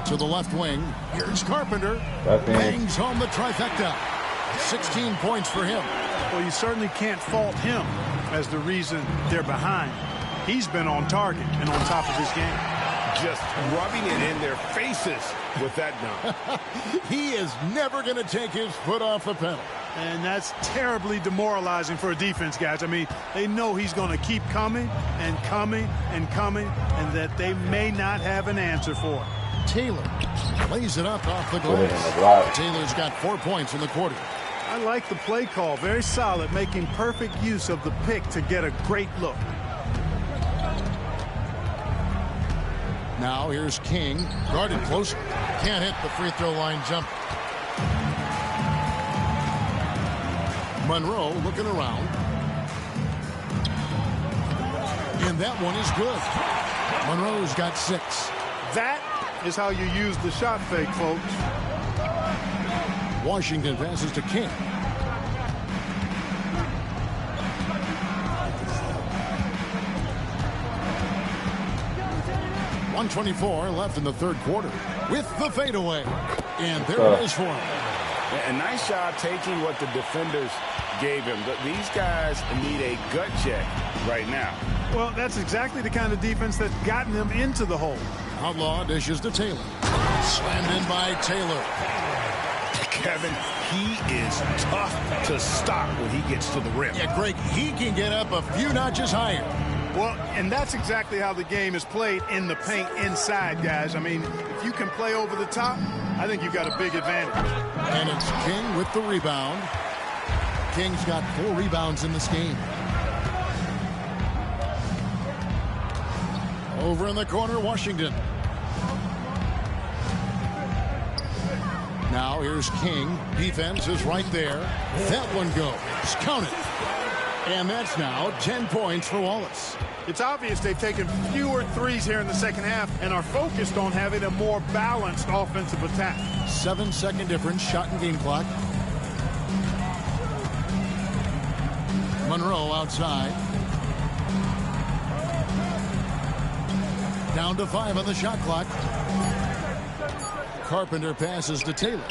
To the left wing. Here's Carpenter. Bangs home the trifecta. 16 points for him. Well, you certainly can't fault him as the reason they're behind. He's been on target and on top of his game. Just rubbing it in their faces with that dunk. He is never going to take his foot off the pedal. And that's terribly demoralizing for a defense, guys. I mean, they know he's going to keep coming and coming and coming, and that they may not have an answer for it. Taylor lays it up off the glass. Taylor's got 4 points in the quarter. I like the play call. Very solid, making perfect use of the pick to get a great look. Now here's King. Guarded close. Can't hit the free throw line jump. Monroe looking around. And that one is good. Monroe's got 6. That is how you use the shot fake, folks. Washington passes to King. .124 left in the third quarter with the fadeaway. And there it is for him. A nice job taking what the defenders gave him. But these guys need a gut check right now. Well, that's exactly the kind of defense that's gotten them into the hole. Outlaw dishes to Taylor. Slammed in by Taylor. Kevin, he is tough to stop when he gets to the rim. Yeah, Greg, he can get up a few notches higher. Well, and that's exactly how the game is played in the paint inside, guys. I mean, if you can play over the top, I think you've got a big advantage. And it's King with the rebound. King's got 4 rebounds in this game. Over in the corner, Washington. Now here's King. Defense is right there. That one goes. Count it. And that's now 10 points for Wallace. It's obvious they've taken fewer threes here in the second half and are focused on having a more balanced offensive attack. 7-second difference, shot and game clock. Monroe outside. Down to 5 on the shot clock. Carpenter passes to Taylor.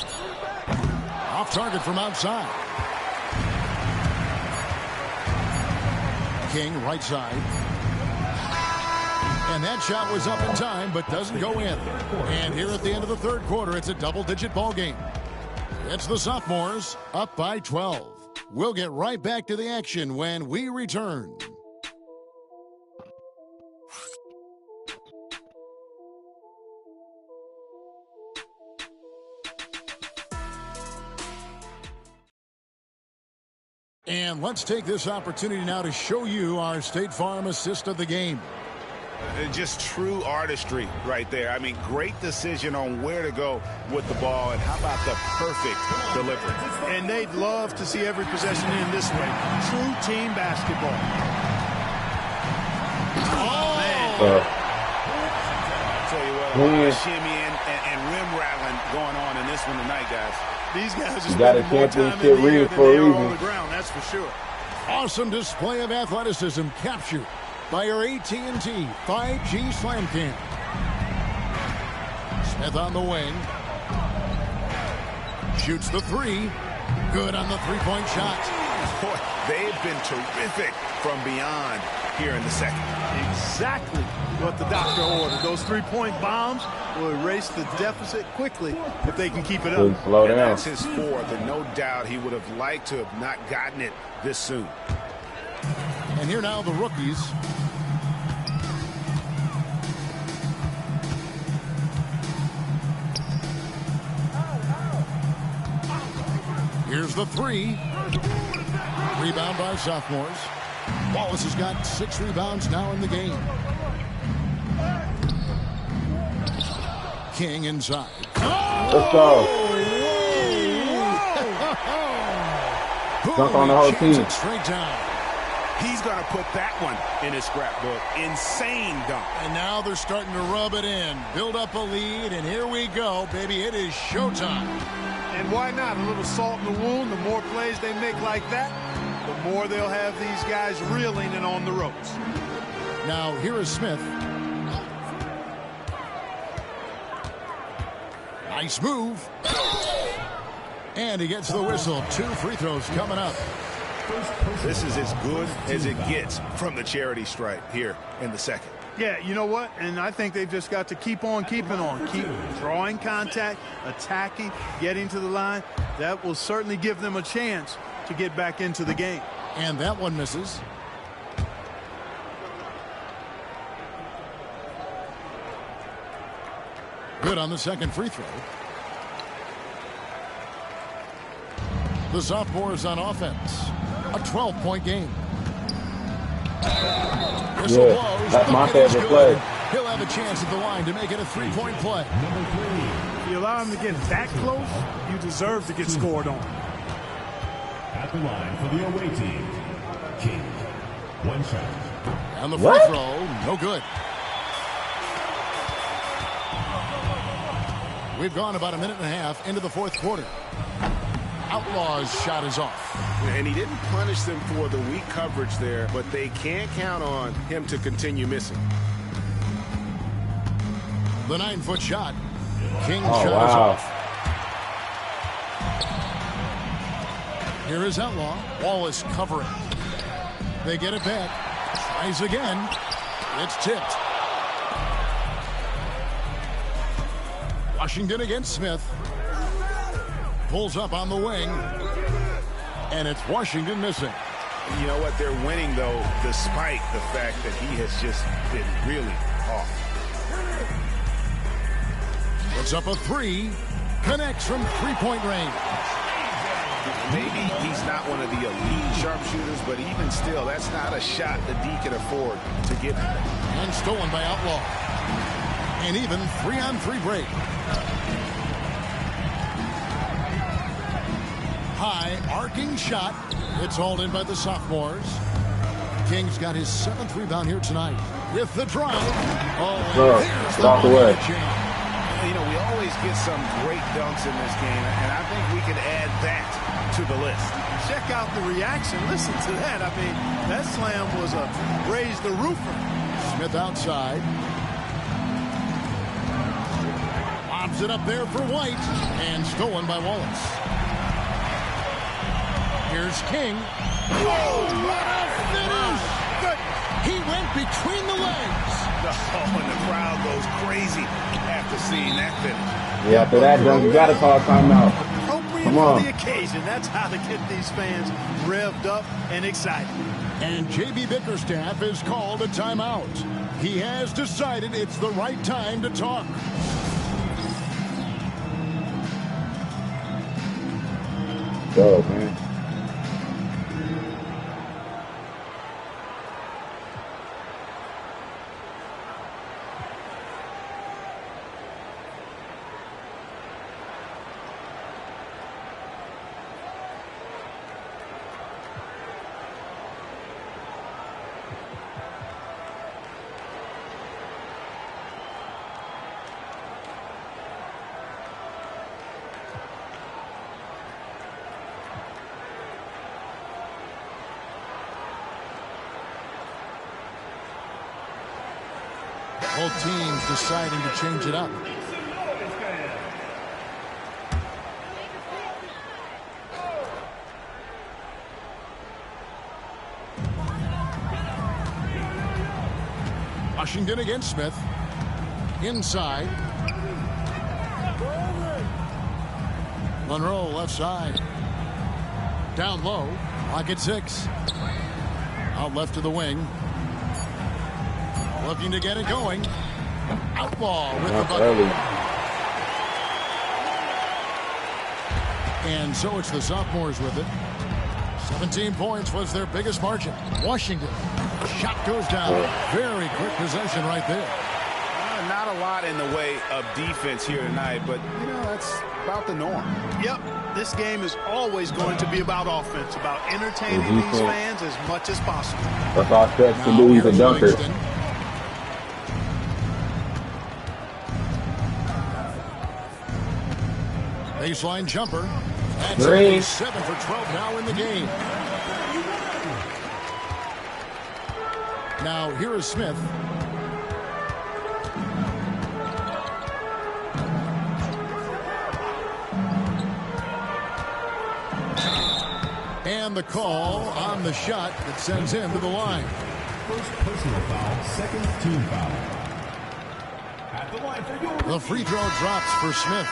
Off target from outside. King right side. And that shot was up in time, but doesn't go in. And here at the end of the third quarter, it's a double-digit ball game. It's the sophomores up by 12. We'll get right back to the action when we return. And let's take this opportunity now to show you our State Farm assist of the game. Just true artistry right there. I mean, great decision on where to go with the ball, and how about the perfect delivery? And they'd love to see every possession in this way. True team basketball. Oh, man. I'll tell you what, a lot of shimmy and rim rattling going on in this one tonight, guys. These guys are spending more time in the air than they are on the ground, that's for sure. Awesome display of athleticism captured by our AT&T 5G Slam Cam. Smith on the wing. Shoots the three. Good on the three-point shot. Boy, they've been terrific from beyond here in the second. Exactly what the doctor ordered. Those three-point bombs will erase the deficit quickly if they can keep it up. Slow down. That's his fourth, and no doubt he would have liked to have not gotten it this soon. And here now the rookies. Here's the three. Rebound by sophomores. Wallace has got 6 rebounds now in the game. King inside. Let's go. Dunk on the whole team. Straight down. He's going to put that one in his scrapbook. Insane dunk. And now they're starting to rub it in. Build up a lead, and here we go, baby. It is showtime. And why not? A little salt in the wound. The more plays they make like that, the more they'll have these guys reeling and on the ropes. Now, here is Smith. Nice move. And he gets the whistle. 2 free throws coming up. This is as good as it gets from the charity stripe here in the second. Yeah, you know what? And I think they've just got to keep on keeping on. Keep drawing contact, attacking, getting to the line. That will certainly give them a chance to get back into the game. And that one misses. Good on the second free throw. The sophomores on offense. A 12-point game. Whistle blows. That's my favorite play. He'll have a chance at the line to make it a 3-point play. If you allow him to get that close, you deserve to get scored on. At the line for the away team, King. 1 shot. And the free throw, no good. We've gone about a minute and a half into the fourth quarter. Outlaw's shot is off. And he didn't punish them for the weak coverage there, but they can't count on him to continue missing. The 9-foot shot. King's shot is off. Here is Outlaw. Wallace covering. They get it back. Tries again. It's tipped. Washington against Smith. Pulls up on the wing. And it's Washington missing. You know what? They're winning, though, despite the fact that he has just been really off. Puts up a 3. Connects from 3-point range. Maybe he's not one of the elite sharpshooters, but even still, that's not a shot that D can afford to give him. And stolen by Outlaw. An even 3-on-3 break. High arcing shot. It's hauled in by the sophomores. King's got his 7th rebound here tonight with the drive. Oh, there's off the way. You know, we always get some great dunks in this game, and I think we can add that to the list. Check out the reaction. Listen to that. I mean, that slam was a raise the roofer. Smith outside. Lobs it up there for White, and stolen by Wallace. Here's King. Oh, what a finish! Good. He went between the legs. Oh, and the crowd goes crazy after seeing that finish. Yeah, after that dunk, you got to call timeout. Appropriate Come for on. the occasion. That's how to get these fans revved up and excited. And J.B. Bickerstaff has called a timeout. He has decided it's the right time to talk. Go, man. Both teams deciding to change it up. Washington against Smith. Inside. Monroe left side. Down low. Pocket 6. Out left to the wing. Looking to get it going. Outlaw with the bucket. And so it's the sophomores with it. 17 points was their biggest margin. Washington. Shot goes down. Very quick possession right there. Not a lot in the way of defense here tonight, but, you know, that's about the norm. Yep. This game is always going to be about offense, about entertaining these fans as much as possible. That's all Stretch can do. He's a dunker. Baseline jumper. That's Three. 7 for 12 now in the game. Now here is Smith. And the call on the shot that sends him to the line. First personal foul, second team foul. At the line for your The free throw drops for Smith.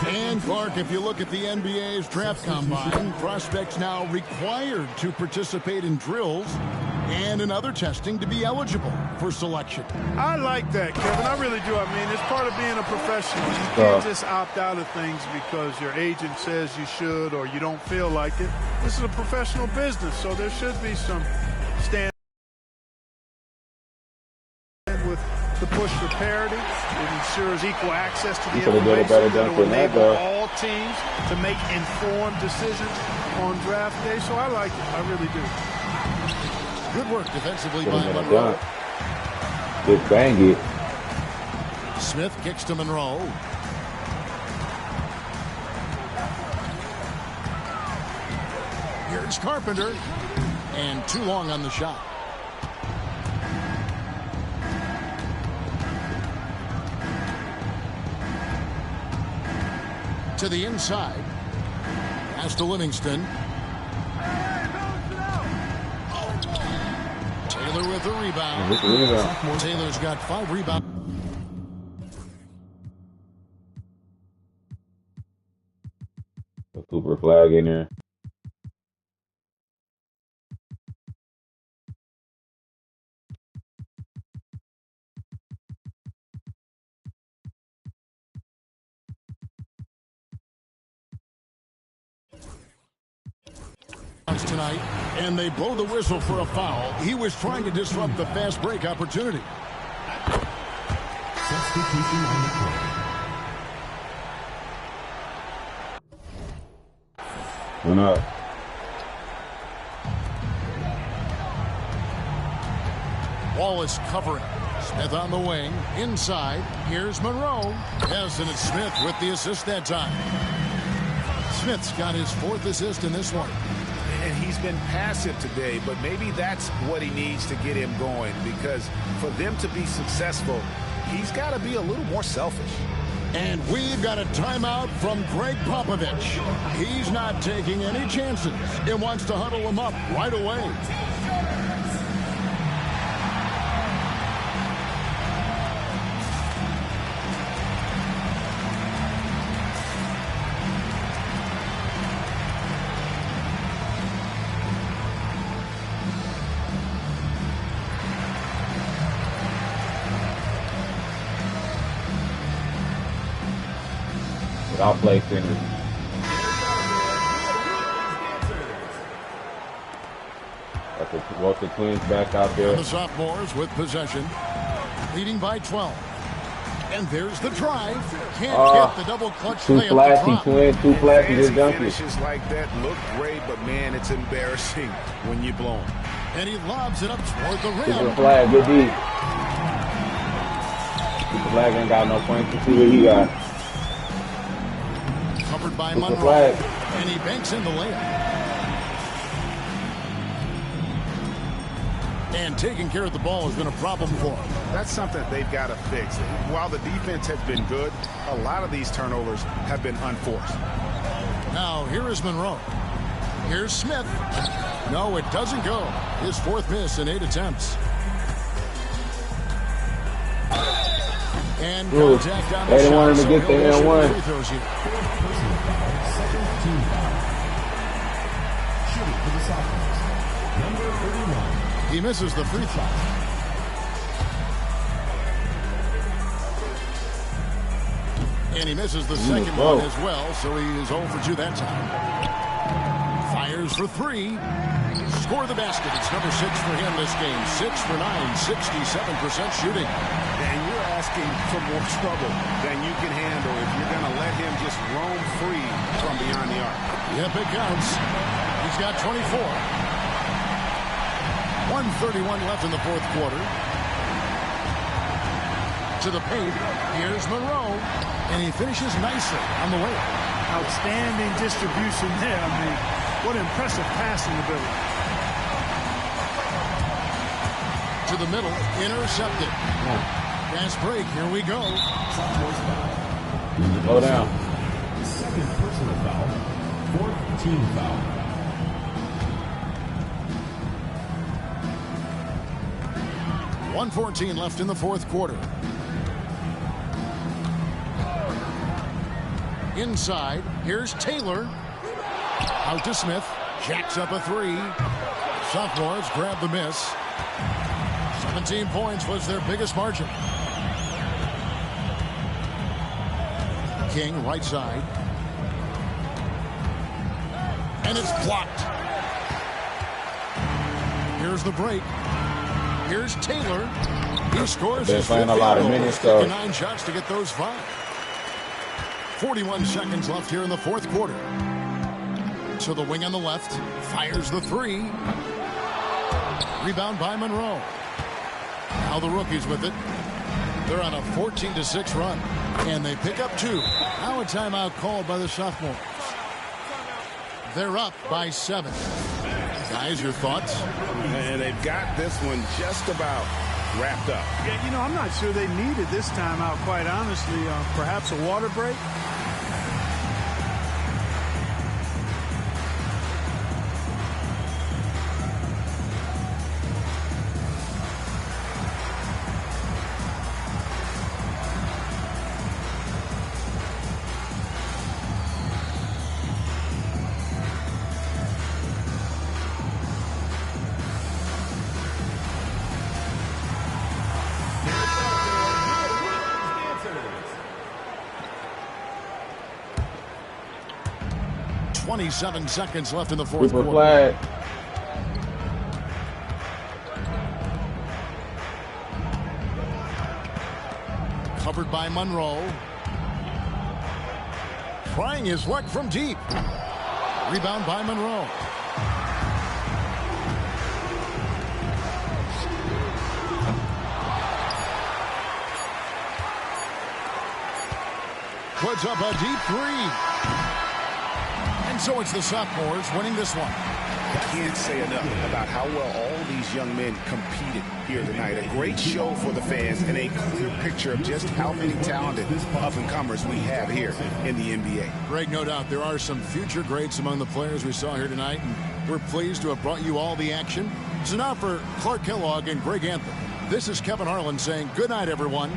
And Clark, if you look at the NBA's draft combine, prospects now required to participate in drills and in other testing to be eligible for selection. I like that, Kevin. I really do. I mean, it's part of being a professional. You can't just opt out of things because your agent says you should or you don't feel like it. This is a professional business, so there should be some stand with the push for parity. It ensures equal access to the information that will enable all teams to make informed decisions on draft day. So I like it. I really do. Good work defensively by Monroe. Just bang it. Smith kicks to Monroe. Here's Carpenter. And too long on the shot. To the inside. Pass to Livingston. Taylor with the rebound. Taylor's got 5 rebounds. A Cooper flag in there. Tonight, and they blow the whistle for a foul. He was trying to disrupt the fast break opportunity. substitution on the court. Why not? Wallace covering. Smith on the wing. Inside. Here's Monroe. Yes, and it's Smith with the assist that time. Smith's got his 4th assist in this one. And he's been passive today, but maybe that's what he needs to get him going, because for them to be successful, he's got to be a little more selfish. And we've got a timeout from Greg Popovich. He's not taking any chances. He wants to huddle him up right away. I'll play center. Both the Twins back out there. And the sophomores with possession, leading by 12. And there's the drive. Can't get the double clutch Too layup flashy, Twins. Too flashy. Just dunk it. Finishes like that look great, but man, it's embarrassing when you blow them. And he lobs it up toward the rim. Super flag, good deep. Super flag ain't got no points. To see what he got. Covered by Super Monroe. flag. And he banks in the layup. And taking care of the ball has been a problem for him. That's something they've got to fix. While the defense has been good, a lot of these turnovers have been unforced. Now, here is Monroe. Here's Smith. No, it doesn't go. His fourth miss in 8 attempts. And contact on the they shot. wanted to get the N1. Shooting for the Sophomores, number 31. He misses the free throw. And he misses the second one as well, so he is 0 for 2 that time. Fires for 3. Score the basket. It's number 6 for him this game. 6 for 9, 67% shooting. And you're asking for more trouble than you can handle if you're going to let him just roam free from beyond the arc. Yep, it counts. He's got 24. 1:31 left in the fourth quarter. To the paint. Here's Monroe. And he finishes nicely on the way. Outstanding distribution there. I mean, what impressive passing ability. To the middle. Intercepted. Fast break. Here we go. Slow down. Second personal foul. Fourth team foul. .114 left in the fourth quarter. Inside, here's Taylor. Out to Smith. Jacks up a 3. Sophomores grab the miss. 17 points was their biggest margin. King, right side. And it's blocked. Here's the break. Here's Taylor. He scores. They're playing a lot of minutes, though. 59 shots to get those 5. 41 seconds left here in the fourth quarter. To the wing on the left. Fires the 3. Rebound by Monroe. Now the rookies with it. They're on a 14-6 run. And they pick up 2. Now a timeout called by the sophomores. They're up by 7. Guys, your thoughts? And they've got this one just about wrapped up. Yeah, you know, I'm not sure they needed this timeout, quite honestly. Perhaps a water break? .27 seconds left in the fourth Super quarter. flag. Covered by Monroe. Trying his luck from deep. Rebound by Monroe. Puts up a deep 3. And so it's the sophomores winning this one. I can't say enough about how well all these young men competed here tonight. A great show for the fans and a clear picture of just how many talented up-and-comers we have here in the NBA. Greg, no doubt there are some future greats among the players we saw here tonight, and we're pleased to have brought you all the action. So now for Clark Kellogg and Greg Anthem, this is Kevin Harlan saying good night, everyone.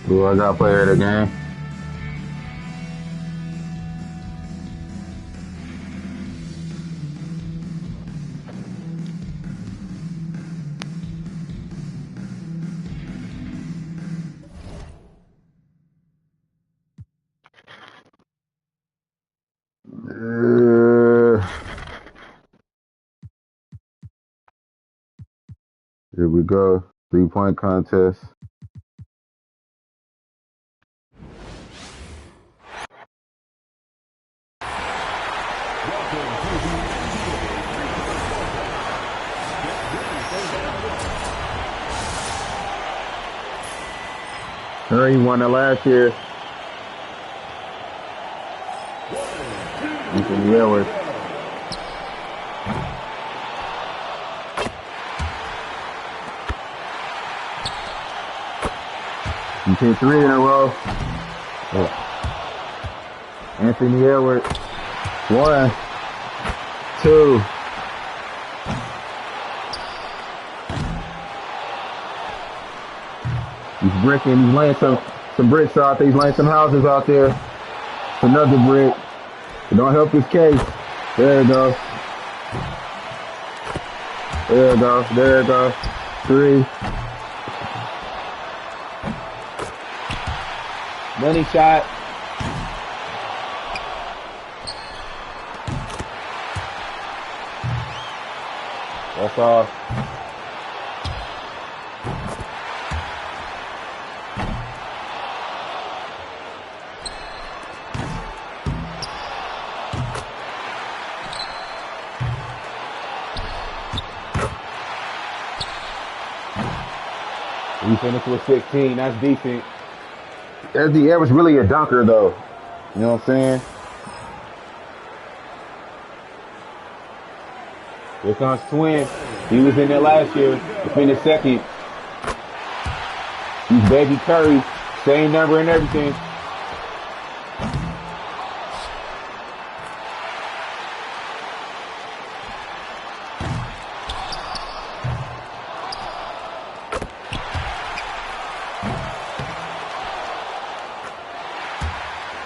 Who I got player of the game? we go. 3-point contest. He won it last year. Anthony Edwards. He hit 3 in a row. Anthony Edwards. 1, 2. He's bricking. He's laying some bricks out there. He's laying some houses out there. Another brick. It don't help his case. There it goes. There it goes. There it goes. 3. Money shot. That's off. We finished with 16. That's decent. The Edwards really a dunker, though. You know what I'm saying? Here comes Twin. He was in there last year. He finished second. He's Baby Curry. Same number and everything.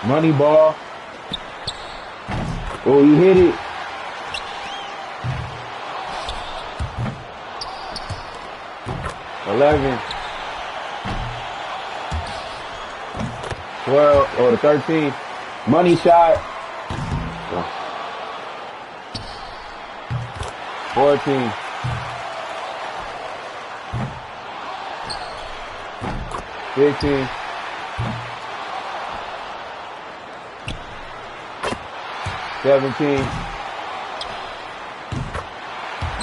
Money ball. Oh, he hit it. $11, 12, or the 13. Money shot. 14. 15. 17,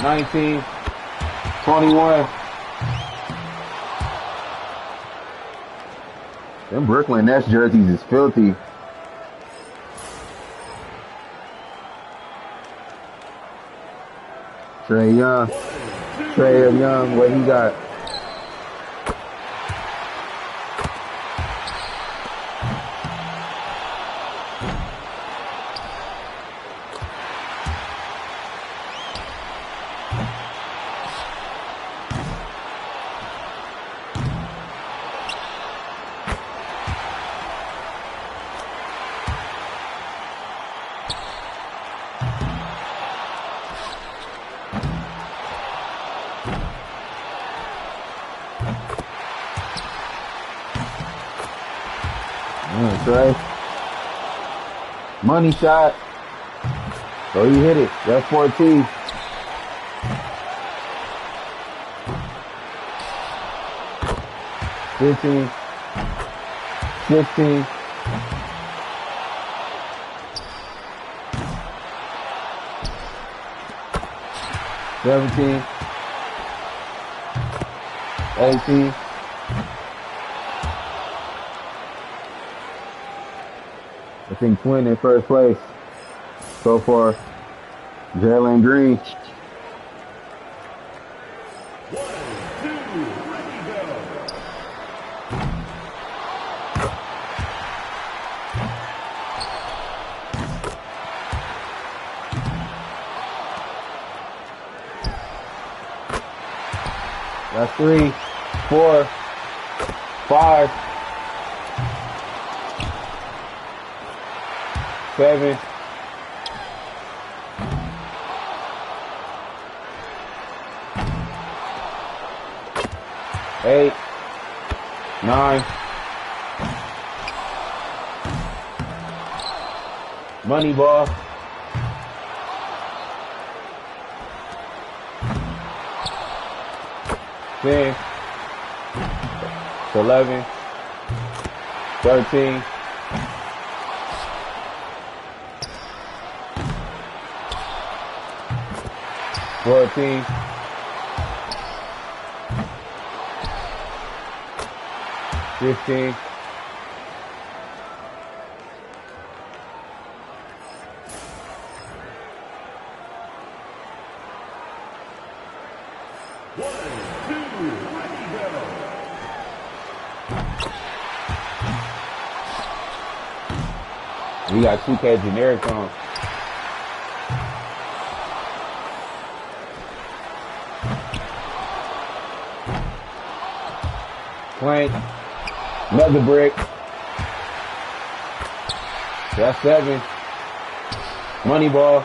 19, 21. Them Brooklyn Nets jerseys is filthy. Trae Young, what he got? Trae. Money shot. So he hit it. That's 14. $15, 16. $17, 18. I think Twin in first place so far. Jalen Green. That's 3, 4, 5, 7, 8, 9. Money ball. 10, 11, 13, 14, 15, 1, 2, ready, go. We got 2K generic on. Plank. Another brick. That's 7. Money ball.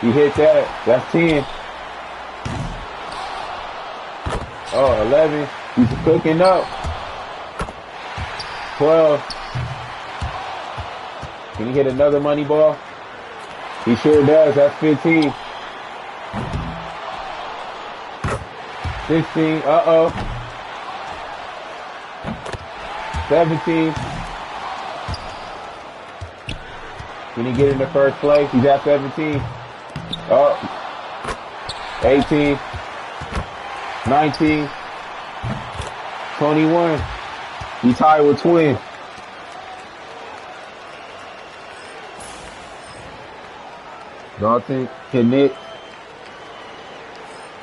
You hit that. That's 10. Oh, 11. He's cooking up. 12. Can he hit another money ball? He sure does. That's 15. 16. Uh-oh. 17. Can he get into first place? He's at 17. Oh. 18. 19. 21. He's tied with Twin. Dalton, Connect.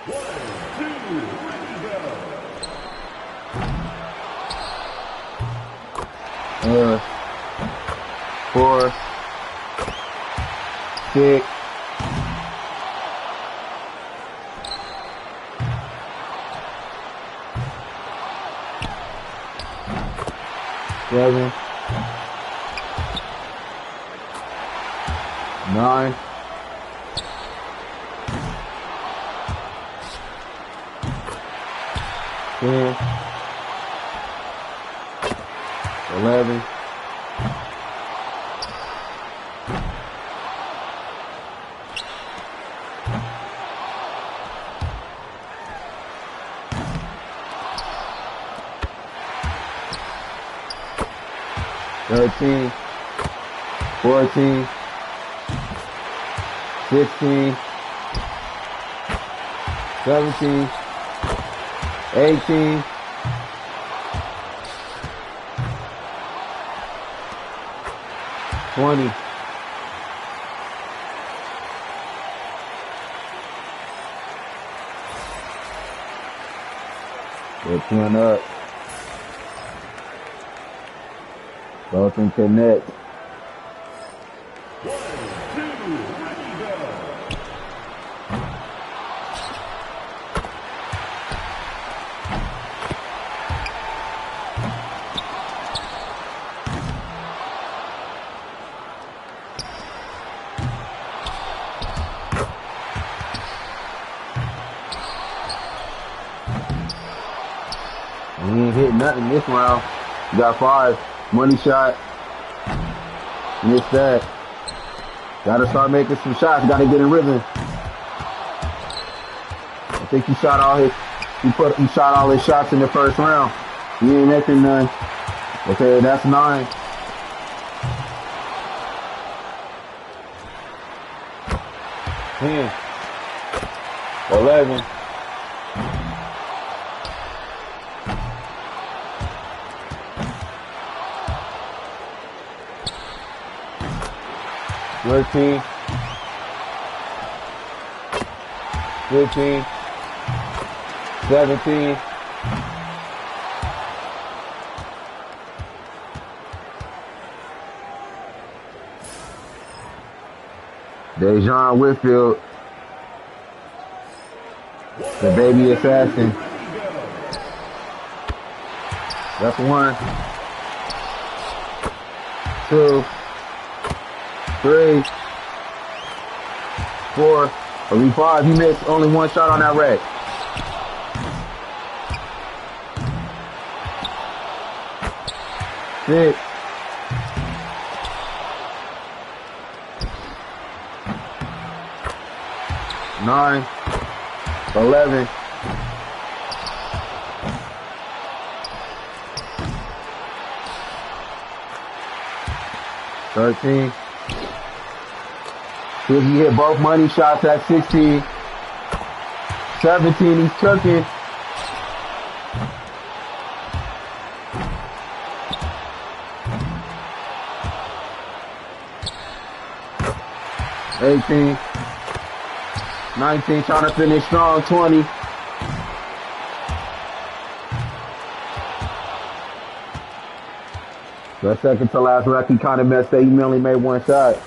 1, 2, ready, go. 4, 6, 7, 9, 10, 11, 13, 14, 16, 17, 18, 20. They're 10 up. Dalton Connect. 1, 2, ready, go. He ain't hit nothing this round. You got 5. Money shot. Missed that. Gotta start making some shots. Gotta get in rhythm. I think he shot all his shots in the first round. He ain't making none. Okay, that's 9. 10. 11. 13, 15, 17, 'Dejan Whitfield, the baby assassin. That's 1, 2, 3, 4, it'll be 5. He missed only 1 shot on that rack. 6, 9, 11, 13. See if he hit both money shots at 16. 17, he's cooking. $18. 19, trying to finish strong. 20. The second to last rack, he kind of messed up. He only made one shot.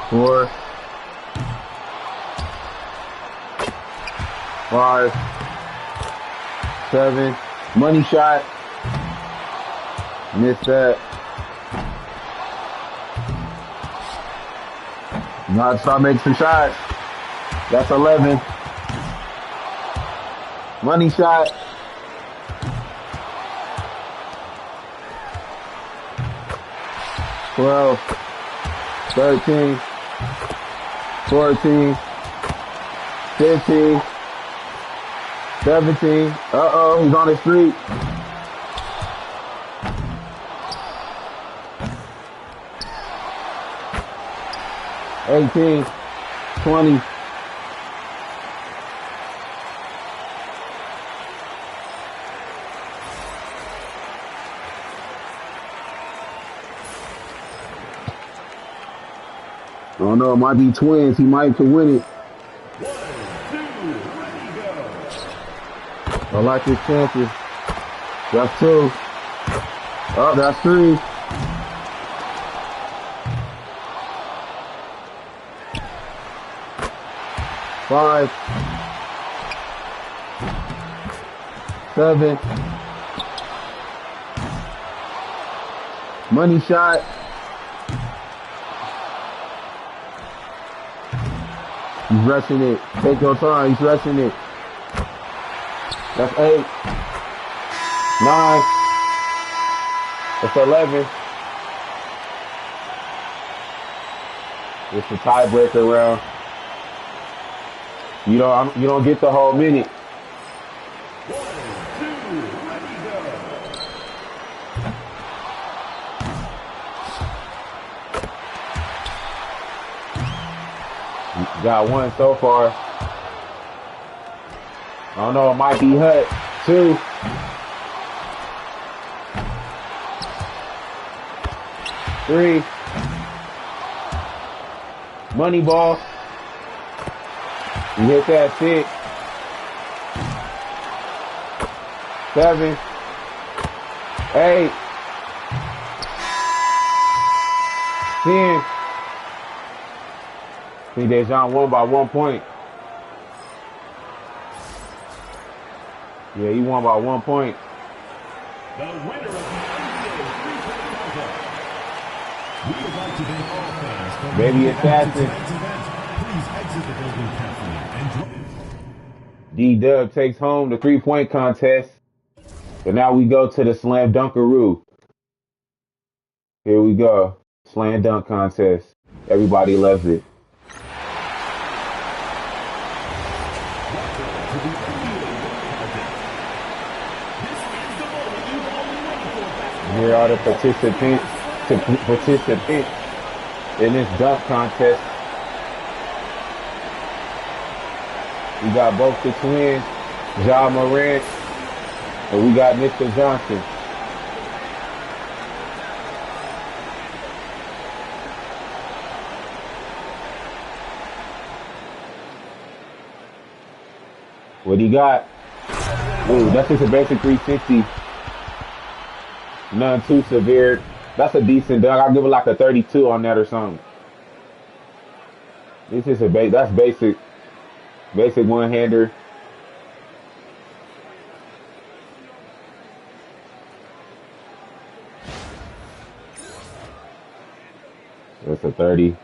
Four. 5. 7. Money shot. Missed that. Now start making some shots. That's 11. Money shot. $12. 13. 14. 15. 17. Uh-oh, he's on the street. $18. 20. I don't know, it might be twins. He might could win it. I like his chances. That's 2. Oh, that's 3. $5. 7. Money shot. He's rushing it. Take your time. He's rushing it. That's 8. 9. That's 11. It's the tiebreaker round. You don't get the whole minute. Got 1 so far. I don't know, it might be Hut. 2. 3. Money ball. You hit that. 6. 7. 8. 10. See, Dejan won by 1 point. Yeah, he won by 1 point. The winner of the NBA three-point contest. We would like to thank all fans for Baby Assassin. tonight's event. Please exit the building carefully and join. D-Dub takes home the 3-point contest. So now we go to the Slam Dunkaroo. Here we go. Slam Dunk contest. Everybody loves it. Here are the participants in this dunk contest. We got both the twins, Ja Morant, and we got Mr. Johnson. What he got? Ooh, that's just a basic 360. None too severe. That's a decent dunk. I'll give it like a 32 on that or something. This is that's basic one-hander. That's a 30.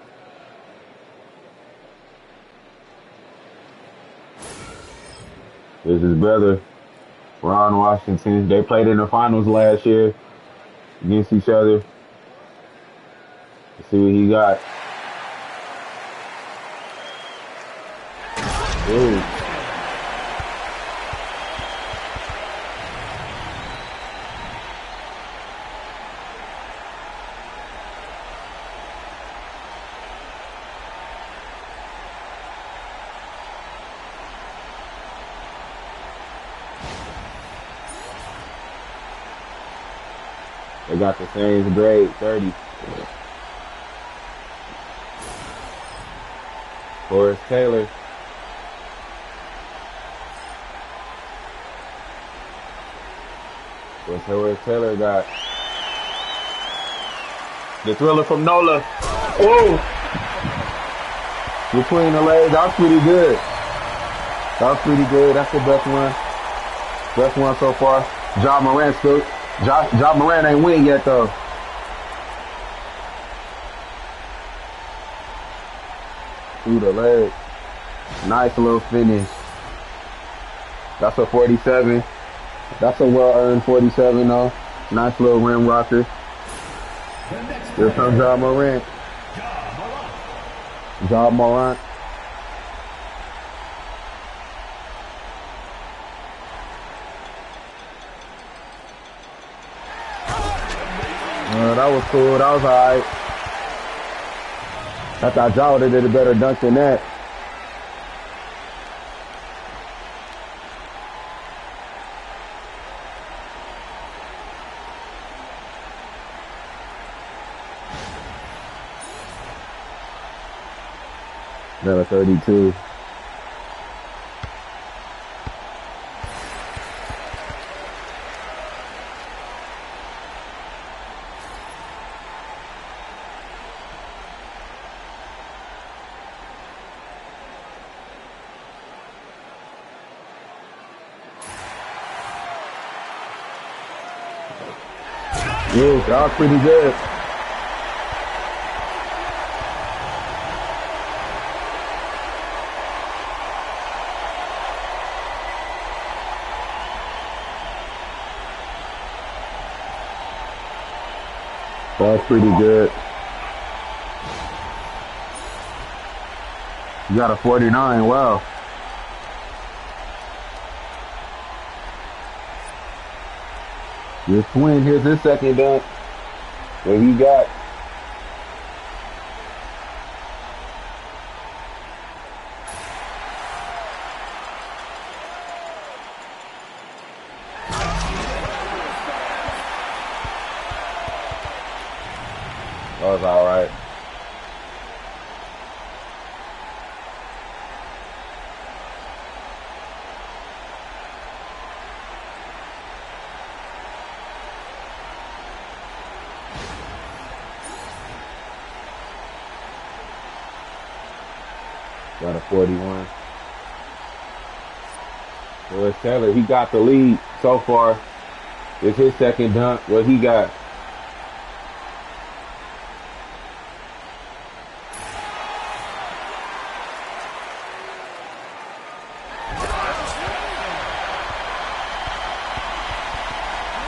This is his brother. Ron Washington. They played in the finals last year against each other. Let's see what he got. Ooh. They got the same grade, 30. Horace Taylor. What's Horace Taylor got? The thriller from Nola. Whoa! Between the legs, that was pretty good. That was pretty good. That's the best one. Best one so far. John Morant still. John Morant ain't win yet though. Through the leg. Nice little finish. That's a 47. That's a well-earned 47 though. Nice little rim rocker. Here comes John Morant. John Morant. That was cool. That was alright. I thought y'all would have did a better dunk than that. Another 32. Yeah, that was pretty good. That was pretty good. You got a 49, wow. Your twin, here's his second dunk. What he got? That was all right. Got a 41. Horace Taylor, he got the lead so far. It's his second dunk. What he got?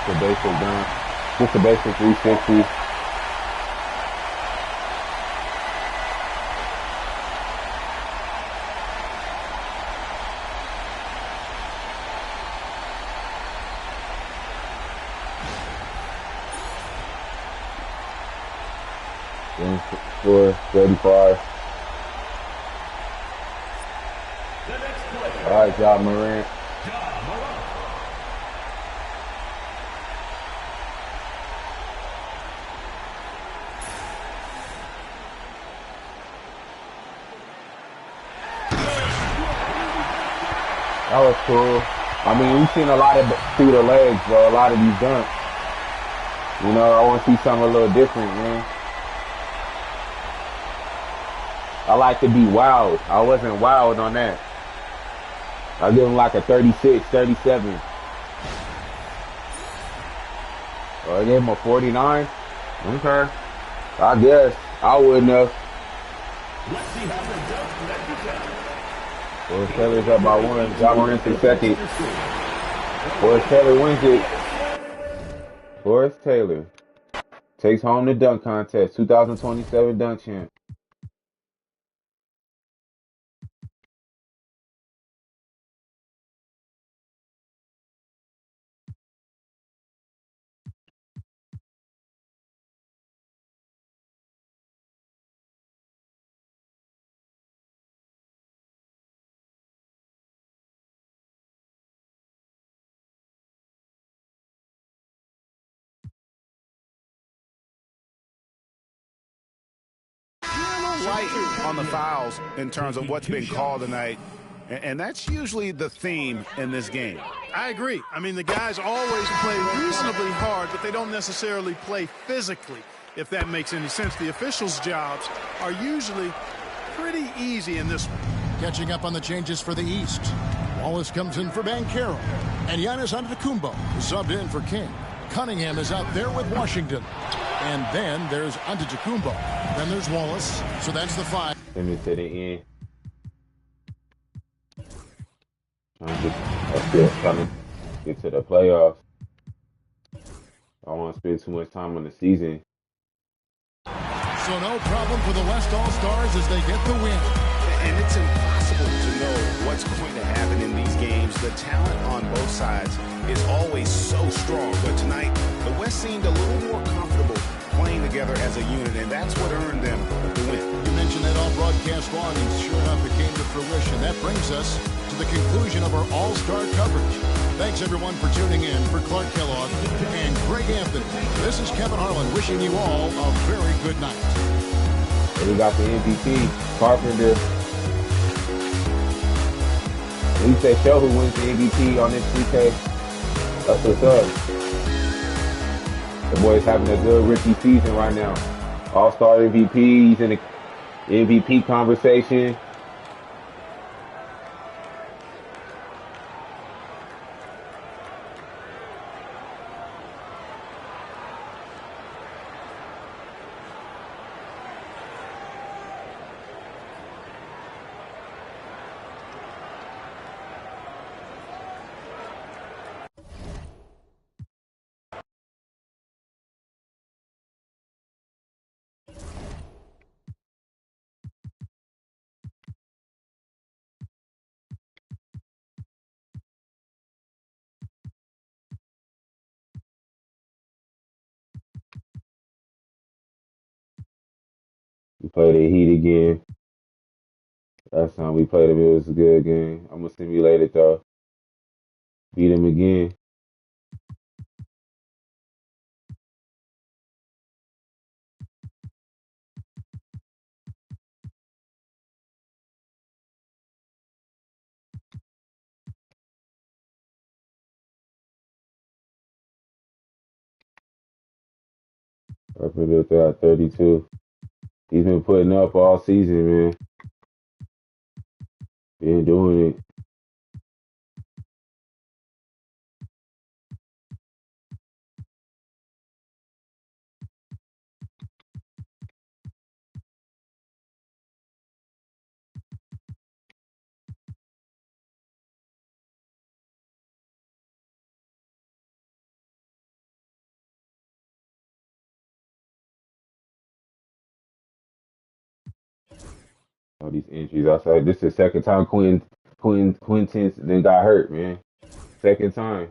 The basic dunk. Just a basic 360. For 35. All right, John Morant. That was cool. I mean, we've seen a lot of through the legs, bro. A lot of these dunks. You know, I want to see something a little different, man. I like to be wild. I wasn't wild on that. I give him like a 36, 37. Oh, I gave him a 49. Okay. I guess. I wouldn't have. Let's see how the dunk Well, Taylor's up by one. John Morant's in second. Forrest Taylor wins it. Forrest Taylor takes home the dunk contest, 2027 dunk champ. Light on the fouls in terms of what's been called tonight, and that's usually the theme in this game. I agree. I mean, the guys always play reasonably hard, but they don't necessarily play physically, if that makes any sense. The officials' jobs are usually pretty easy in this one. Catching up on the changes for the East. Wallace comes in for Banchero, and Giannis Antetokounmpo subbed in for King. Cunningham is out there with Washington. And then there's Antetokounmpo. Then there's Wallace. So that's the 5. Let me to the end. Trying to get to the playoffs. I don't want to spend too much time on the season. So no problem for the West All-Stars as they get the win. And it's impossible to know what's going to happen in these games. The talent on both sides is always so strong. But tonight, the West seemed a little more comfortable playing together as a unit, and that's what earned them the win. You mentioned that all broadcast long, and sure enough, it came to fruition. That brings us to the conclusion of our All-Star coverage. Thanks, everyone, for tuning in. For Clark Kellogg and Greg Anthony, this is Kevin Harlan wishing you all a very good night. And we got the MVP, Carpenter. At least they show who wins the MVP on this 3K. That's what's up. The boy's having a good rookie season right now. All-Star MVP, he's in the MVP conversation. We played the Heat again. Last time we played them, it was a good game. I'm going to simulate it, though. Beat them again. Carpenter got 32. He's been putting up all season, man. Been doing it. All these injuries outside. This is the second time Quinton then got hurt, man. Second time.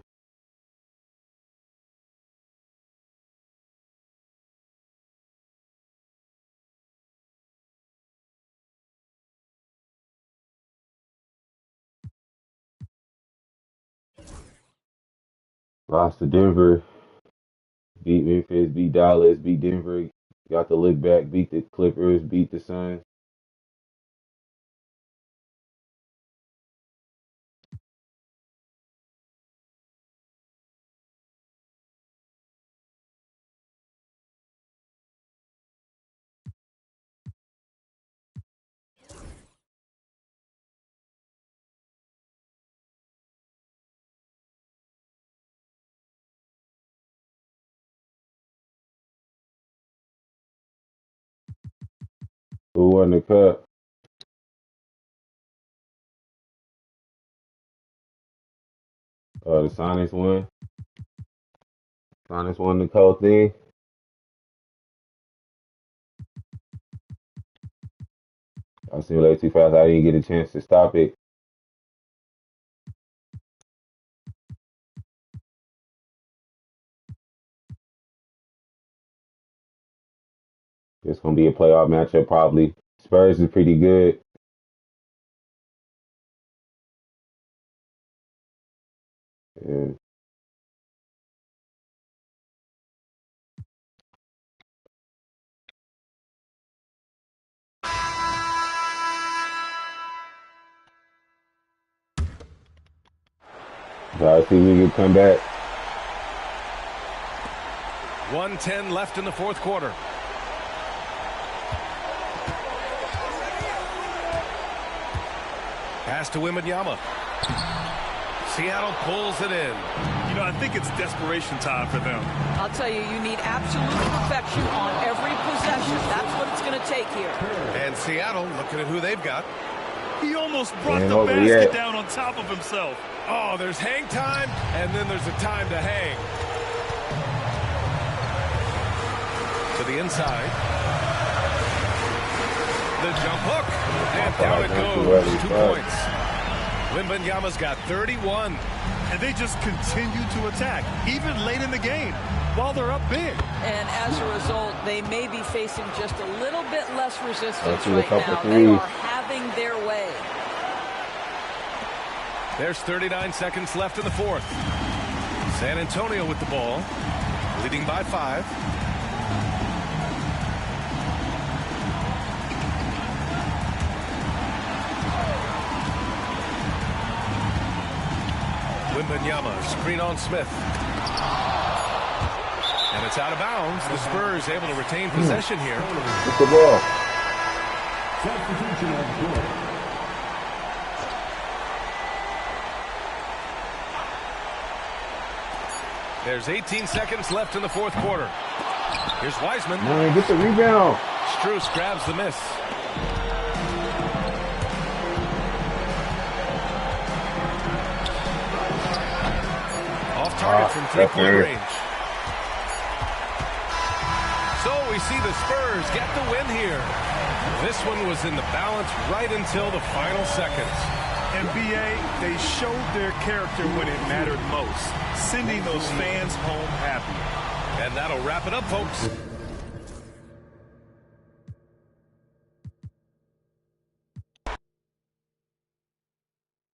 Lost to Denver. Beat Memphis, beat Dallas, beat Denver. Got the lick back, beat the Clippers, beat the Suns. Who won the cup? So the Sonics won. Sonics won the cold thing. I simulated too fast. I didn't get a chance to stop it. It's gonna be a playoff matchup probably. Spurs is pretty good. Yeah. So I see we can come back. 1:10 left in the fourth quarter. Pass to Wembanyama. Seattle pulls it in. You know, I think it's desperation time for them. I'll tell you, you need absolute perfection on every possession. That's what it's going to take here. And Seattle looking at who they've got. He almost brought the basket down on top of himself. Oh, there's hang time, and then there's a time to hang. To the inside. The jump hook. And down it goes. 2 points. Wembanyama's got 31. And they just continue to attack, even late in the game, while they're up big. And as a result, they may be facing just a little bit less resistance right now. They are having their way. There's 39 seconds left in the fourth. San Antonio with the ball, leading by 5. Wembanyama, screen on Smith. And it's out of bounds. The Spurs able to retain possession here. Get the ball. Substitution of Jordan. There's 18 seconds left in the fourth quarter. Here's Wiseman. Man, get the rebound. Strus grabs the miss. Off target from three-point range. So we see the Spurs get the win here. This one was in the balance right until the final seconds. NBA, they showed their character when it mattered most, sending those fans home happy. And that'll wrap it up, folks.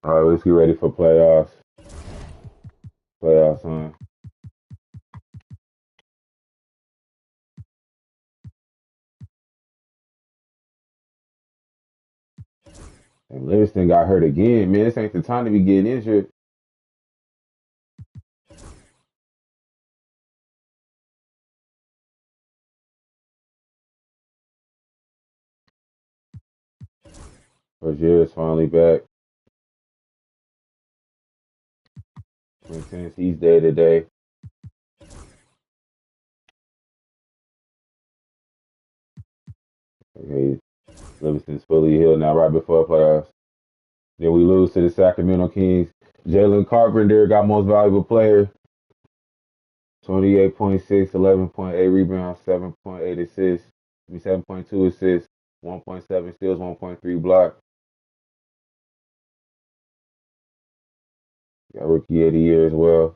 All right, let's get ready for playoffs. Playoffs, huh? And Livingston got hurt again. Man, this ain't the time to be getting injured. Rozier's finally back. He's day to day. Okay, Livingston's fully healed now right before playoffs. Then we lose to the Sacramento Kings. Jalen Carpenter got most valuable player. 28.6, 11.8 rebounds, 7.8 assists. 7.2 assists, 1.7 steals, 1.3 blocks. Got Rookie of the Year as well.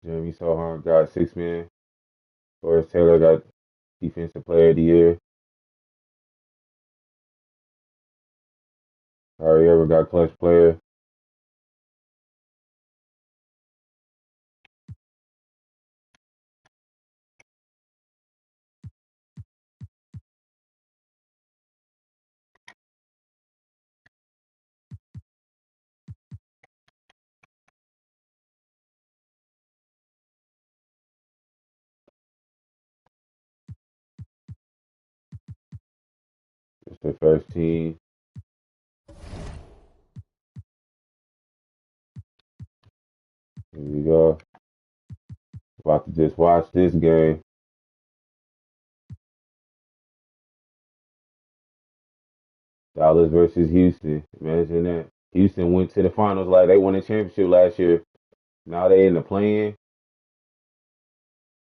Jeremy Sohan got 6-man. Forrest Taylor got Defensive Player of the Year. Kyrie Irving got Clutch Player. It's the first team. Here we go. About to just watch this game. Dallas versus Houston. Imagine that. Houston went to the finals like they won a championship last year. Now they in the play-in.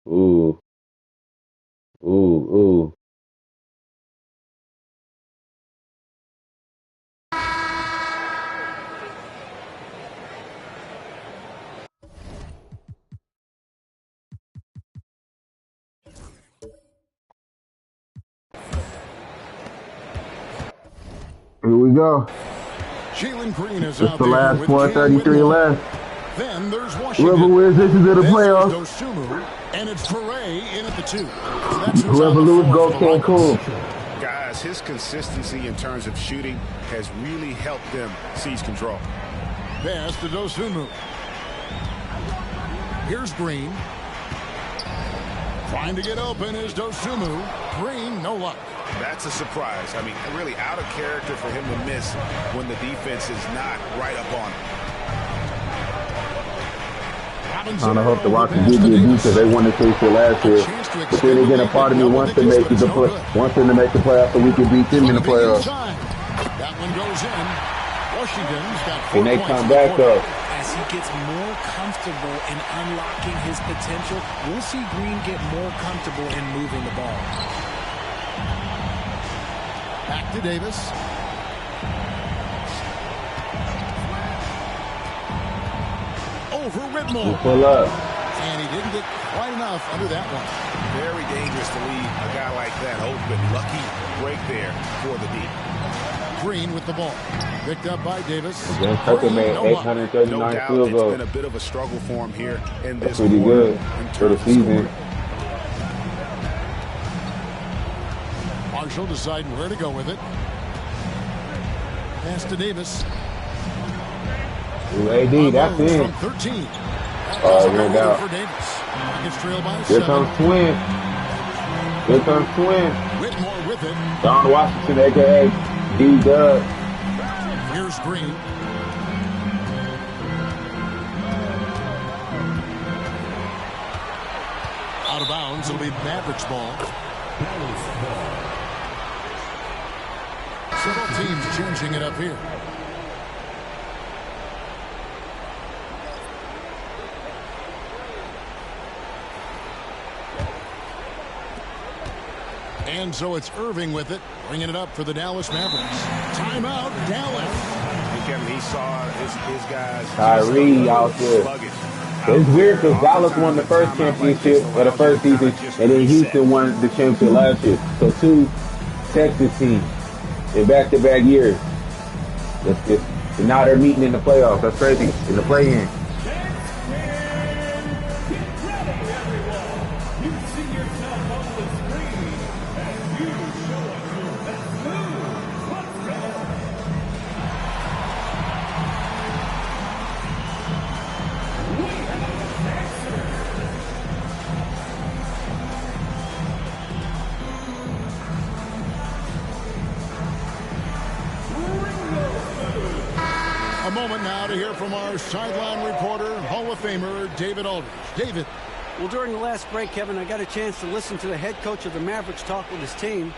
Ooh, ooh, ooh. Here we go. Jalen Green is It's out the there last with 133 left. Then there's Whoever Washington. wins this is in the This playoffs. is Dosunmu, and it's Foray in at the 2. So that's who's Whoever on the loses, floor go for the Cancun. Rockets. Guys, his consistency in terms of shooting has really helped them seize control. Pass to Dosunmu. Here's Green. Trying to get open is Dosunmu. Green, no luck. That's a surprise. I mean, really out of character for him to miss when the defense is not right up on him. I hope the Rockets do get beat because they won the championship last year. But then again, a part of me wants to make it wants them to make the playoffs so we can beat them in the playoffs. That one goes in. Washington's got 4 And they points come in the back quarter. though. As he gets more comfortable in unlocking his potential, we'll see Green get more comfortable in moving the ball. Back to Davis. Over Whitmore. Pull up. And he didn't get quite enough under that one. Very dangerous to leave a guy like that open. Lucky break there for the D. Green with the ball. Picked up by Davis. James Tucker made 839 No doubt field it's goals. been a bit of a struggle for him here in this Pretty quarter good in for the terms of season. scoring. Marshall deciding where to go with it. Pass to Davis. Ooh, AD, that's in. From 13. Oh, we're down. For Davis. Rockets trail by Here 7. comes Twin. Here comes Twin. Whitmore with it. Don Washington, a.k.a. D-Dub. Here's Green. Out of bounds. It'll be Mavericks ball. Several teams changing it up here. And so it's Irving with it, bringing it up for the Dallas Mavericks. Timeout, Dallas. And Kevin, he saw his guys. Tyree out there. It's weird because Dallas won the first championship or the first season, and then Houston won the championship last year. So 2 Texas teams in back-to-back years. And now they're meeting in the playoffs. That's crazy. In the play-in. A moment now to hear from our sideline reporter, Hall of Famer David Aldridge. David. Well, during the last break, Kevin, I got a chance to listen to the head coach of the Mavericks talk with his team,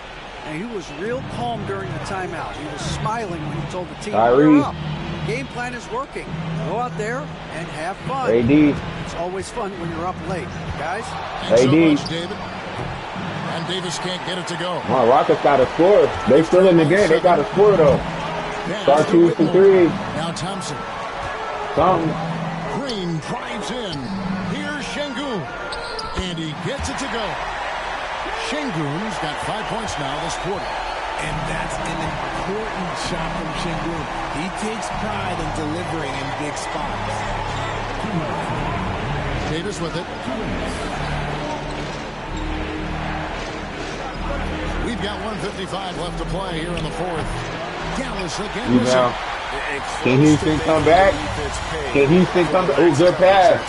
and he was real calm during the timeout. He was smiling when he told the team, Tyree. "We're up. Game plan is working. Go out there and have fun." AD. It's always fun when you're up late, guys. Thanks so AD. much, David. And Davis can't get it to go. My Rockets got to score. They still in the game. They got to score though. Start shooting some threes. Now Thompson. Something. Green drives in. Here's Şengün. And he gets it to go. Şengün's got 5 points now this quarter. And that's an important shot from Şengün. He takes pride in delivering in big spots. Davis with it. We've got 1:55 left to play here in the fourth. Dallas again. Now, can Houston come back? Can Houston come back? Oh, good pass.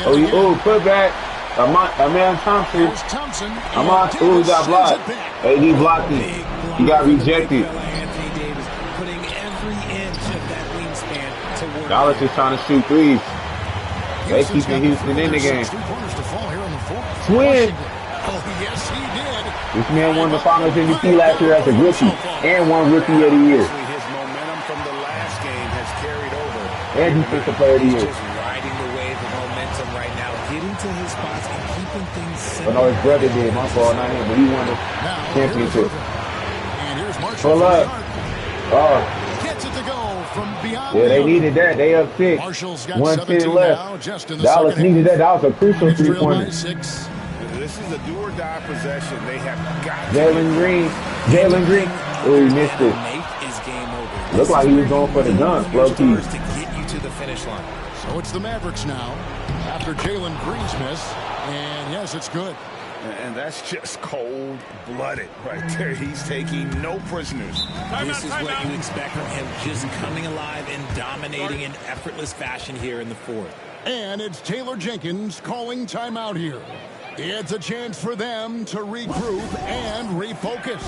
Oh, put back. A man Thompson. I'm on. Oh, he got blocked. AD blocked him. He got rejected. Anthony Davis putting every inch of that wingspan to work. Dallas is trying to shoot threes. They keeping Houston in the game. Twin. Oh, yes, he did. This man won the Finals MVP last year as a rookie and won Rookie of the Year. His momentum And defensive player of the year. He's just riding the wave of momentum right now, getting to his spots and keeping things simple. But no, his brother did. My fault, not him. But he won the championship. And here's Marshall. Pull up. Oh. Gets it to go from beyond. Yeah, they needed that. They up 6. Marshall's got 110 left. Now, just in the Dallas needed that. That was a crucial It's 3-pointer. This is a do or die possession. They have got Jalen Green. Oh, he missed it. Is game over. Looked like he was going for the dunk. Low key. To get you to the finish line. So it's the Mavericks now after Jalen Green's miss. And yes, it's good. And that's just cold-blooded right there. He's taking no prisoners. This is what you expect from him, just coming alive and dominating in effortless fashion here in the fourth. And it's Taylor Jenkins calling timeout here. It's a chance for them to regroup and refocus.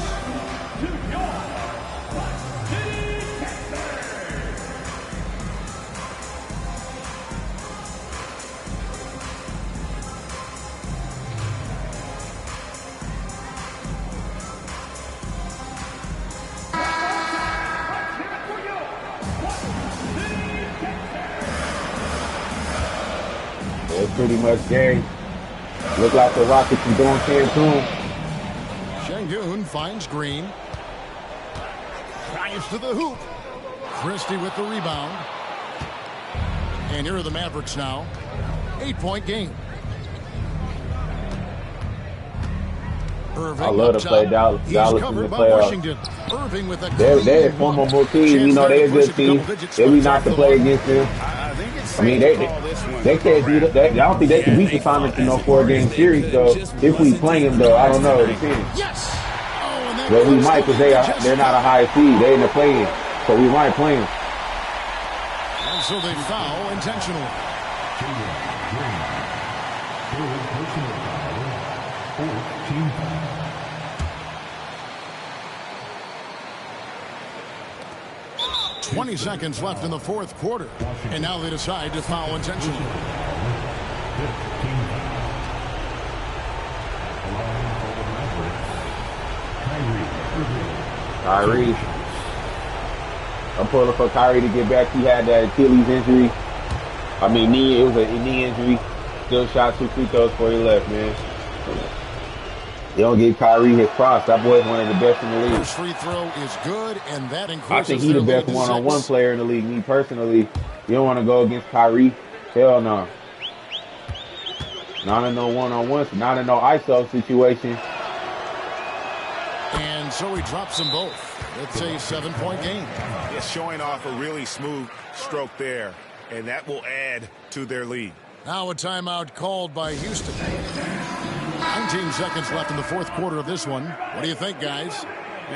It's pretty much game. Look like the Rockets are doing Cancun. Şengün finds Green. Drives to the hoop. Christie with the rebound. And here are the Mavericks now. 8-point game. Irving I love to play Dallas in the playoffs. Irving with a They're a formidable team. You know, they're a good team. They'll be nice to play against them. I mean, they can't beat it. I don't think they can beat the Sonics in no 4-game series, though. If we play them, though, I don't know. Yes. But we might, because they're not a high seed. They're in the play-in, so we might play them. And so they foul intentionally. 20 seconds left in the fourth quarter. And now they decide to foul intentionally. Kyrie. I'm pulling for Kyrie to get back. He had that Achilles injury. I mean, it was a knee injury. Still shot 2 free throws before he left, man. They don't give Kyrie his props. That boy's one of the best in the league. First free throw is good, and that increases. I think he's the best one-on-one player in the league. Me personally, you don't want to go against Kyrie. Hell no. Not in no one-on-ones. Not in no ISO situation. And so he drops them both. It's a 7-point game. It's showing off a really smooth stroke there, and that will add to their lead. Now a timeout called by Houston. 19 seconds left in the fourth quarter of this one. What do you think, guys?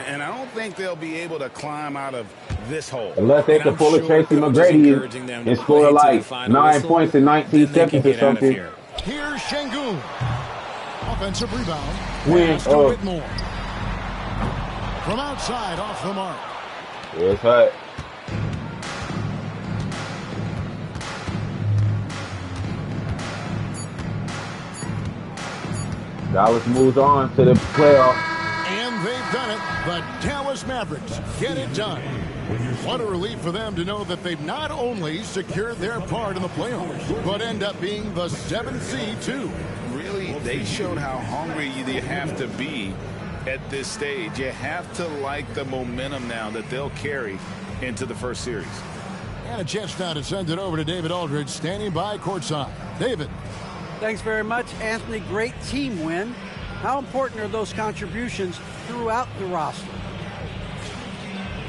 And I don't think they'll be able to climb out of this hole. Unless they can pull a Tracy McGrady and score like 9 points in 19 seconds or something. Here's Şengün. Offensive rebound. Win. Whitmore. From outside, off the mark. Yeah, it's hot. Dallas moves on to the playoff. And they've done it. The Dallas Mavericks get it done. What a relief for them to know that they've not only secured their part in the playoffs, but end up being the 7th seed, too. Really, they showed how hungry you have to be at this stage. You have to like the momentum now that they'll carry into the first series. And a chance now to send it over to David Aldridge, standing by courtside. David. Thanks very much, Anthony. Great team win. How important are those contributions throughout the roster?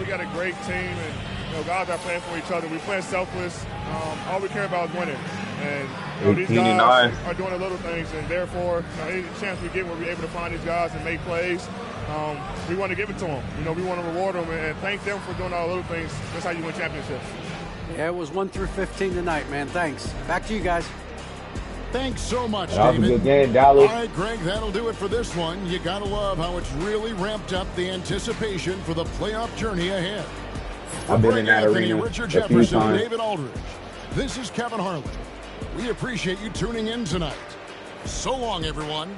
We got a great team, and guys are playing for each other. We play selfless. All we care about is winning. And these guys are doing the little things, and therefore, any chance we get where we're able to find these guys and make plays, we want to give it to them. We want to reward them and thank them for doing all the little things. That's how you win championships. Yeah, it was 1 through 15 tonight, man. Thanks. Back to you guys. Thanks so much, that David. Was a good game, Dallas. All right, Greg, that'll do it for this one. You got to love how it's really ramped up the anticipation for the playoff journey ahead. I've been in that arena Richard a few Jefferson, times. David Aldridge. This is Kevin Harlan. We appreciate you tuning in tonight. So long, everyone.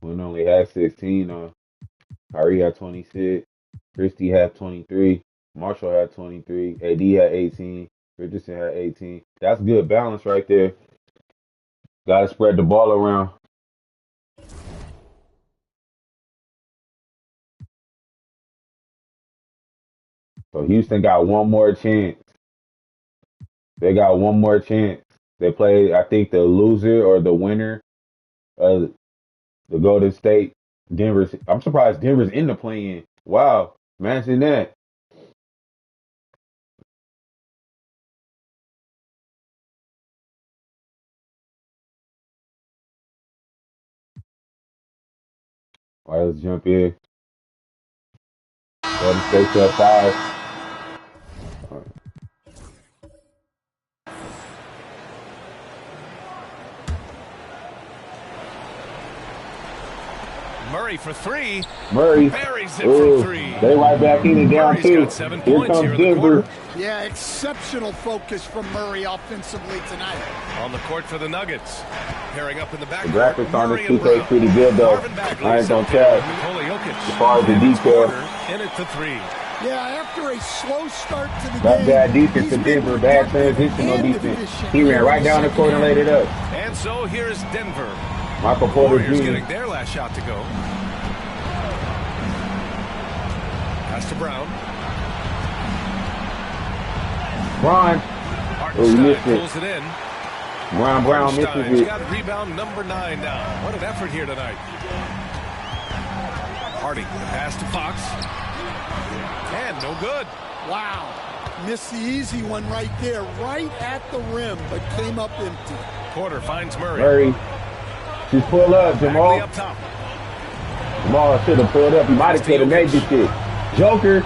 Quinn only had 16. Kyrie had 26. Christie had 23. Marshall had 23. AD had 18. Richardson had 18. That's good balance right there. Got to spread the ball around. So Houston got one more chance. They got one more chance. They play, I think, the loser or the winner of the Golden State. Denver's. I'm surprised Denver's in the play-in. Wow, imagine that. All right, let's jump in. Golden State's up 5. Murray for 3. Murray. Buries it for 3. They right back in and down Murray's 2. got 7 Here points comes here in the Denver. quarter. Yeah, exceptional focus from Murray offensively tonight. On the court for the Nuggets. Pairing up in the back. The graphics on this 2K is pretty good, though. I ain't gonna tell. As far as the detail. In it to 3. Yeah, after a slow start to the That's game. bad defense to Denver. Bad transitional defense. He ran right down the court and laid it up. And so here's Denver. Michael Porter Warriors Jr. getting their last shot to go. Pass to Brown. Bron. Oh, he missed it. Pulls it in. Brown misses Hartenstein's it. got rebound number 9 now. What an effort here tonight. Hardy, the pass to Fox. And no good. Wow. Missed the easy one right there, right at the rim, but came up empty. Porter finds Murray. Murray. Just pull up, Jamal. Up top. Jamal should have pulled up. He might have could have made this shit. Joker.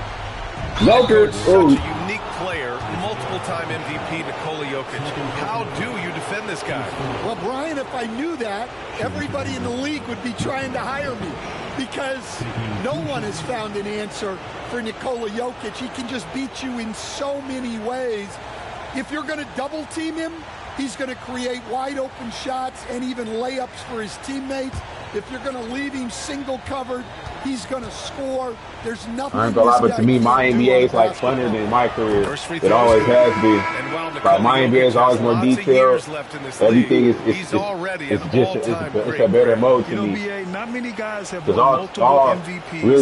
Such a unique player, multiple-time MVP Nikola Jokic. How do you defend this guy? Well, Brian, if I knew that, everybody in the league would be trying to hire me because no one has found an answer for Nikola Jokic. He can just beat you in so many ways. If you're going to double team him, he's going to create wide open shots and even layups for his teammates. If you're going to leave him single covered, he's going to score. There's nothing. I ain't gonna lie, but to me, my NBA is like funner than my career. It always has been. Like my NBA is always more detailed. Everything is it's a better mode to me. Not many guys have Because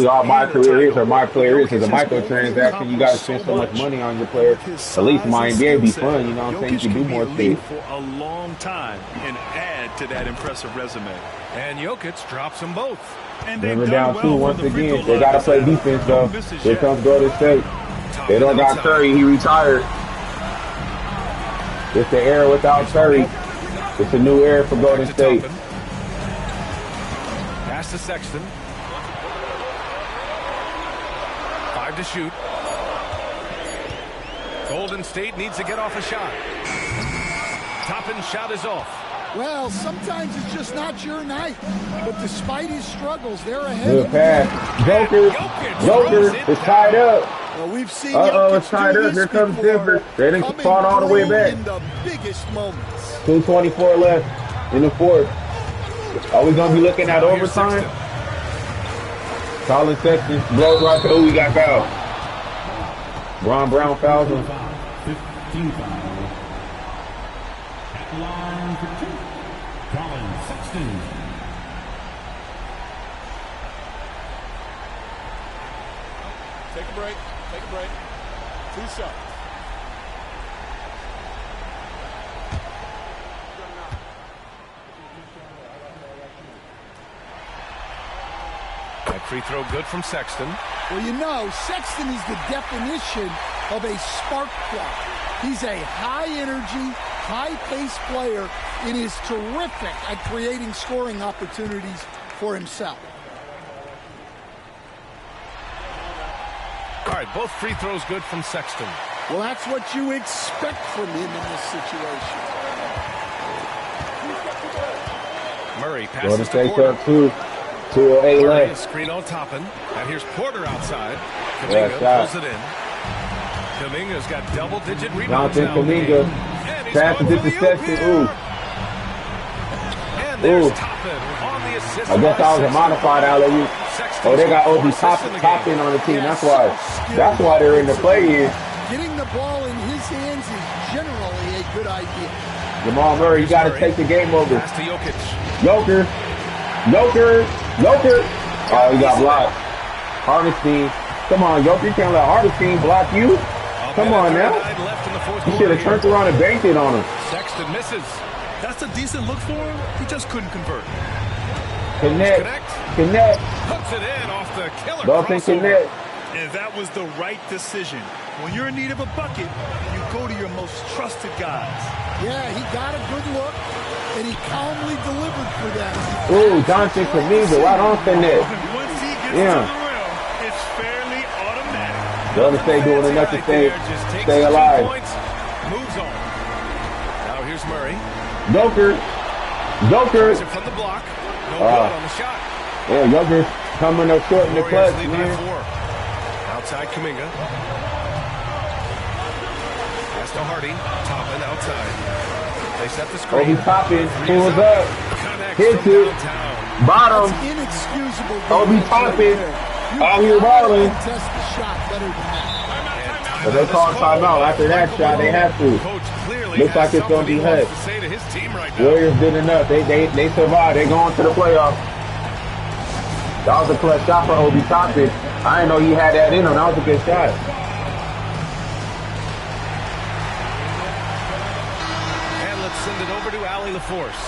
all my career is or my player is a microtransaction. You got to spend so much money on your player. At least my NBA be fun. You know what I'm saying? You can do more shit. For a long time and add to that impressive resume. And Jokic drops them both. And Denver down 2 once again. They got to play defense, though. Here comes Golden State. They don't got Curry. He retired. It's the era without Curry. It's a new era for Golden State. Pass to Sexton. 5 to shoot. Golden State needs to get off a shot. Toppin shot is off. Well, sometimes it's just not your night. But despite his struggles, they're ahead. Good pass. Joker is tied up. Well, we've seen it's tied up. Here comes Denver. They didn't fought all the way back. In the biggest moments. 2:24 left in the fourth. Are we going to be looking at overtime? Colin Sexton blows right to who we got fouled. Brown fouls him. 15 foul. At the line for 2. Colin Sexton. Take a break. 2 shots. That free throw good from Sexton. Well, you know, Sexton is the definition of a spark plug. He's a high-energy, high-paced player and is terrific at creating scoring opportunities for himself. All right, both free throws good from Sexton. Well, that's what you expect from him in this situation. Murray passes to Porter. Up 2:08 left. Screen on Toppin. And here's Porter outside. Kuminga pulls it in. Kuminga's got double-digit rebounds now. Kuminga passes it to Sexton. And there's Toppin on the assist. I guess I was a modified alley-oop. Oh, they got Obi Toppin on the team. That's why they're in the play-in. Getting the ball in his hands is generally a good idea. Jamal Murray, you got to take the game over. Pass to Jokic. Joker. Oh, he got blocked. Hardenstein. Come on, Joker. You can't let Hardenstein block you. Come on now. You should have turned around and banked it on him. Sexton misses. That's a decent look for him. He just couldn't convert. Connect. Hooks it in off the killer Dalton crossover. connect. And that was the right decision. When you're in need of a bucket, you go to your most trusted guys. Yeah, he got a good look, and he calmly delivered for them. Ooh, Johnson Kaminga right on the net. Once he gets to the rim, it's fairly automatic. Golden State doing enough to stay alive. Moves on. Now here's Murray. Joker. From the block. No good on the shot. Yeah, Joker coming up short in the clutch, man. Outside Kuminga. Pass to Hardy. Toppin outside. They set the screen. Obi Toppin pulls up. Hits it. Bottom. That's inexcusable. Obi Toppin. Out here balling. Test the shot better than that. But they call timeout. After that shot, they have to. Looks like it's going to be Hut. Warriors did enough. They survived. They going to the playoffs. That was a clutch shot for Obi Toppin. I didn't know he had that in him. That was a good shot. And let's send it over to Allie LaForce.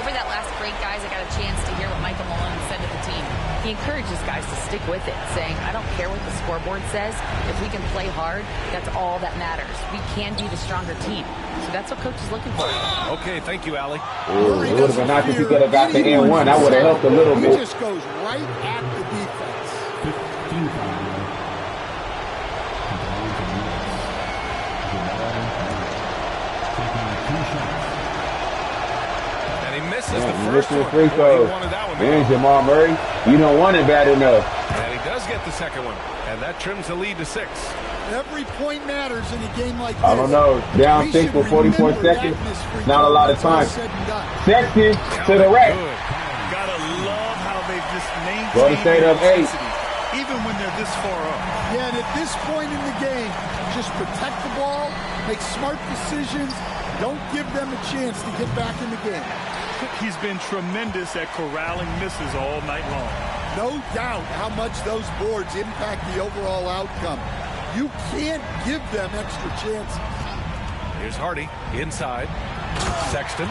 Over that last break, guys, I got a chance to hear what Michael Malone said to the team. He encourages guys to stick with it, saying, I don't care what the scoreboard says. If we can play hard, that's all that matters. We can be the stronger team. So that's what coach is looking for. Okay, thank you, Allie. Ooh, it would have been nice if he could have got the N1. That would have helped a little bit. He just goes right at the defense. And he misses the You first missing one. free throws. And Jamal Murray, you don't want it bad enough. And he does get the second one. And that trims the lead to 6. Every point matters in a game like this. I don't know. Down 6 with 44 seconds. Not a lot of time. Sexton to the rack. Gotta love how they've just maintained Golden State up 8. even when they're this far up. Yeah, and at this point in the game, just protect the ball, make smart decisions, don't give them a chance to get back in the game. He's been tremendous at corralling misses all night long. No doubt how much those boards impact the overall outcome. You can't give them extra chances. Here's Hardy inside. Sexton.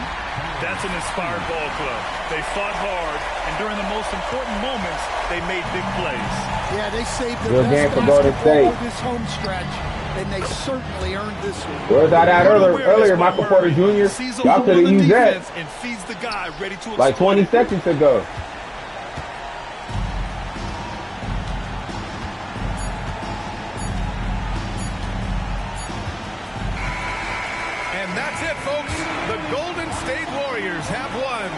That's an inspired ball club. They fought hard, and during the most important moments, they made big plays. Yeah, they saved Good their game best for Golden basketball State. this home stretch, and they certainly earned this one. Where's that at earlier? Michael Porter Jr.? Y'all could have used that and feeds the guy ready to like 20 seconds ago. And that's it, folks. The Golden State Warriors have won.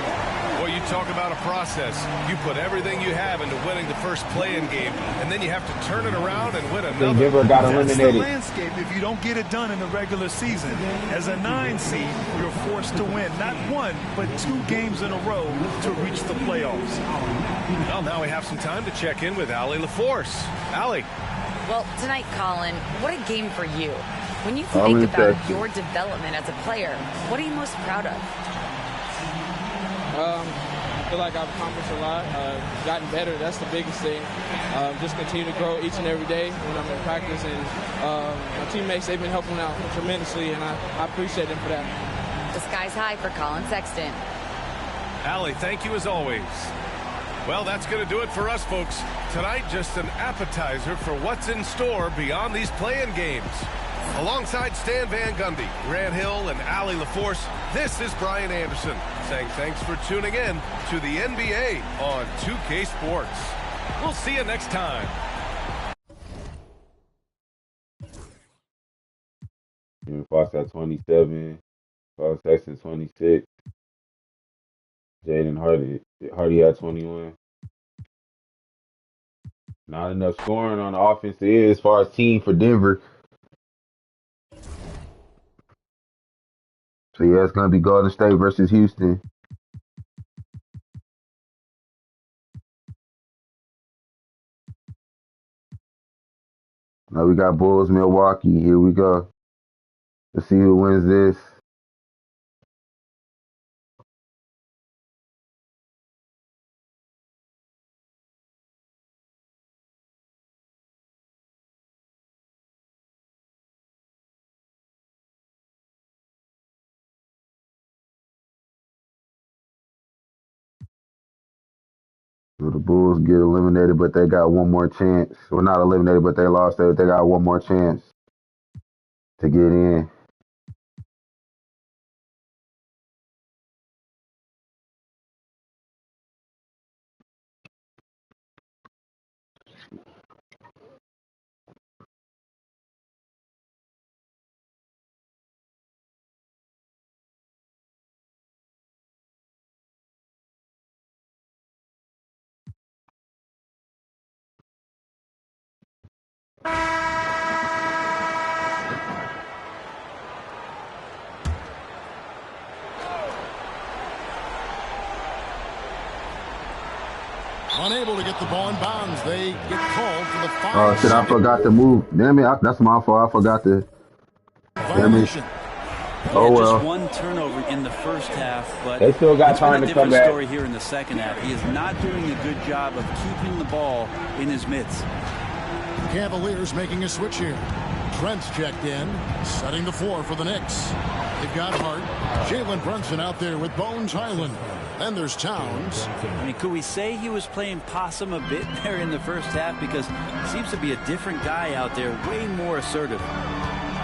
Well, you talk about a process. You put everything you have into winning the first play-in game, and then you have to turn it around and win another. Denver got That's the eliminated. landscape if you don't get it done in the regular season. As a 9 seed, you're forced to win not 1, but 2 games in a row to reach the playoffs. Well, now we have some time to check in with Allie LaForce. Allie. Well, tonight, Colin, what a game for you. When you Always think about that. your development as a player, what are you most proud of? I feel like I've accomplished a lot, gotten better. That's the biggest thing. Just continue to grow each and every day when I'm in practice. And my teammates, they've been helping out tremendously, and I appreciate them for that. The sky's high for Colin Sexton. Allie, thank you as always. Well, that's going to do it for us, folks. Tonight, just an appetizer for what's in store beyond these play-in games. Alongside Stan Van Gundy, Grant Hill, and Allie LaForce, this is Brian Anderson saying thanks for tuning in to the NBA on 2K Sports. We'll see you next time. Fox at 27. Fox Sexton 26. Jaden Hardy had 21. Not enough scoring on the offense as far as team for Denver. So yeah, it's gonna be Golden State versus Houston. Now we got Bulls, Milwaukee. Here we go. Let's see who wins this. So the Bulls get eliminated, but they got one more chance. Well, not eliminated, but they lost. They got one more chance to get in. Unable to get the ball in bounds. They get called for the foul. Oh, shit, I forgot to move. Damn it, that's my fault. I forgot to. Damn it. Oh, well. Just one turnover in the first half, but they still got time to come back. Story here in the second half. He is not doing a good job of keeping the ball in his mitts. Cavaliers making a switch here. Trent's checked in, setting the floor for the Knicks. They've got Hart, Jalen Brunson out there with Bones Highland. Then there's Towns. I mean, could we say he was playing possum a bit there in the first half? Because he seems to be a different guy out there, way more assertive.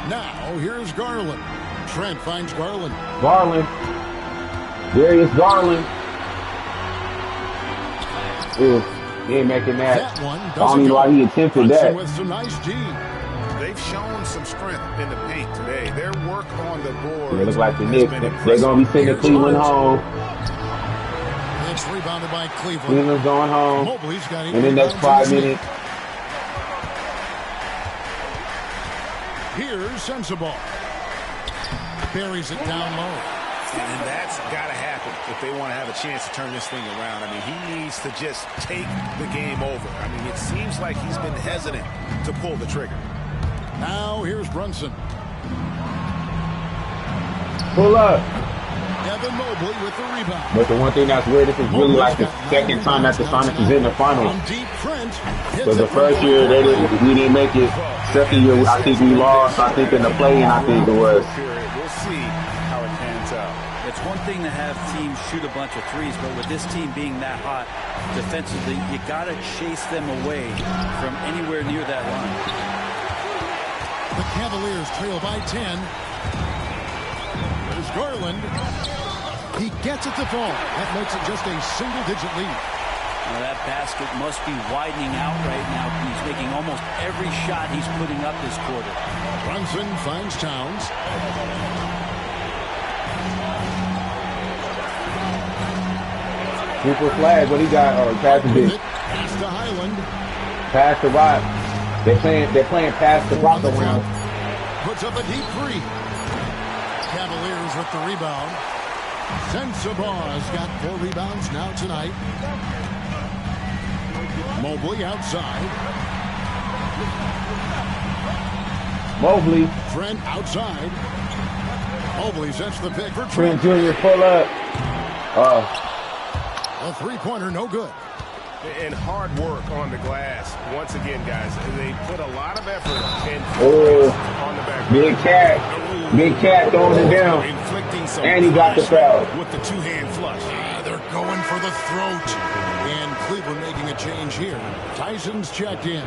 Now, here's Garland. Trent finds Garland. Darius Garland. Ooh, he ain't making that. That one I don't know why he attempted that. With some nice D. They've shown some strength in the paint today. Their work on the board. They look like the Knicks. They're going to be sending Cleveland home. Knicks rebounded by Cleveland. Cleveland's going home Mobley's got in the next 5 minutes. Here's Sensabaugh. Buries it down low. And that's got to happen if they want to have a chance to turn this thing around. I mean, he needs to just take the game over. I mean, it seems like he's been hesitant to pull the trigger. Now here's Brunson. Pull up. Evan Mobley with the rebound. But the one thing that's weird, this is really like the second time that the Sonics is in the finals. Because the first year we didn't make it. Second year, I think we lost. I think in the play-in, I think it was. We'll see how it pans out. It's one thing to have teams shoot a bunch of threes, but with this team being that hot defensively, you got to chase them away from anywhere near that line. The Cavaliers trail by 10. There's Garland. He gets it to fall. That makes it just a single-digit lead. Now that basket must be widening out right now. He's making almost every shot he's putting up this quarter. Brunson finds Towns. Super flag. What he got? Oh, pass the big. Pass to Highland. Pass the rock. They're playing pass the rock around. Puts up a deep three. Cavaliers with the rebound. Sensabaugh's got 4 rebounds now tonight. Mobley outside. Mobley. Trent outside. Mobley sets the pick for Trent Jr. pull up. A three-pointer, no good. And hard work on the glass. Once again, guys, they put a lot of effort and on the back. Big cat throwing it down. And he got the foul. With the two-hand flush. They're going for the throat. And Cleveland making a change here. Tyson's checked in.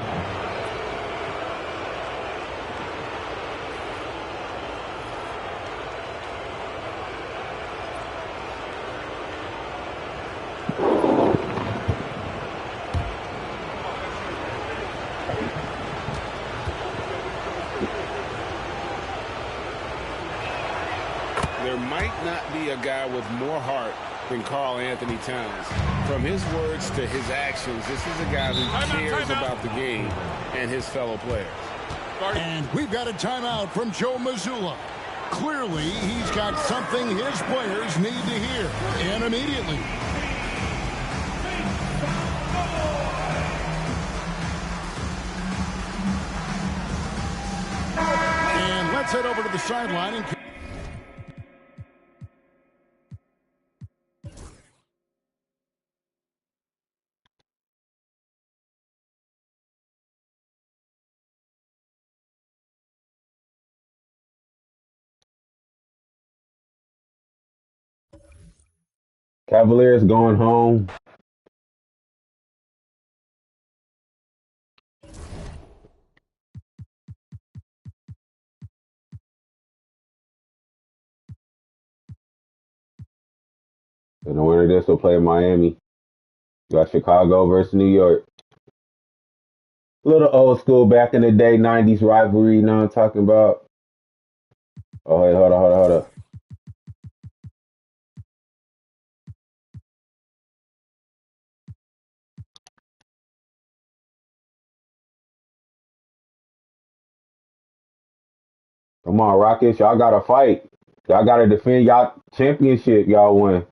There might not be a guy with more heart than Karl Anthony Towns. From his words to his actions, this is a guy who cares about the game and his fellow players. And we've got a timeout from Joe Mazzulla. Clearly, he's got something his players need to hear, and immediately. Let's head over to the sideline and Cavaliers going home. And the winner of this will play Miami. You got Chicago versus New York. Little old school back in the day, 90s rivalry, you know what I'm talking about? Oh, wait, hold on. Come on, Rockets, y'all got to fight. Y'all got to defend y'all championship y'all won.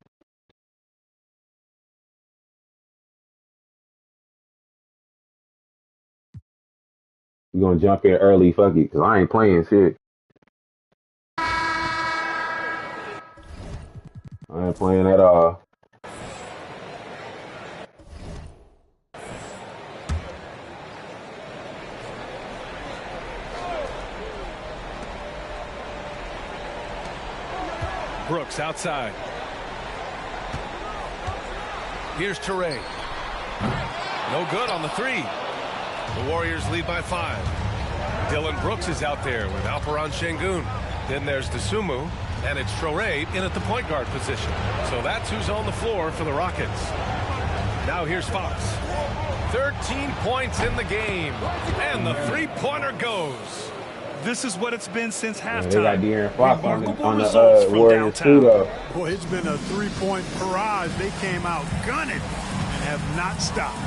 You gonna jump in early, fuck it, because I ain't playing shit. I ain't playing at all. Brooks outside. Here's Toure. No good on the three. The Warriors lead by 5. Dillon Brooks is out there with Alperen Şengün. Then there's DeSumo, and it's Toure in at the point guard position. So that's who's on the floor for the Rockets. Now here's Fox. 13 points in the game, and the three-pointer goes. This is what it's been since halftime. They got De'Aaron Fox on the Warriors too, though. Boy, it's been a three-point barrage. They came out gunning and have not stopped.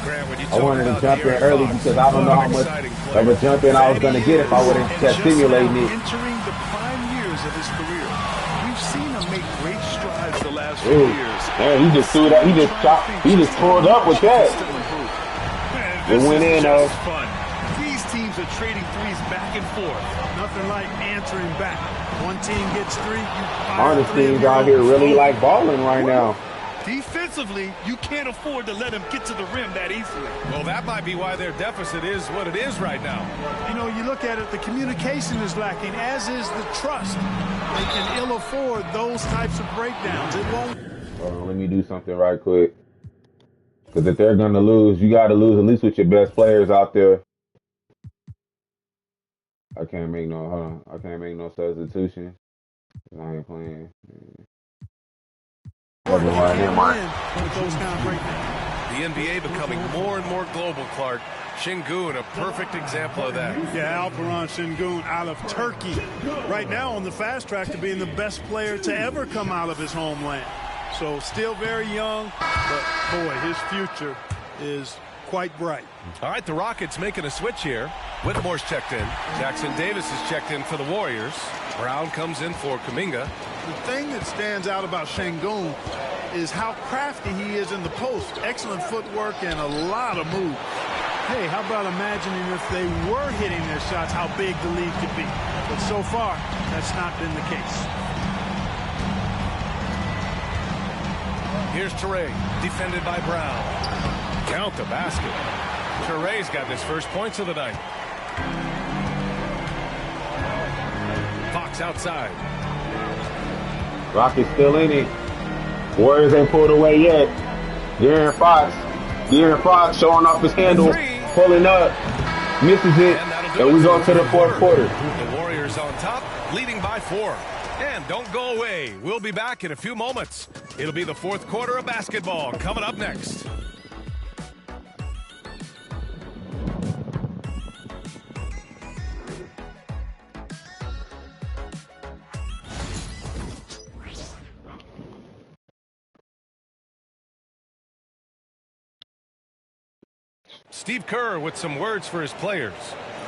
Grant, when you I wanted to jump in early because I don't know how much of a jump in I was going to get if I would have kept stimulating it. Entering the prime years of his career, we've seen him make great strides the last few years. Man, he just threw that. He just pulled up with that. It went in, though. Fun. These teams are trading threes back and forth. Nothing like answering back. One team gets three, you Honest teams out here really like balling right now. Defensively, you can't afford to let him get to the rim that easily. Well, that might be why their deficit is what it is right now. You know, you look at it, the communication is lacking, as is the trust. They can ill afford those types of breakdowns. It won't. Let me do something right quick. Because if they're going to lose, you got to lose at least with your best players out there. I can't make no substitution. I ain't playing. The NBA becoming more and more global, Clark. Şengün, a perfect example of that. Yeah, Alperen Şengün out of Turkey. Right now on the fast track to being the best player to ever come out of his homeland. So still very young, but boy, his future is quite bright. All right, the Rockets making a switch here. Whitmore's checked in. Jackson Davis is checked in for the Warriors. Brown comes in for Kuminga. The thing that stands out about Şengün is how crafty he is in the post. Excellent footwork and a lot of moves. Hey, how about imagining if they were hitting their shots, how big the lead could be. But so far, that's not been the case. Here's Toure, defended by Brown. Count the basket. Toure's got his first points of the night. Fox outside. Rockets still in it. Warriors ain't pulled away yet. De'Aaron Fox showing off his handle, pulling up, misses it, and we go to the fourth quarter. The Warriors on top, leading by 4. And don't go away. We'll be back in a few moments. It'll be the fourth quarter of basketball coming up next. Steve Kerr with some words for his players.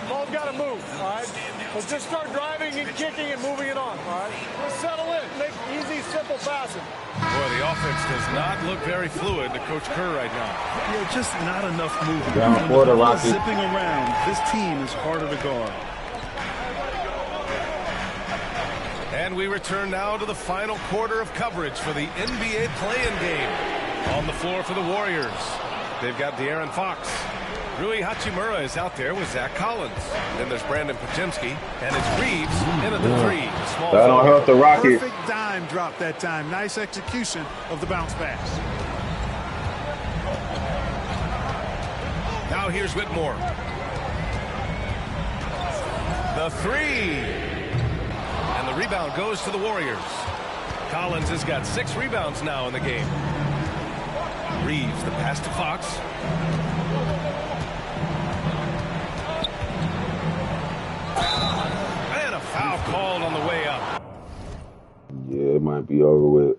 Ball's got to move, all right? Let's just start driving and kicking and moving it on, all right? Let's settle in. Make easy, simple passing. Boy, the offense does not look very fluid to Coach Kerr right now. Yeah, just not enough movement. Down for the Rockets. Zipping around. This team is harder to guard. And we return now to the final quarter of coverage for the NBA play-in game. On the floor for the Warriors, they've got De'Aaron Fox. Rui Hachimura is out there with Zach Collins. Then there's Brandon Podziemski, and it's Reeves in at the three. Small that don't help the Rockets. Perfect dime drop that time. Nice execution of the bounce pass. Now here's Whitmore. The three. And the rebound goes to the Warriors. Collins has got 6 rebounds now in the game. Reeves, the pass to Fox. And a foul called on the way up. Yeah, it might be over with.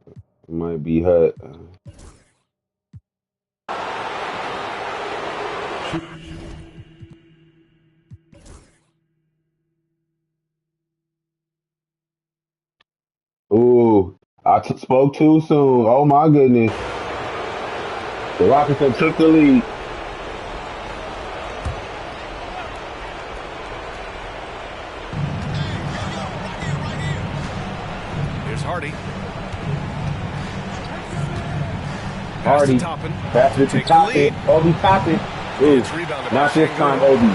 It might be hot. Ooh, I spoke too soon. Oh my goodness. The Rockets have took the lead. Here's Hardy. Hardy. Pass it to Toppin. Obi Toppin. Ooh, not this time, Obi.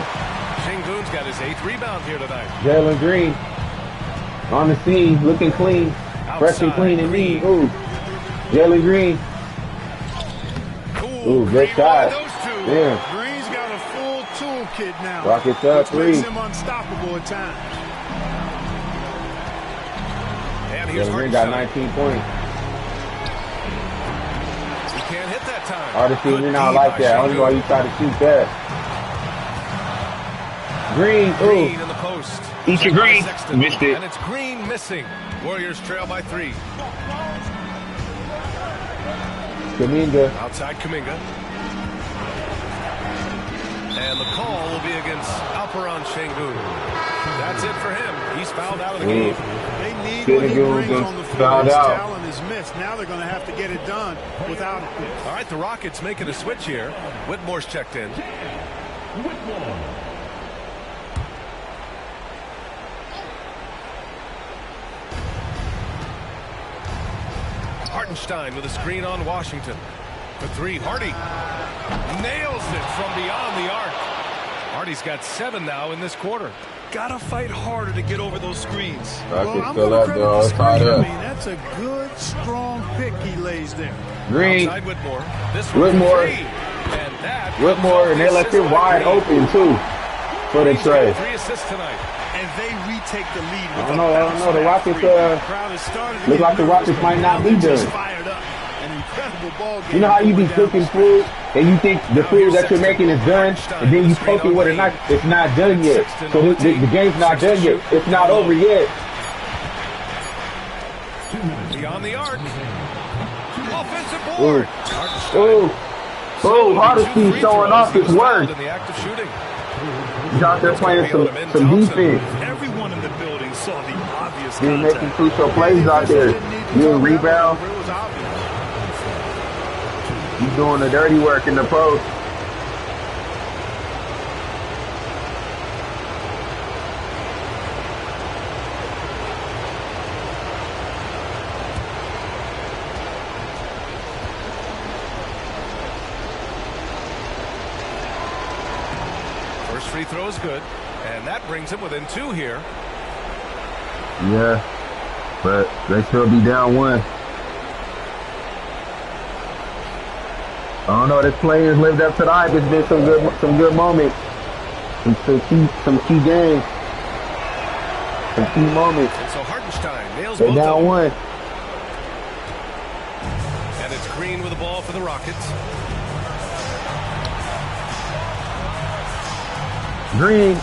Şengün's got his 8th rebound here tonight. Jalen Green on the scene, looking clean. Fresh and clean and neat. Ooh. Jalen Green. Ooh, good shot. Yeah. Green's got a full toolkit now. Rockets up, which makes him unstoppable at times. And here's Jalen Green got 19 points. He can't hit that time. Hardison, you're not like that. I don't know why you try to shoot that. Green, ooh. In the post. Eat your green. Missed it. And it's Green missing. Warriors trail by 3. Kuminga. Outside Kuminga. And the call will be against Alperen Şengün. That's it for him. He's fouled out of the game. They need what he brings on the floor. His talent is missed. Now they're going to have to get it done without it. All right, the Rockets making a switch here. Whitmore's checked in. Whitmore. Hartenstein with a screen on Washington. For 3, Hardy nails it from beyond the arc. Hardy's got 7 now in this quarter. Gotta fight harder to get over those screens. Well, I'm going to credit the screen. I mean, that's a good, strong pick he lays there. Green. Outside Whitmore. This Whitmore. And that Whitmore, and they left him wide open, too, for the tray. 3 assists tonight. And they retake the lead. I don't know. The Rockets, look like the Rockets might not be done. You know how you be cooking food and you think the food that you're making is done, and then you poke it with a knife, it's not done yet. So the game's not done yet. It's not over yet. Beyond the arc. Offensive board. Hardison showing off his work. In the act of shooting. He's out there playing some defense. Everyone in the building saw the obvious He's making crucial plays out there. Doing rebound. He's doing the dirty work in the post. First free throw is good, and that brings him within 2 here. Yeah, but they still be down 1. I don't know. This players lived up to the hype. It's been some good moments, some key games, some key moments. And so Hartenstein nails they both down of them. 1. And it's Green with the ball for the Rockets. Green,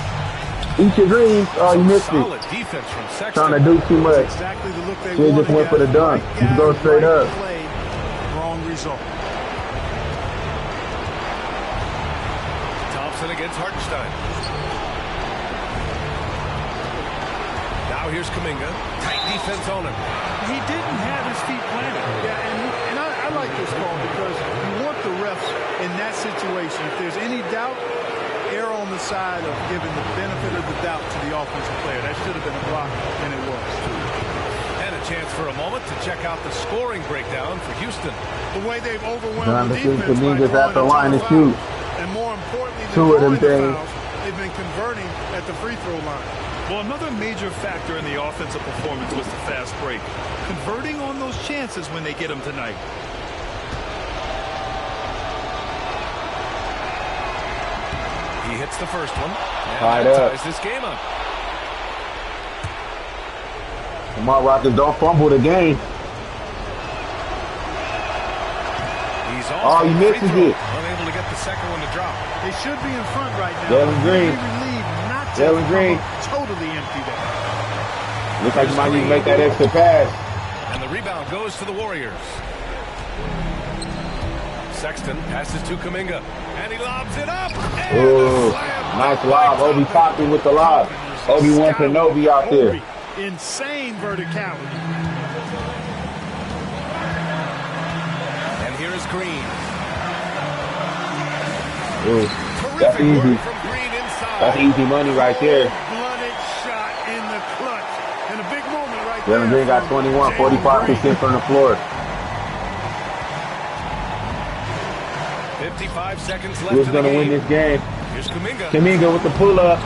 eat your greens. Oh, you missed Solid it. defense from Sexton. Trying to do too much. Exactly the look they Should just went for the dunk. Just go straight up. Wrong result. Against Hartenstein. Now here's Kuminga. Tight defense on him. He didn't have his feet planted. Yeah, and I like this call because you want the refs in that situation. If there's any doubt, err on the side of giving the benefit of the doubt to the offensive player. That should have been a block, and it was. for a moment to check out the scoring breakdown for Houston. The way they've overwhelmed the defense Kaminga's at the line to shoot. And more importantly, two of them things. They've been converting at the free throw line. Well, another major factor in the offensive performance was the fast break. Converting on those chances when they get them tonight. He hits the first one. Tied And up. ties this game up. Come on, Rockets, don't fumble the game. He's Oh, he misses it. Unable to get the second one to drop. They should be in front right now. Jalen Green. Jalen Green. Totally empty there. Looks like you might need to make that extra pass. And the rebound goes to the Warriors. Sexton passes to Kuminga. And he lobs it up. Ooh, nice lob. Obi Toppin with the lob. Obi-Wan Kenobi out there. Insane verticality. And here's Green. Ooh, that's easy. That's easy money right there. Blooded shot in the clutch. And a big moment right Jalen Green got 21, 45% from the floor. 55 seconds left. Who's going to win this game? Here's Kuminga. Kuminga with the pull-up.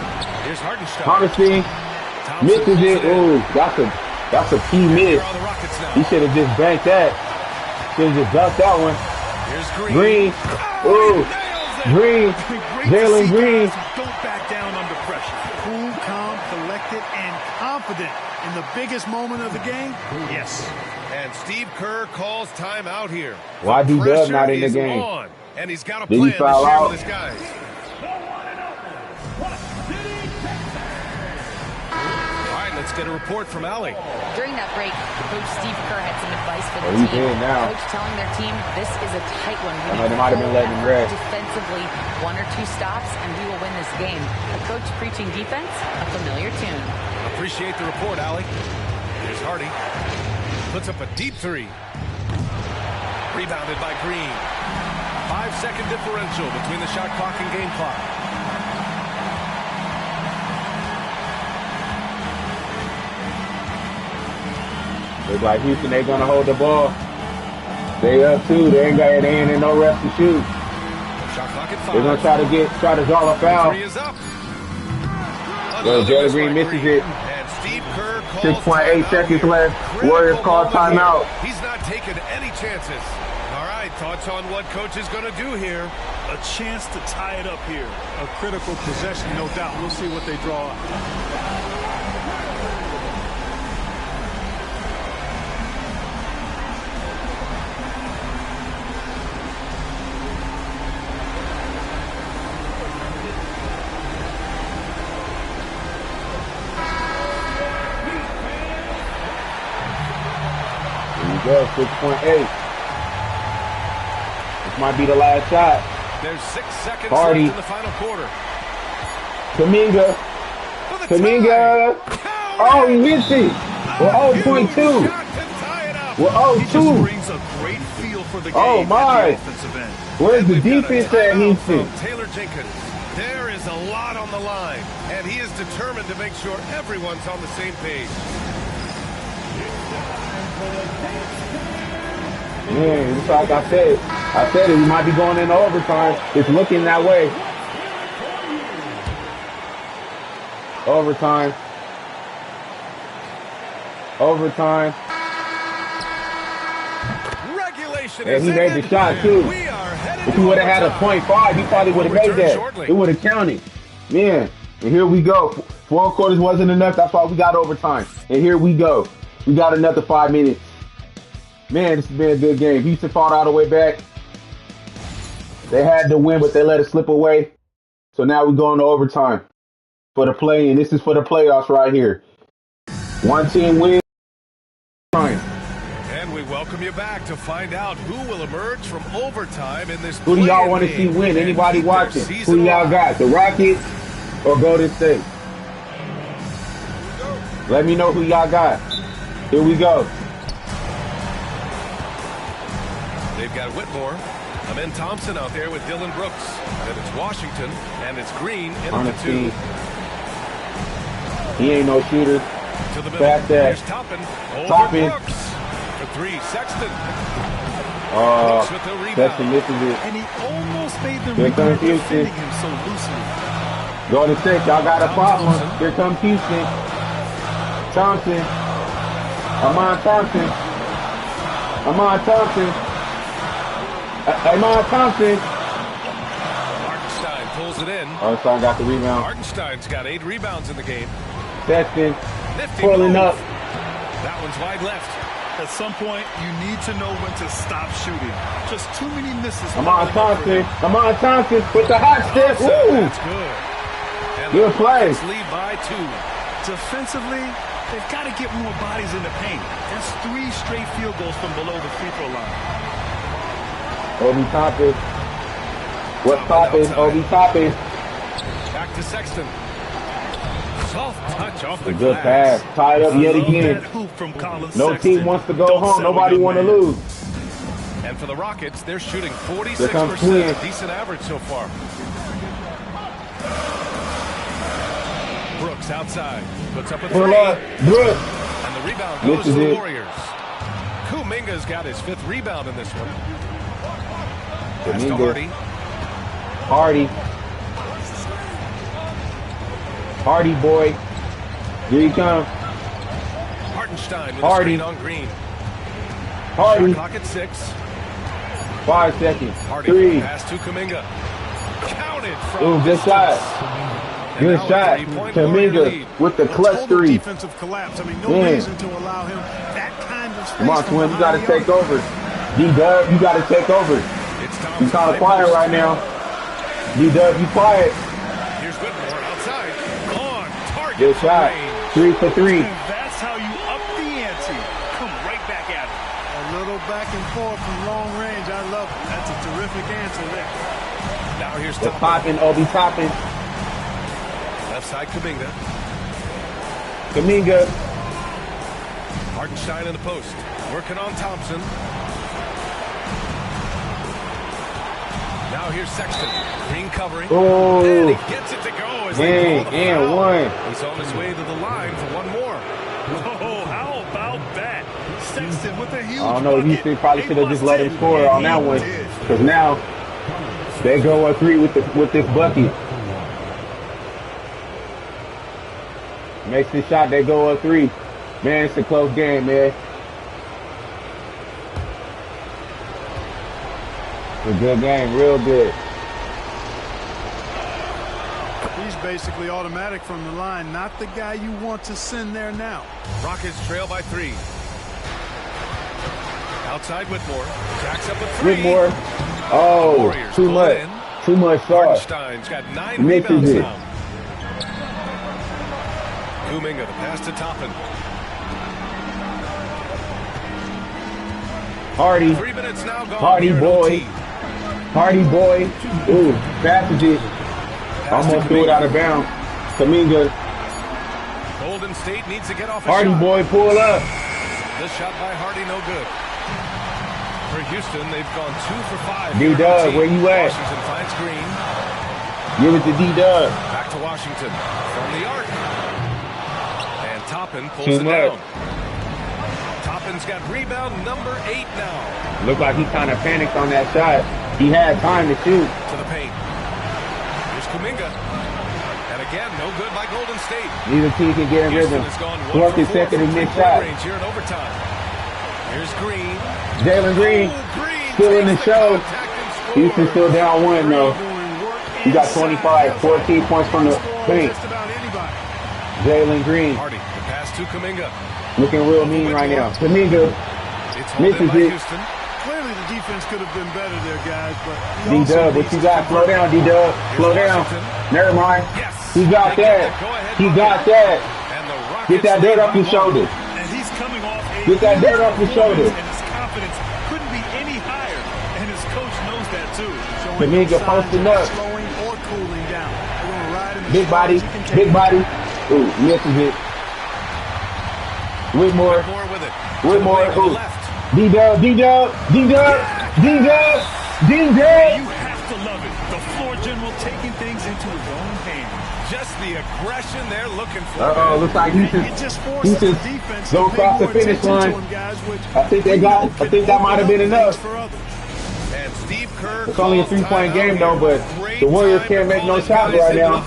Here's Hardenstein. Hardenstein misses it. Ooh, that's a key miss. He should have just banked that. Should have just ducked that one. Here's Green. Ooh. Green. Jalen Green. Don't back down under pressure. Cool, calm, collected, and confident in the biggest moment of the game. Yes. And Steve Kerr calls timeout here. Why D-Dub not in the Pressure is game? on, and he's got a Did he plan to foul share out? with his guys. All right, let's get a report from Allie. During that break, Coach Steve Kerr had some advice for the he's team. in now. Coach telling their team, this is a tight one. We I know need they to might have been hold letting him out rest. defensively, 1 or 2 stops, and we will win this game. A coach preaching defense, a familiar tune. Appreciate the report, Allie. Here's Hardy. Puts up a deep three. Rebounded by Green. 5-second differential between the shot clock and game clock. Looks like Houston, they're going to hold the ball. They up 2. They ain't in no rest to shoot. Shot clock at 5. They're going to try to draw a foul. 3 is up. Well, Jalen Green misses it. And Steve Kerr calls 6.8 seconds left. Warriors call timeout. He's not taking any chances. All right, thoughts on what coach is going to do here? A chance to tie it up here. A critical possession, no doubt. We'll see what they draw up. Go, 6.8. This might be the last shot. There's 6 seconds Hardy. left in the final quarter. Kuminga. Kuminga. Oh, he missed it. Well, 0.2. Well, 0.2. Brings a great feel for the game. Oh, my. At the offensive end. Where's the defense at Houston? Taylor Jenkins. There is a lot on the line, and he is determined to make sure everyone's on the same page. Man, it's like I said it, we might be going into overtime. It's looking that way. Overtime. Overtime. Regulation And he made the shot too. If he would have had a .5, he probably would have made that. It would have counted. Man, and here we go. 4 quarters wasn't enough. That's why we got overtime. And here we go. We got another 5 minutes. Man, this has been a good game. Houston fought all the way back. They had to win, but they let it slip away. So now we're going to overtime for the play, and this is for the playoffs right here. 1 team wins. And we welcome you back to find out who will emerge from overtime in this. Who do y'all want to see win? Anybody watching? Who y'all got? The Rockets or Golden State? Let me know who y'all got. Here we go. They've got Whitmore, Amen Thompson out there with Dylan Brooks. Then it's Washington, and it's Green in the 2. He ain't no shooter. To the middle. Back there. Here's Toppin. Toppin. For three. Sexton. Sexton misses it. And he almost made the Here comes rebound, Houston. defending him so loosely. Go to 6. Y'all got a problem. Here comes Houston. Thompson. Amon Thompson. Amon Thompson. Amon Thompson. Hartenstein pulls it in. Hartenstein got the rebound. Hartenstein's got 8 rebounds in the game. Sexton pulling up. That one's wide left. At some point, you need to know when to stop shooting. Just too many misses. Amon Thompson. Amon Thompson with the hot step. Woo! That's good. And Good play. Lead by 2. Defensively, they've got to get more bodies in the paint. That's 3 straight field goals from below the free throw line. Obi Toppin. What's poppin'? Obi Toppin. Back to Sexton. Soft touch off the Good glass. pass. Tied up yet again. No team wants to go home. Nobody want to lose. And for the Rockets, they're shooting Here comes 46%. Quinn. Decent average so far. Brooks outside. Puts up a 3. Pull up. Brooks. And the rebound goes to Misses the it. Warriors. Kuminga's got his 5th rebound in this one. Pass to Kuminga. Hardy. Hardy boy. Here he comes. Hartenstein with Hardy. a screen on Green. Hardy. Shot clock at 6. 5 seconds. Hardy 3. pass to Kuminga. Counted from Ooh, good shot. Good shot. Kuminga with the clutch 3. Defensive collapse. I mean, no reason to allow him that kind of space. Come on, Twin. You got to take over. D-Dub, you got to take over. You kind of quiet right now. D-Dub, you quiet. Here's Whitmore outside. On target. Good shot. 3 for 3. That's how you up the ante. Come right back at it. A little back and forth from long range. I love it. That's a terrific answer there. Now here's It's Toppin. popping. Obi Toppin. Left side Kuminga. Kuminga. Hartenstein in the post. Working on Thompson. Now here's Sexton. Green covering. Oh. And he gets it to go. As they call the And foul. one. He's on his way to the line for one more. Oh, how about that? Sexton with a huge I don't know. bucket. Houston probably should have just let him score on that one. Because now they go 3 with this bucket. Makes the shot, they go 3. Man, it's a close game, man. It's a good game, real good. He's basically automatic from the line, not the guy you want to send there now. Rockets trail by 3. Outside Whitmore. Jacks up a 3. Whitmore. Oh, Warriors too pull much. it in. Too much sauce. Hartenstein's got 9 Misses rebounds it. now. Kuminga, the pass to Toppin. Hardy. 3 minutes now gone. Hardy here at boy. OT. Hardy boy. Ooh, passes it. Almost threw it out of bounds. Kuminga. Golden State needs to get off a Hardy shot. boy, pull up. This shot by Hardy, no good. For Houston, they've gone 2 for 5. D-Dub, where you at? Washington finds Green. Give it to D-Dub. Back to Washington from the arc. And Toppin pulls Too it much. down. Toppin's got rebound number 8 now. Looked like he kind of panicked on that shot. He had time to shoot. To the paint. Here's Kuminga. And again, no good by Golden State. Neither team can get in Houston rhythm. has gone 1 Fourth for and 4 second from and missed three-point shot. range here in overtime. Here's Green. Jalen Green still in the show. Houston still down 1 though. He got 25, 14 points from the paint. Jalen Green Hardy, the pass to Kuminga. looking real mean right now. Kuminga It's held in misses by it. Houston. Clearly the defense could have been better there, guys, but D-Dub, what you got? Slow down, D-Dub. Slow down. Never mind. He got that. He got that. Get that dirt off your shoulder. And he's coming off a Get that dirt off your shoulder. and his confidence couldn't be any higher. And his coach knows that too. Kuminga posting up. slowing or cooling down. They're going to ride him as Big far body. as he can take Big him. body. Ooh, misses it. Whitmore. with it. Whitmore. Ooh. D-Dub. D-Dub. D-Dub. D-Dub. D-Dub. You have to love it. The floor general taking things into his own hands. Just the aggression they're looking for. Uh-oh, looks like he just go across the finish line. I think that might have been enough. And Steve Kerr, it's only a 3-point game though, but the Warriors can't make no shots right now.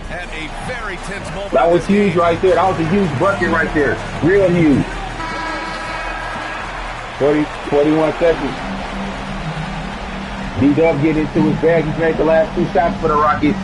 At a very tense moment. That was huge right there. That was a huge bucket right there. Real huge. 41 seconds. D-Dub getting into his bag. He's made the last 2 shots for the Rockets.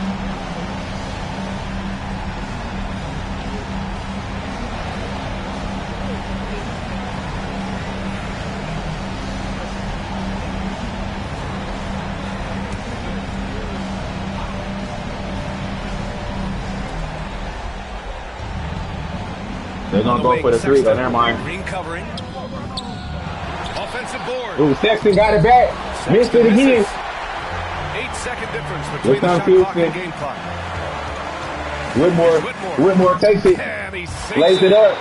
They're going to go for the 3, but never mind. Green covering. Offensive board. Ooh, Sexton got it back. Missed it again. 8-second difference between the shot clock and game clock. Whitmore takes it. Lays it up.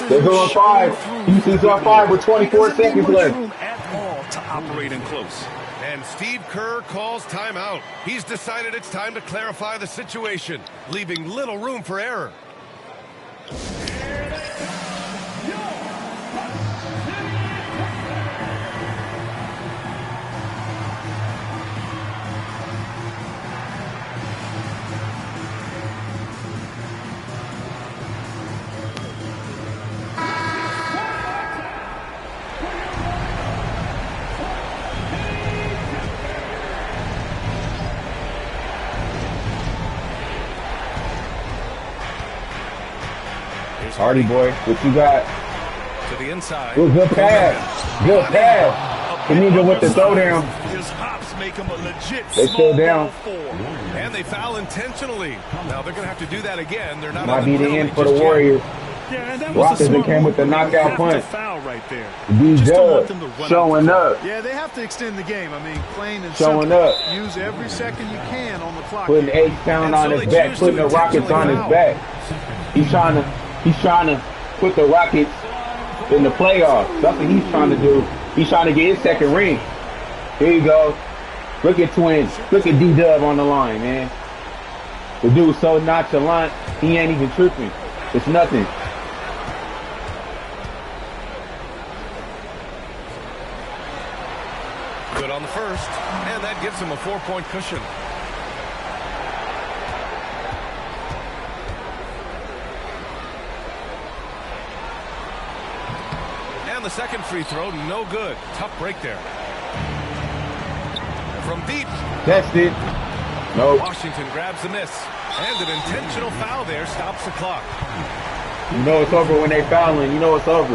They're going 5. Houston's on 5 with 24 seconds left. At all to operate in close. And Steve Kerr calls timeout. He's decided it's time to clarify the situation, leaving little room for error. Hardy boy, what you got? To the inside. Ooh, good pass. Good pass. Kaminga with the throwdown. His hops make him a legit. They still down. And they foul intentionally. Now they're going to have to do that again. They're not. Might be the end for the Warriors. Yeah, and that Rockets that came with the knockout punch. Foul right there. D-Dub showing up. Yeah, they have to extend the game. I mean, plain and showing simple. up. Use every second you can on the clock. Putting 8 pounds on his back, putting the Rockets on his back. He's trying to put the Rockets in the playoffs. That's what he's trying to do. He's trying to get his second ring. Here you go. Look at Twins. Look at D-Dub on the line, man. The dude's so nonchalant, he ain't even tripping. It's nothing. Good on the first, and that gives him a 4-point cushion. And the second free throw, no good. Tough break there. From deep. That's it. No. Washington grabs the miss. And an intentional foul there stops the clock. You know it's over when they fouling. You know it's over.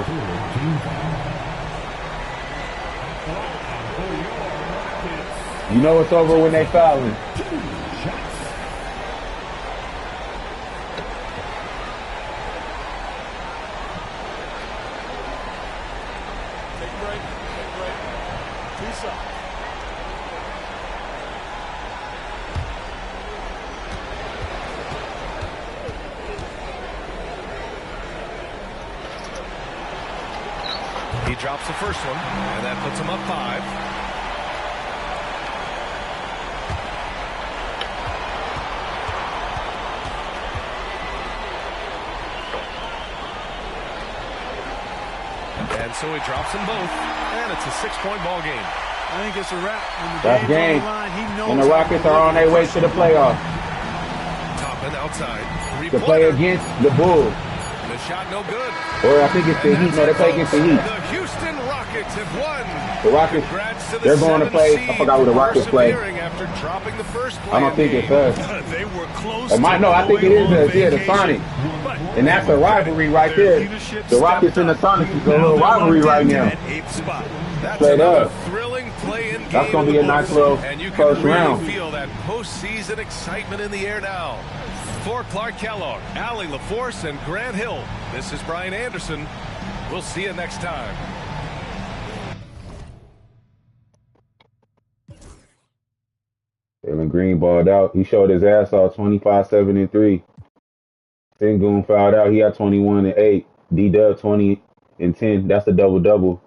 You know it's over when they fouling. He drops the first one, and that puts him up 5. And so he drops them both, and it's a 6-point ball game. I think it's a wrap. That's game. And the Rockets are on their way to the playoffs. Top and outside. To play against the Bulls. The shot no good. Or I think it's the Heat. No, they play against the Heat. The Houston Rockets have won. The Rockets, they're going to play. I forgot who the Rockets play. After dropping the first I don't think it's us. They were close. I think it is us. Yeah, the Sonics. And that's a rivalry right there. The Rockets and the Sonics is a little rivalry right now. Straight up. Thrilling play-in game. That's going to be a nice little first round. You can really feel that postseason excitement in the air now. For Clark Kellogg, Allie LaForce, and Grant Hill, this is Brian Anderson. We'll see you next time. Jalen Green balled out. He showed his ass off 25, 7, and 3. Sengun fouled out. He had 21 and 8. D-Dub 20 and 10. That's a double-double.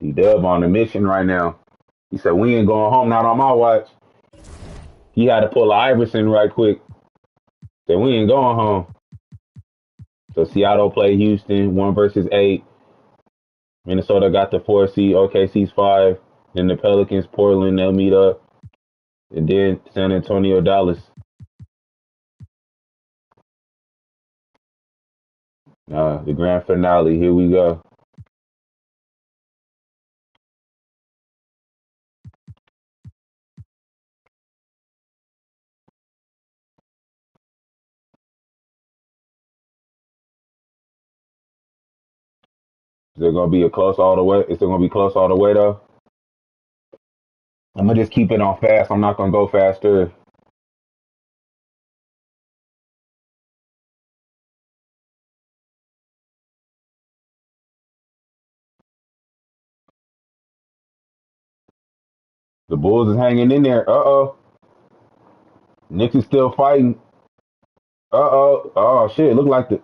D-Dub on a mission right now. He said, we ain't going home, not on my watch. He had to pull Iverson right quick. Then we ain't going home. So Seattle play Houston 1 versus 8. Minnesota got the 4 seed. OKC's 5. Then the Pelicans, Portland, they'll meet up. And then San Antonio, Dallas. The grand finale. Here we go. Is it gonna be a close all the way? Is it gonna be close all the way though? I'm gonna just keep it on fast. I'm not gonna go faster. The Bulls is hanging in there. Knicks is still fighting. Oh shit! Look like the.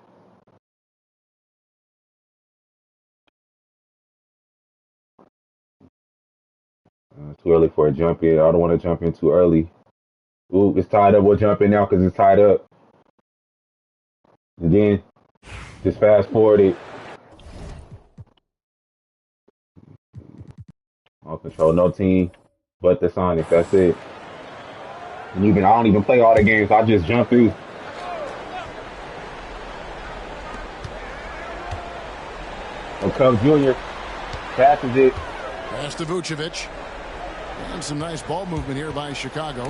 Too early for a jump in. I don't want to jump in too early. Ooh, it's tied up. We'll jump in now because it's tied up. And then just fast forward it. I'll control no team but the Sonics. That's it. And I don't even play all the games. I just jump through. Cubs Jr. passes it. Pass to Vucevic. And some nice ball movement here by Chicago.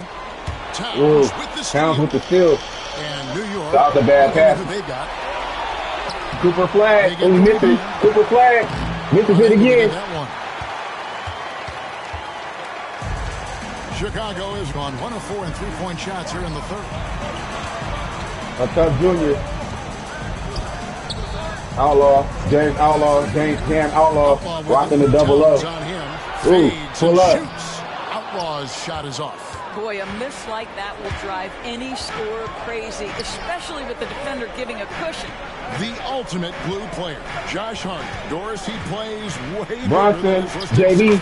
Towns with the steal. And New York. That was a bad pass. They've got. Cooper flag. Oh, he misses. Cooper flag. Misses it again. Chicago has gone 1 of 4 in 3-point shots here in the third. Cubs Jr. James Outlaw, rocking the double up. Ooh, pull up. Outlaw's shot is off. Boy, a miss like that will drive any scorer crazy, especially with the defender giving a cushion. The ultimate glue player, Josh Hart. Doris, he plays way Bronson, JB.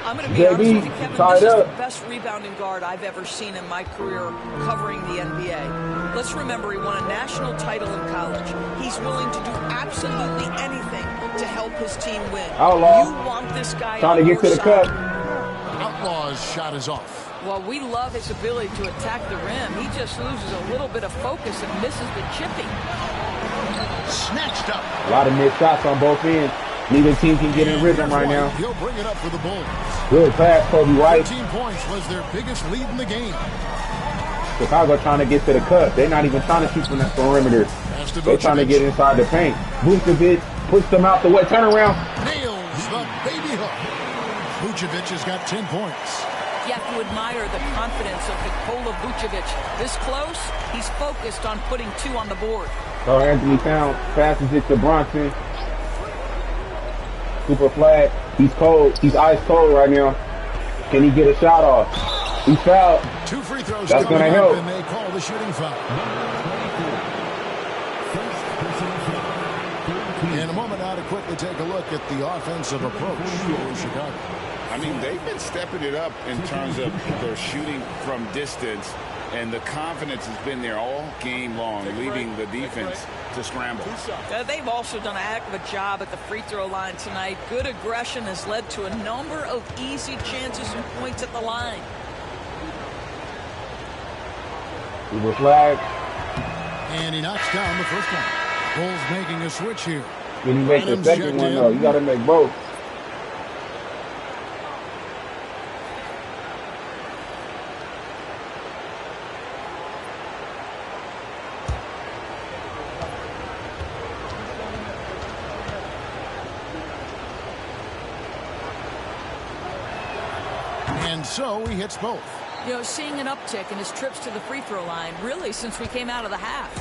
I'm going to be honest with you, Kevin, this is the best rebounding guard I've ever seen in my career covering the NBA. Let's remember, he won a national title in college. He's willing to do absolutely anything to help his team win. Outlaw. You want this guy trying to get to the cup. Outlaw's shot is off. Well, we love his ability to attack the rim. He just loses a little bit of focus and misses the chipping. Snatched up. A lot of missed shots on both ends. Neither team can get in rhythm right now. He'll bring it up for the Bulls. Good pass, Kobe White. 13 points was their biggest lead in the game. Chicago trying to get to the cup. They're not even trying to shoot from the perimeter. They're trying to get inside the paint. Vucevic puts them out the way. Turn around. Nails the baby hook. Vucevic has got 10 points. You have to admire the confidence of Nikola Vucevic. This close, he's focused on putting 2 on the board. So Anthony Towns passes it to Bronson. Super flag. He's cold. He's ice cold right now. Can he get a shot off? He's fouled. 2 free throws. That's going to help. And they call the shooting foul. In a moment now to quickly take a look at the offensive approach for Chicago. I mean, they've been stepping it up in terms of their shooting from distance, and the confidence has been there all game long, leaving the defense to scramble. They've also done a heck of a job at the free throw line tonight. Good aggression has led to a number of easy chances and points at the line. Super flag. And he knocks down the first one. Bulls making a switch here. Can you make the second one, though? You got to make both. And so he hits both. You know, seeing an uptick in his trips to the free throw line, really, since we came out of the half.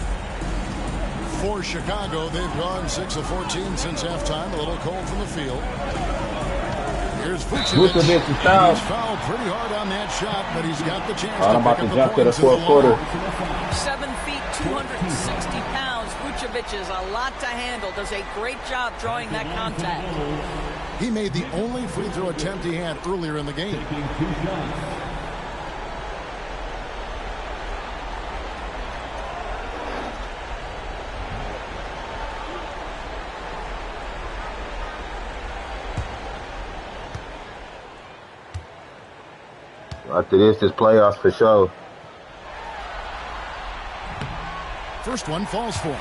For Chicago, they've gone 6 of 14 since halftime. A little cold from the field. Here's Vucevic. He's fouled. He's fouled pretty hard on that shot, but he's got the chance I'm about to jump to the fourth quarter. 7 feet, 260 pounds. Vucevic is a lot to handle. Does a great job drawing that contact. He made the only free throw attempt he had earlier in the game. After this is playoffs for sure. First one falls for him.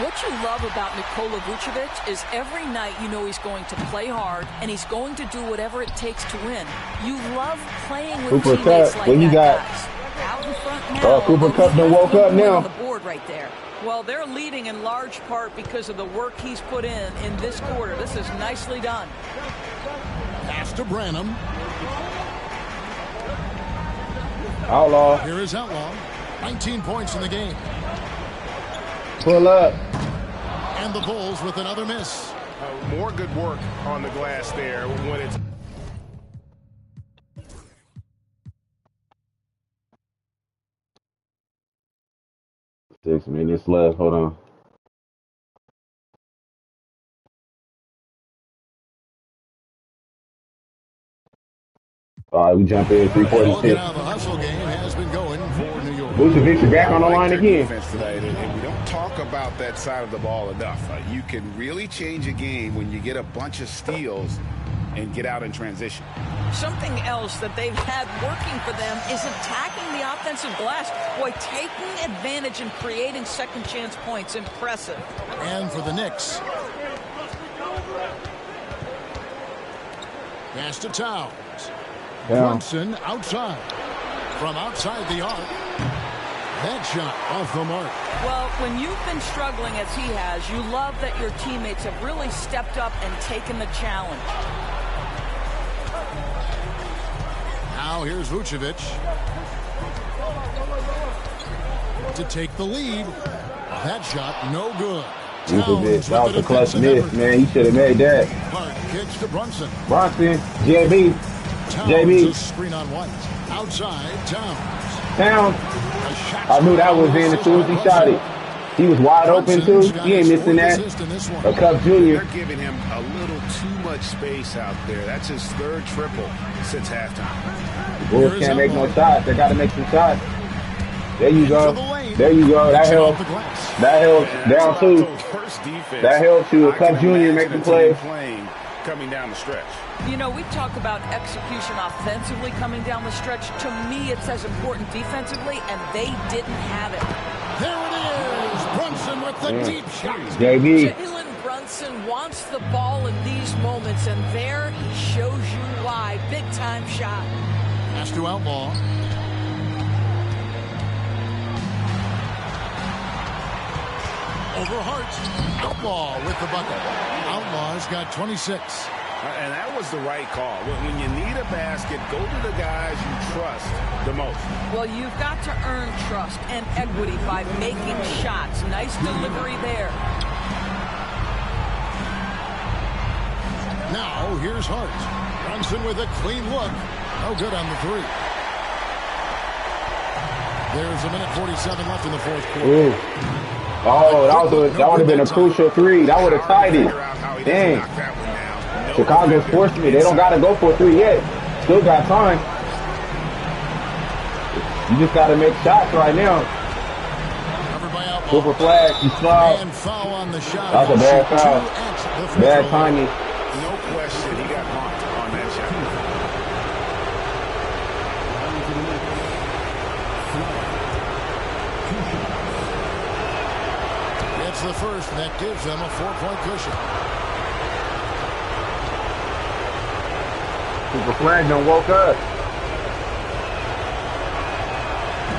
What you love about Nikola Vucevic is every night you know he's going to play hard and he's going to do whatever it takes to win. You love playing with Cooper teammates Cup, like what you that, got? guys. Out in front now. Oh, Cooper Cup done woke up now. On the board right there. Well, they're leading in large part because of the work he's put in this quarter. This is nicely done. Pass to Branham. Outlaw. Here is Outlaw. 19 points in the game. Pull up. And the Bulls with another miss. More good work on the glass there when it's... Six minutes left. Hold on. All right, we jump in 346. Now the hustle game has been going for New York. Vucevic back on the line again. And we don't talk about that side of the ball enough. You can really change a game when you get a bunch of steals and get out in transition. Something else that they've had working for them is attacking the offensive glass. Boy, taking advantage and creating second chance points. Impressive. And for the Knicks. Pass to Towns. Brunson outside. From outside the arc. That shot off the mark. Well, when you've been struggling as he has, you love that your teammates have really stepped up and taken the challenge. Now here's Vucevic to take the lead. That shot no good. Vucevic, that was a clutch miss, man. He should have made that. Hart kicks to Brunson. Brunson, JB. JB. Screen on White. Outside, Towns. Towns. I knew that was in as soon as he shot it. He was wide open too. He ain't missing that. A Cup Junior. They're giving him a little too much space out there. That's his third triple since halftime. The Bulls can't make no shots. They got to make some shots. There you go. There you go. That helps. That helps. Down two. That helps you. A Cup Junior make the play. Coming down the stretch. You know, we talk about execution offensively coming down the stretch. To me, it's as important defensively, and they didn't have it. There it is. Brunson with the deep shot. JB. Jalen Brunson wants the ball in these moments, and there he shows you why. Big-time shot. Pass to Outlaw. Over Hart. Outlaw with the bucket. Outlaw's got 26. And that was the right call. When you need a basket, go to the guys you trust the most. Well, you've got to earn trust and equity by making shots. Nice delivery there. Now, here's Hart. Brunson with a clean look. No good on the three. There's a minute 47 left in the fourth quarter. Ooh. Oh, that would have been a crucial three. That would have tied it. Dang. Chicago's forcing it. They don't got to go for a three yet. Still got time. You just got to make shots right now. Super flag. He fouled. That was a bad foul. Bad timing. No question. He got bumped on that shot. It's the first, and that gives them a 4-point cushion. Super flag done woke up.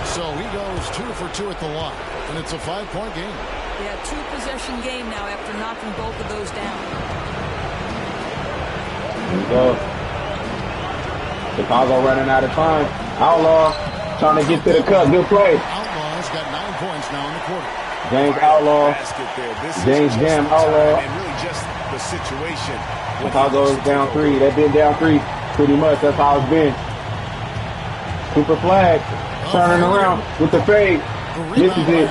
So he goes 2 for 2 at the line, and it's a 5-point game. Yeah, 2-possession game now after knocking both of those down. There you go. Chicago running out of time. Outlaw trying to get to the cup. Good play. Outlaw's got 9 points now in the quarter. James Outlaw. James Jam Outlaw. And really just the situation. Chicago's down 3. They've been down 3 pretty much. That's how it's been. Super flag. Turning around with the fade. Misses it.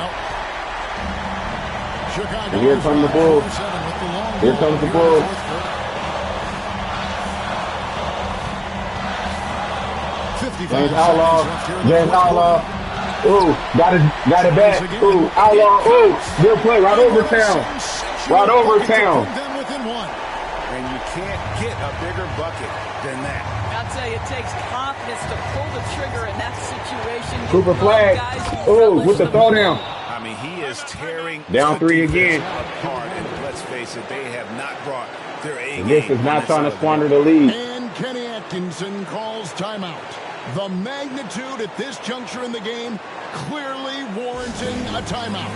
And here come the Bulls. Here comes the Bulls. James Outlaw. James Outlaw. Ooh, got it back. Ooh, Outlaw. Ooh, good play. Right over town. Right over town. And you can't get a bigger bucket than that. I'll tell you, it takes confidence to pull the trigger in that situation. Cooper flag. Oh, with the throwdown. I mean, he is tearing down 3 again. Apart, and let's face it, they have not brought their A game. This is not trying to squander the lead. And Kenny Atkinson calls timeout. The magnitude at this juncture in the game clearly warranting a timeout.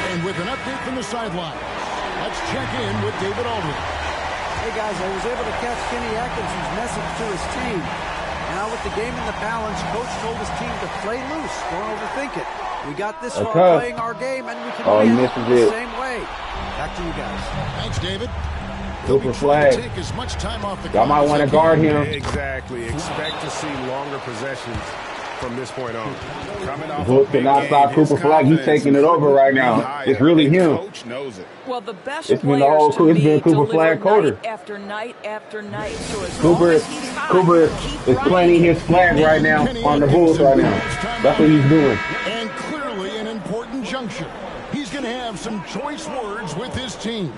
And with an update from the sideline, let's check in with David Aldridge. Hey guys, I was able to catch Kenny Atkinson's message to his team. Now with the game in the balance, coach told his team to play loose. Don't overthink it. We got this far playing our game, and we can win the same way. Back to you guys. Thanks, David. Cooper flag. Take as much time off the Y'all might want to guard him. Exactly. Expect to see longer possessions from this point on. Book cannot stop Cooper flag. He's taking it over right now. It's really him. Coach knows it. Well, the best it's been the whole to it's been Cooper flag quarter. After night after night. So as Cooper is planting his flag right now on the Bulls right now. That's what he's doing. And clearly an important juncture. He's going to have some choice words with his team.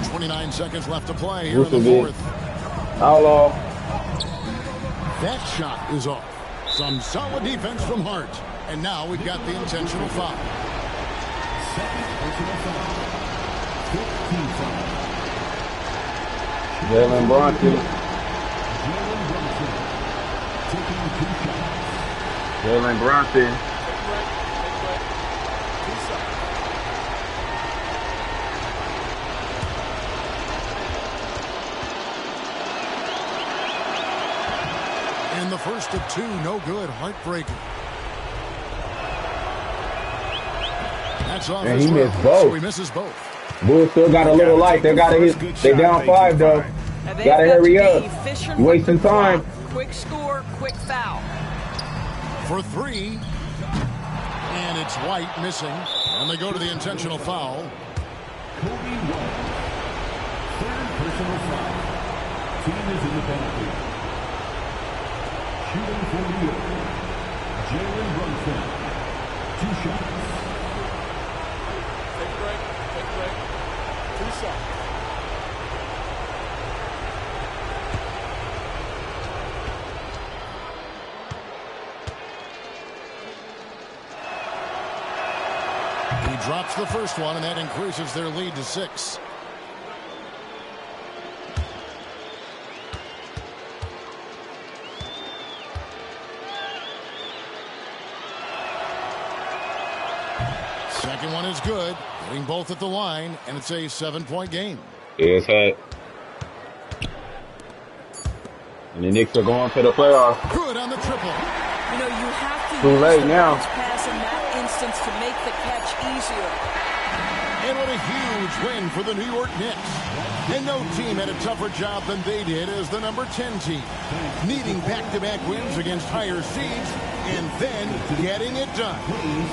.29 seconds left to play here in the fourth. Outlaw. That shot is off. Some solid defense from Hart. And now we've got the intentional foul. Jalen Brunson. Jalen Brunson. And the first of two, no good. Heartbreaker. That's off. And he missed both. So he misses both. Bulls still got a little light. They got to hit. They down 5 though. Got to hurry up. You wasting time. Quick score, quick foul. For 3. And it's White missing. And they go to the intentional foul. Kobe White. Third personal foul. Team is in the penalty. Shooting for New York. Jalen Brunson. 2 shots. Take a break. 2 shots. He drops the first one, and that increases their lead to 6. Second one is good. Hitting both at the line, and it's a 7-point game. It's hot. And the Knicks are going for the playoffs. Good on the triple. You know, you have to Too use late the now. bounce pass in that instance to make the catch easier. And what a huge win for the New York Knicks. And no team had a tougher job than they did as the number 10 team. Needing back-to-back wins against higher seeds and then getting it done.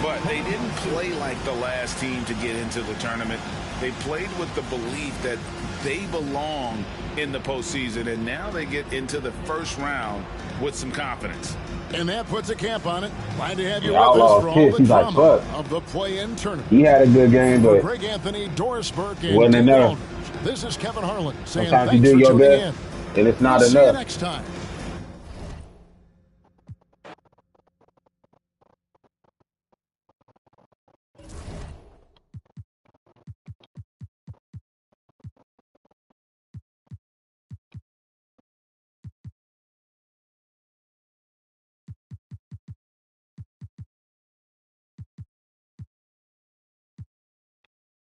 But they didn't play like the last team to get into the tournament. They played with the belief that they belong in the postseason, and now they get into the first round with some confidence. And that puts a cap on it. Glad to have you The with us Outlaws for all pissed. the He's like, drama fuck. of the play-in tournament. He had a good game, For but Greg Anthony, Doris Burke, and wasn't David enough. Aldridge, this is Kevin Harlan saying Sometimes thanks you do for your tuning best, in. and it's not We'll see you enough. next time.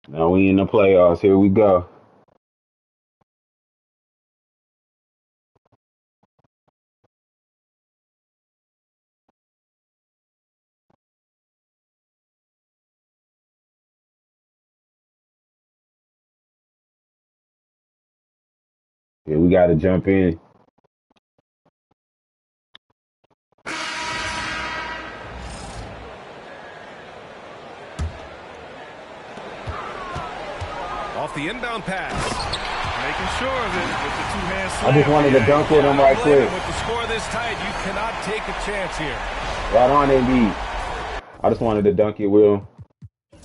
Now we in the playoffs. Here we go. Here we got to jump in. off the inbound pass. Making sure of it with the two-hand slam. I just wanted to dunk with him right quick. With the score this tight, you cannot take a chance here. Right on, Embiid. I just wanted to dunk it with him.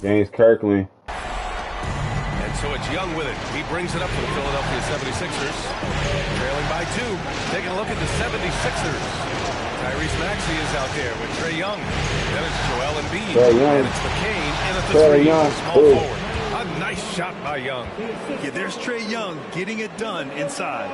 James Kirkland. And so it's Young with it. He brings it up for the Philadelphia 76ers. Trailing by 2. Taking a look at the 76ers. Tyrese Maxey is out there with Trae Young. Then it's Joel Embiid. And it's McCain in at the 3. Small forward. A nice shot by Young. Yeah, there's Trae Young getting it done inside.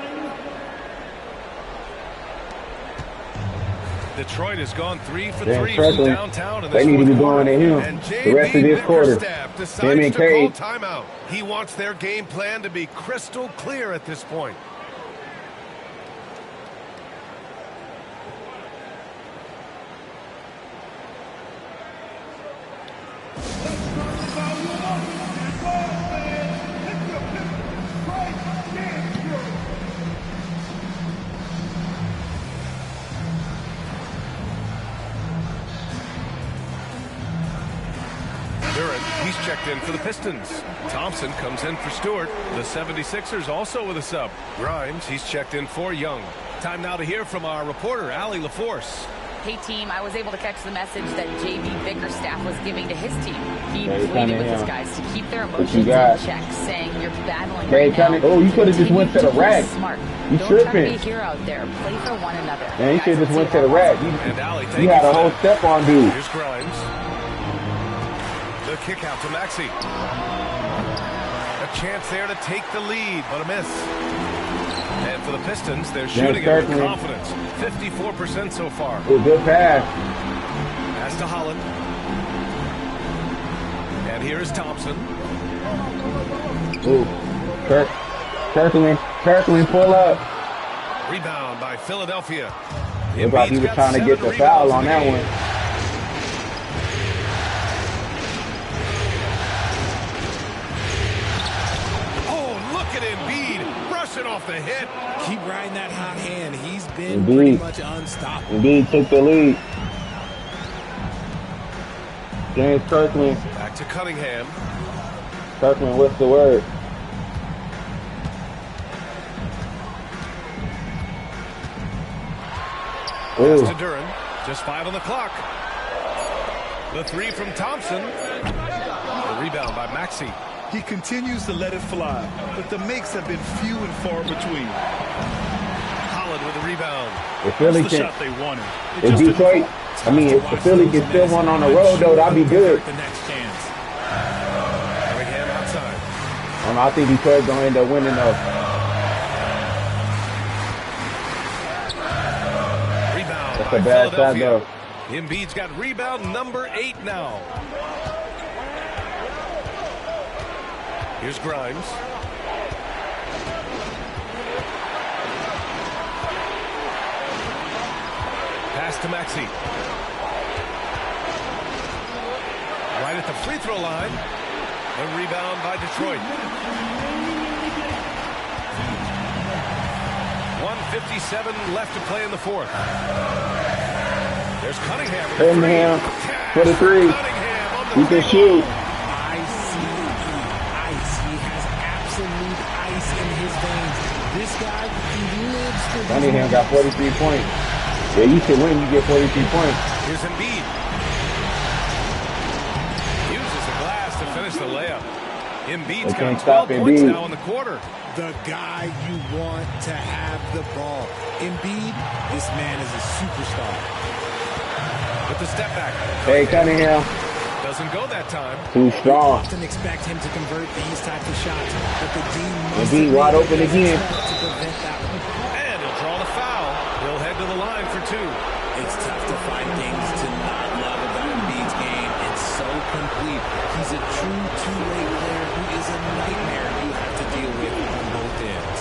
Detroit has gone 3 for 3 from downtown. They need to be going to him the rest of this quarter. Him and Cade. Timeout. He wants their game plan to be crystal clear at this point. He's checked in for the Pistons. Thompson comes in for Stewart. The 76ers also with a sub. Grimes, he's checked in for Young. Time now to hear from our reporter, Allie LaForce. Hey, team, I was able to catch the message that J.B. Bickerstaff was giving to his team. He pleaded with his guys to keep their emotions in check, saying you're battling right now. Oh, you could have just went to the rack. Smart. You Don't tripping. try to be a hero out there. Play for one another. Man, you should have just went to the rack. You had a whole step on dude. Here's Grimes. The kick out to Maxey. A chance there to take the lead, but a miss. And for the Pistons, they're shooting it with confidence. 54% so far. Ooh, good pass. Pass to Holland. And here is Thompson. Ooh. Kirkland, pull up. Rebound by Philadelphia. He was trying to get the foul on that one. Off the hit. Keep riding that hot hand. He's been pretty much unstoppable. Embiid took the lead. James Kirkland. Back to Cunningham. Kirkland, what's the word? Pass to Duran. Just 5 on the clock. The 3 from Thompson. The rebound by Maxey. He continues to let it fly, but the makes have been few and far between. Holland with the rebound. If Philly That's the shot they wanted. If Detroit, if Philly can still win on the road, though, that'd be good. The next chance. Cunningham outside. I think Detroit's going to end up winning, though. Rebound. That's a bad shot, though. Embiid's got rebound number 8 now. Here's Grimes. Pass to Maxey. Right at the free throw line. The rebound by Detroit. 1:57 left to play in the 4th. There's Cunningham. Cunningham for the 3. You can shoot. Cunningham got 43 points. Yeah, you should win. You get 43 points. Here's Embiid. Uses the glass to finish the layup. Embiid's got 12 points now in the quarter. The guy you want to have the ball. Embiid, this man is a superstar. With the step back. Hey, Cunningham. Doesn't go that time. Too strong. Often expect him to convert these types of shots, but the D must Embiid wide open again. to prevent that one. And he'll draw the foul. He'll head to the line for 2. It's tough to find things to not love about Embiid's game. It's so complete. He's a true two-way player who is a nightmare you have to deal with on both ends.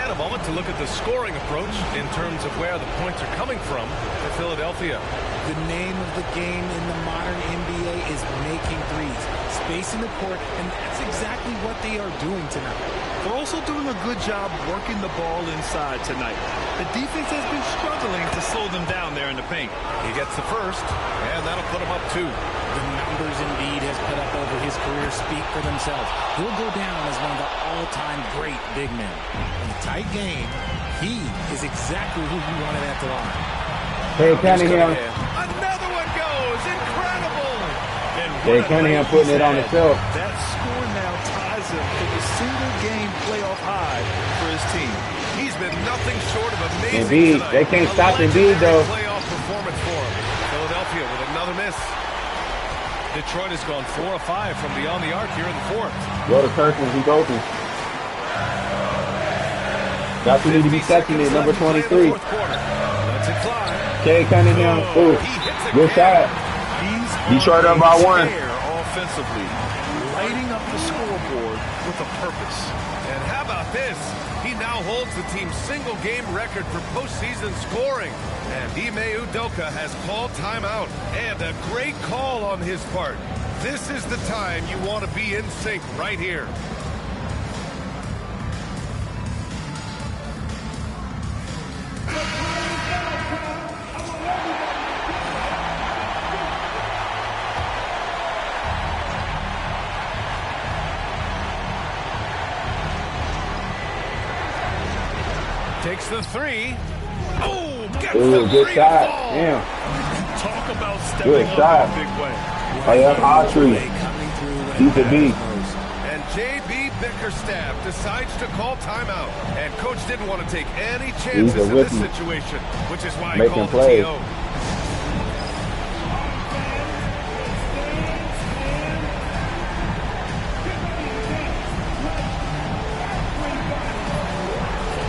And a moment to look at the scoring approach in terms of where the points are coming from. For Philadelphia. The name of the game in the modern NBA is making threes, spacing the court, and that's exactly what they are doing tonight. They're also doing a good job working the ball inside tonight. The defense has been struggling to slow them down there in the paint. He gets the first, and that'll put him up 2. The numbers Embiid has put up over his career speak for themselves. He'll go down as one of the all-time great big men. In a tight game, he is exactly who you wanted at the line. Hey, Cunningham. Another one goes. Incredible. Hey, Cunningham putting it on himself. That score now ties him for the single-game playoff high for his team. He's been nothing short of amazing Embiid. tonight. They can't stop Embiid, though. Playoff performance for him. Philadelphia with another miss. Detroit has gone 4 of 5 from beyond the arc here in the 4th. Go to Perkins. He's open. That's who need to be second in number 23. Let's it fly. Kay Cunningham. Ooh, good shot. Detroit up by 1. Offensively, lighting up the scoreboard with a purpose. And how about this? He now holds the team's single-game record for postseason scoring. And Ime Udoka has called timeout. And a great call on his part. This is the time you want to be in sync right here. Takes the 3. Oh, gets the good 3 shot. ball. Damn. Talk about stepping Good up shot. in a big way. Oh, yeah, Autry. He's a beast. And J.B. Bickerstaff decides to call timeout. And coach didn't want to take any chances in this situation, which is why he called the TO.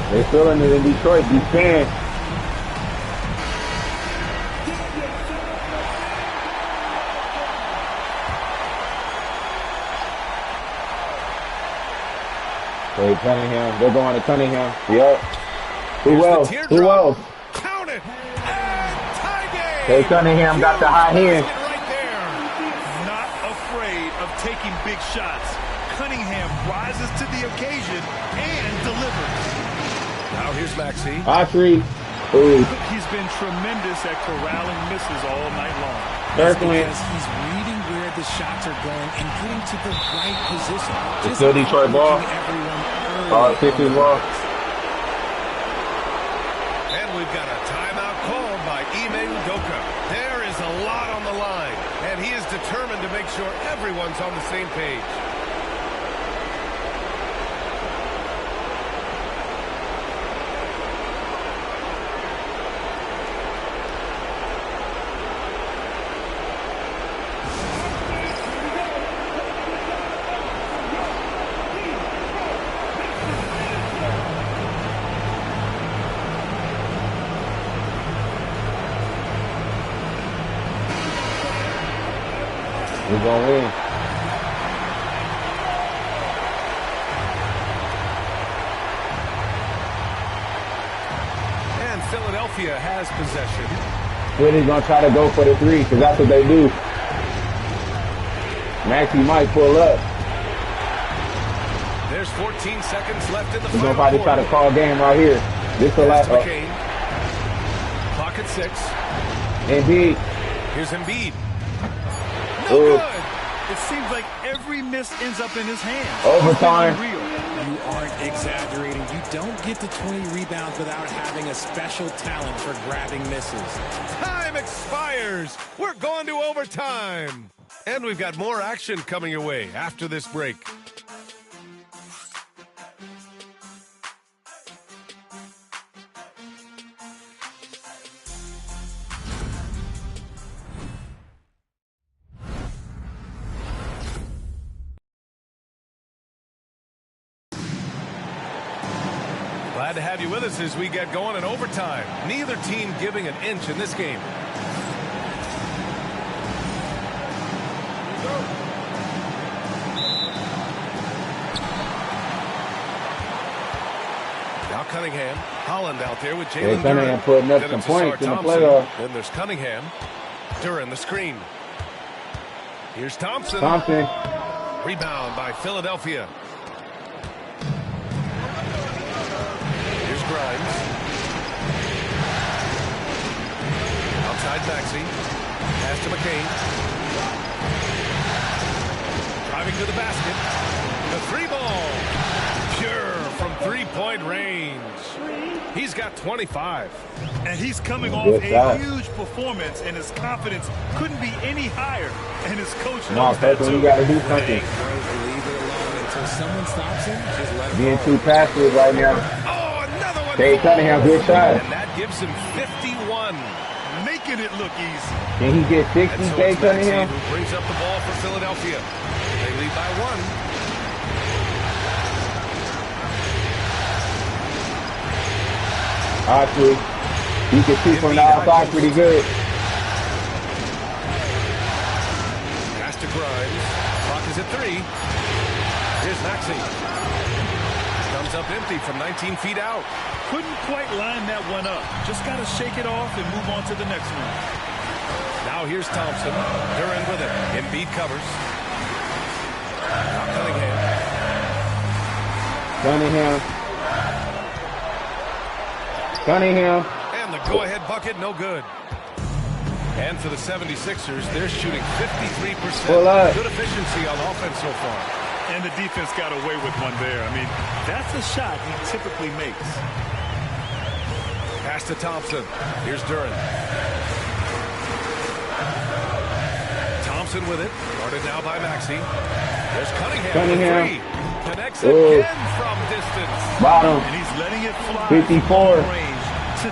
They're feeling it in Detroit. These fans. Hey, Cunningham. They're going to Cunningham. Yep. Who else? Who else? Count it. And tie game. Hey, Cunningham got the high hand. Not afraid of taking big shots. Cunningham rises to the occasion and delivers. Now here's Maxey. Autry. Ooh. He's been tremendous at corralling misses all night long. Circling. Because he's reading where the shots are going and getting to the right position. It's still Detroit ball. All 50 ball. And we've got a timeout called by Ime Udoka. There is a lot on the line, and he is determined to make sure everyone's on the same page. We're going to win. And Philadelphia has possession. Philly's going to try to go for the 3 because that's what they do. Maxey might pull up. There's 14 seconds left in the He's final going to probably try to call game right here. This the last. McCain. Clock at 6. Embiid. Here's Embiid. No good. It seems like every miss ends up in his hands. Overtime. You aren't exaggerating. You don't get to 20 rebounds without having a special talent for grabbing misses. Time expires. We're going to overtime. And we've got more action coming your way after this break. Glad to have you with us as we get going in overtime. Neither team giving an inch in this game. Now Cunningham. Holland out there with Jay Jalen Cunningham Duren. putting up Then some it's points in the Thompson. playoff. Then there's Cunningham. Duren, the screen. Here's Thompson. Rebound by Philadelphia. Here's Grimes. Outside Maxey. Pass to McCain. Driving to the basket. The three ball. Pure from three-point range. He's got 25. And he's coming off a huge performance, and his confidence couldn't be any higher. And his coach knows that too. You got to do something. Leave it alone until someone stops him. Just let him Being go. too passive right now. Oh, another one. Jay Cunningham, good shot. And that gives him 51. Making it look easy. Can he get 60, And so Jay it's Maxey Cunningham? who brings up the ball for Philadelphia. They lead by 1. Actually, he can shoot from the outside pretty good. Pass to Grimes. Clock is at 3. Here's Maxey. Comes up empty from 19 feet out. Couldn't quite line that one up. Just got to shake it off and move on to the next one. Now here's Thompson. Duren with it. Embiid covers. Now Cunningham. And the go-ahead bucket, no good. And for the 76ers, they're shooting 53%. Good efficiency on offense so far. And the defense got away with one there. I mean, that's a shot he typically makes. Pass to Thompson. Here's Duren. Thompson with it. Guarded now by Maxey. There's Cunningham. Three. Connects again from distance. Bottom. And he's letting it fly. 54. To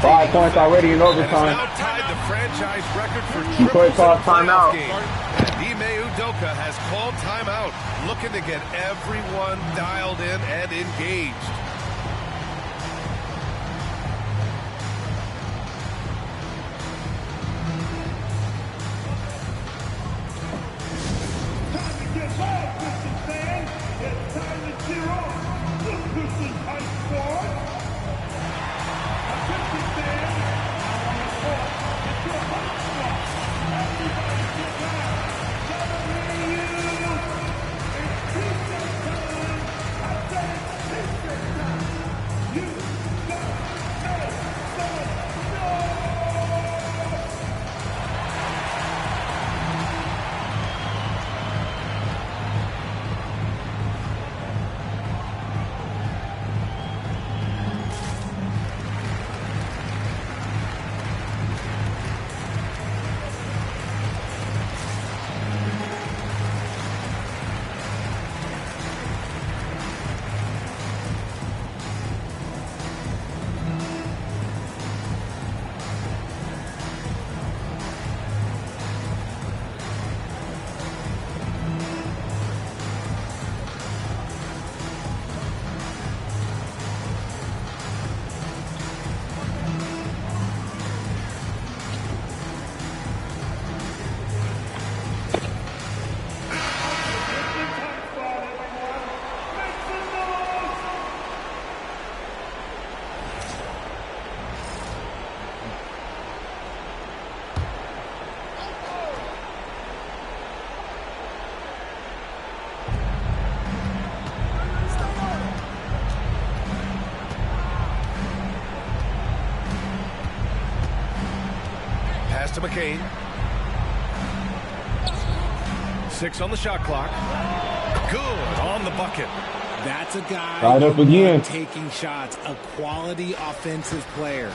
5 points already in overtime. And it's now tied the franchise record for He put triples in a timeout. playoff game. And Ime Udoka has called timeout, looking to get everyone dialed in and engaged. To McCain. 6 on the shot clock. Good on the bucket. That's a guy Tied up again. taking shots, a quality offensive player.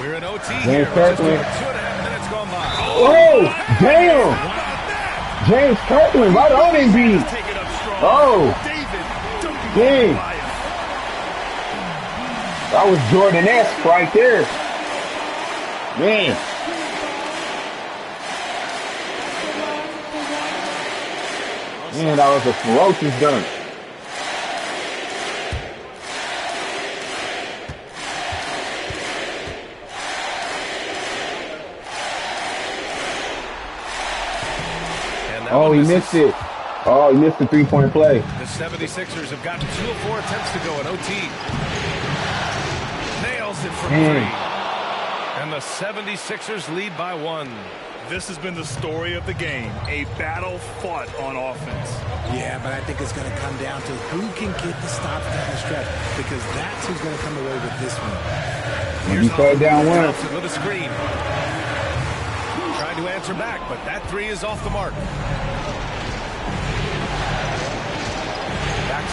We're in OT James here. Kirkland. 2.5 minutes gone by. Oh, damn! James Kirkland right on Embiid. Oh, dang. That was Jordan-esque right there. Man. Man, that was a ferocious dunk. Oh, he missed it. Oh, he missed the three-point play. The 76ers have gotten 2 of 4 attempts to go in OT. Nails it from 3. And the 76ers lead by 1. This has been the story of the game, a battle fought on offense. Yeah, but I think it's going to come down to who can get the stops down the stretch, because that's who's going to come away with this one. Here's how down 1 with a screen. Trying to answer back, but that 3 is off the mark.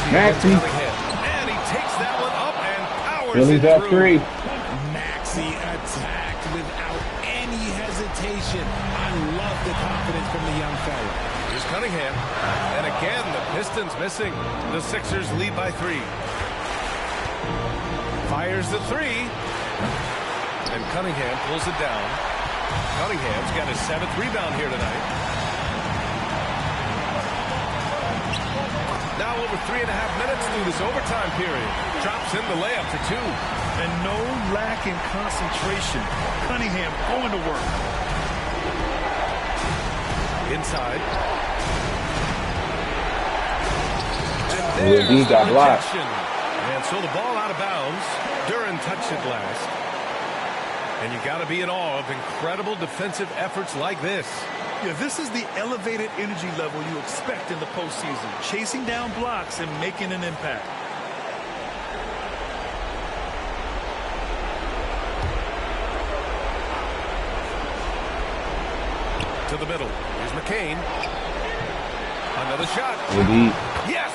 Maxey. And he takes that one up and powers Philly's it up through. 3. Maxey attacked without any hesitation. I love the confidence from the young fella. Here's Cunningham. And again, the Pistons missing. The Sixers lead by 3. Fires the 3. And Cunningham pulls it down. Cunningham's got his 7th rebound here tonight. Now over 3.5 minutes through this overtime period. Drops in the layup for 2. And no lack in concentration. Cunningham going to work. Inside. He got blocked. And so the ball out of bounds. Duran touched it last. And you got to be in awe of incredible defensive efforts like this. Yeah, this is the elevated energy level you expect in the postseason. Chasing down blocks and making an impact. To the middle. Here's McCain. Another shot. Indeed. Yes!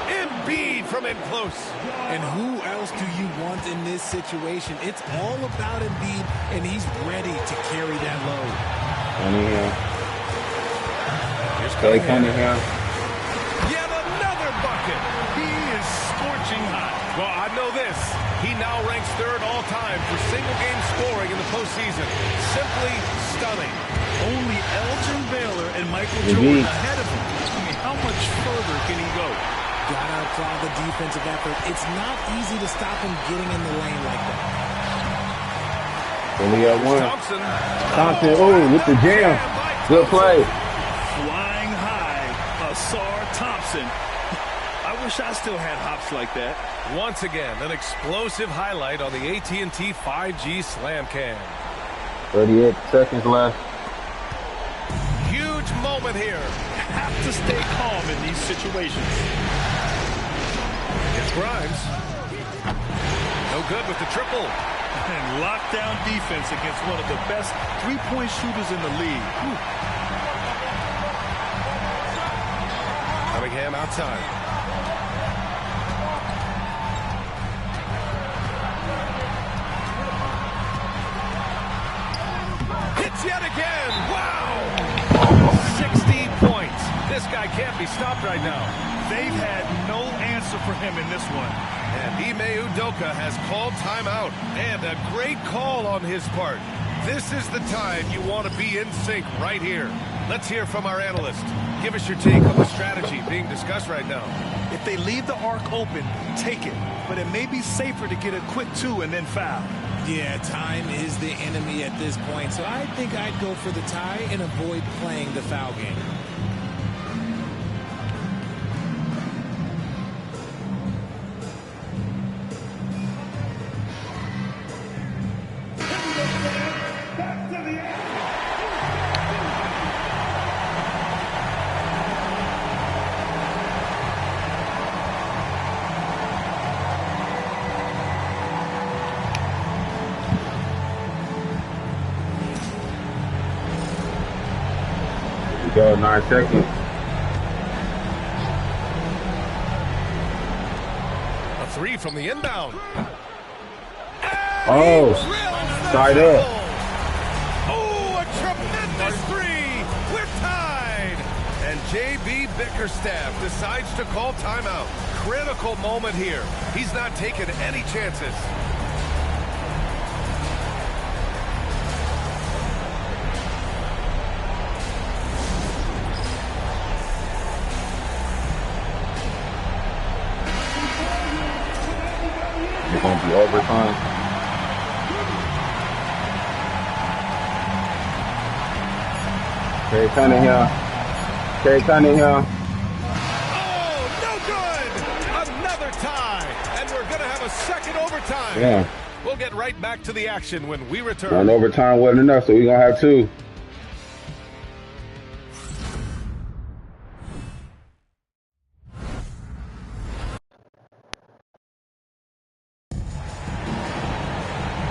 Embiid from in close. And who else do you want in this situation? It's all about Embiid, and he's ready to carry that load. Cunningham. Here's Cunningham. Yet another bucket. He is scorching hot. Well, I know this. He now ranks 3rd all-time for single-game scoring in the postseason. Simply stunning. Only Elgin Baylor and Michael Jordan ahead of him. I mean, how much further can he go? Gotta applaud the defensive effort. It's not easy to stop him getting in the lane like that. Only at 1. Thompson, oh, with the jam. Good play. Flying high, Asar Thompson. I wish I still had hops like that. Once again, an explosive highlight on the AT&T 5G Slam Cam. 38 seconds left. Huge moment here. Have to stay calm in these situations. It's Grimes. No good with the triple. And lockdown defense against one of the best three-point shooters in the league. Whew. Cunningham outside. Hits yet again. Wow. 60 points. This guy can't be stopped right now. They've had no answer for him in this one. And Ime Udoka has called timeout. And a great call on his part. This is the time you want to be in sync right here. Let's hear from our analyst. Give us your take on the strategy being discussed right now. If they leave the arc open, take it. But it may be safer to get a quick 2 and then foul. Yeah, time is the enemy at this point. So I think I'd go for the tie and avoid playing the foul game. Go 9 seconds. A 3 from the inbound. Oh, side up. Oh, a tremendous 3. We're tied. And J.B. Bickerstaff decides to call timeout. Critical moment here. He's not taking any chances. It's going to be overtime. Terry Cunningham. second overtime. Yeah. We'll get right back to the action when we return. One overtime wasn't enough, so we're going to have 2.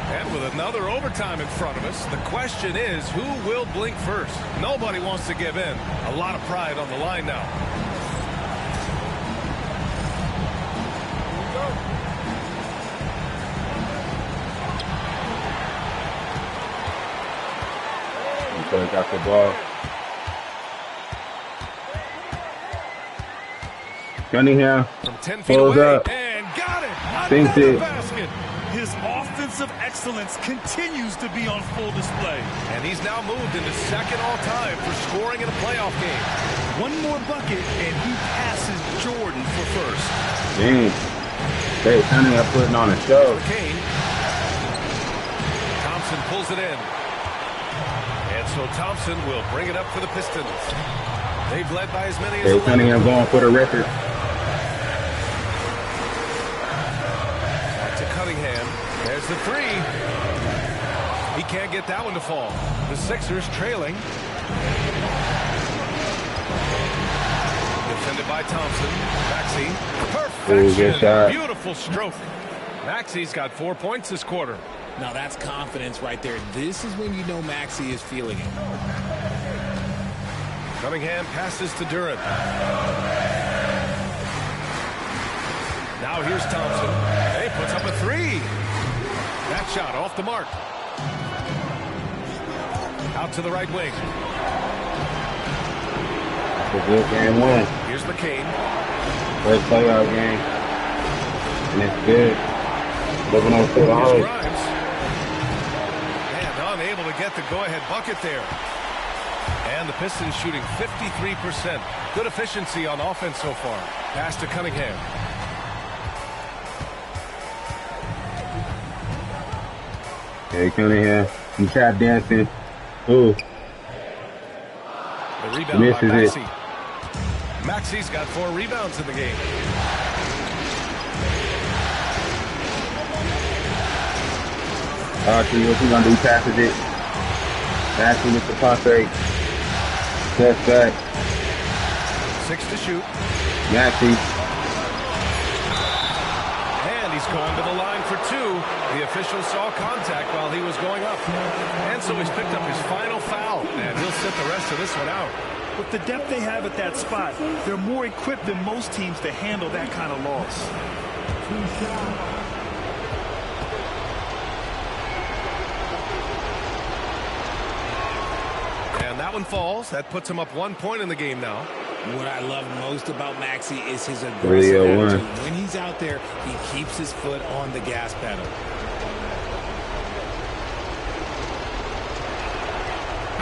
And with another overtime in front of us, the question is, who will blink first? Nobody wants to give in. A lot of pride on the line now. Got the ball. Cunningham from 10 feet pulls away up, and got it. sinks it. Basket. His offensive excellence continues to be on full display. And he's now moved into second all-time for scoring in a playoff game. One more bucket, and he passes Jordan for first. Dang. Hey, Cunningham putting on a show. Kane. Thompson pulls it in. And so Thompson will bring it up for the Pistons. They've led by as many as 11. Cunningham going for the record. Back to Cunningham. There's the 3. He can't get that one to fall. The Sixers trailing. Defended by Thompson. Maxey. Perfection. Good shot. Beautiful stroke. Maxey's got 4 points this quarter. Now that's confidence right there. This is when you know Maxey is feeling it. Cunningham passes to Durant. Now here's Thompson. He puts up a 3. That shot off the mark. Out to the right wing. It's a good game 1. Here's McCain. First playoff game. And it's good. Living on to the Here's hole. Grimes. And unable to get the go-ahead bucket there. And the Pistons shooting 53%. Good efficiency on offense so far. Pass to Cunningham. Hey, Cunningham. He tap dancing. Ooh. The rebound Misses by it. Maxey. Maxey's got 4 rebounds in the game. Archie, what you gonna do? He passes it. Maxey with the pump fake. Steps back. 6 to shoot. Maxey. And he's going to the line for 2. The official saw contact while he was going up. And so he's picked up his final foul. And he'll sit the rest of this one out. With the depth they have at that spot, they're more equipped than most teams to handle that kind of loss. And that one falls. That puts him up 1 point in the game now. What I love most about Maxey is his aggressive attitude. When he's out there, he keeps his foot on the gas pedal.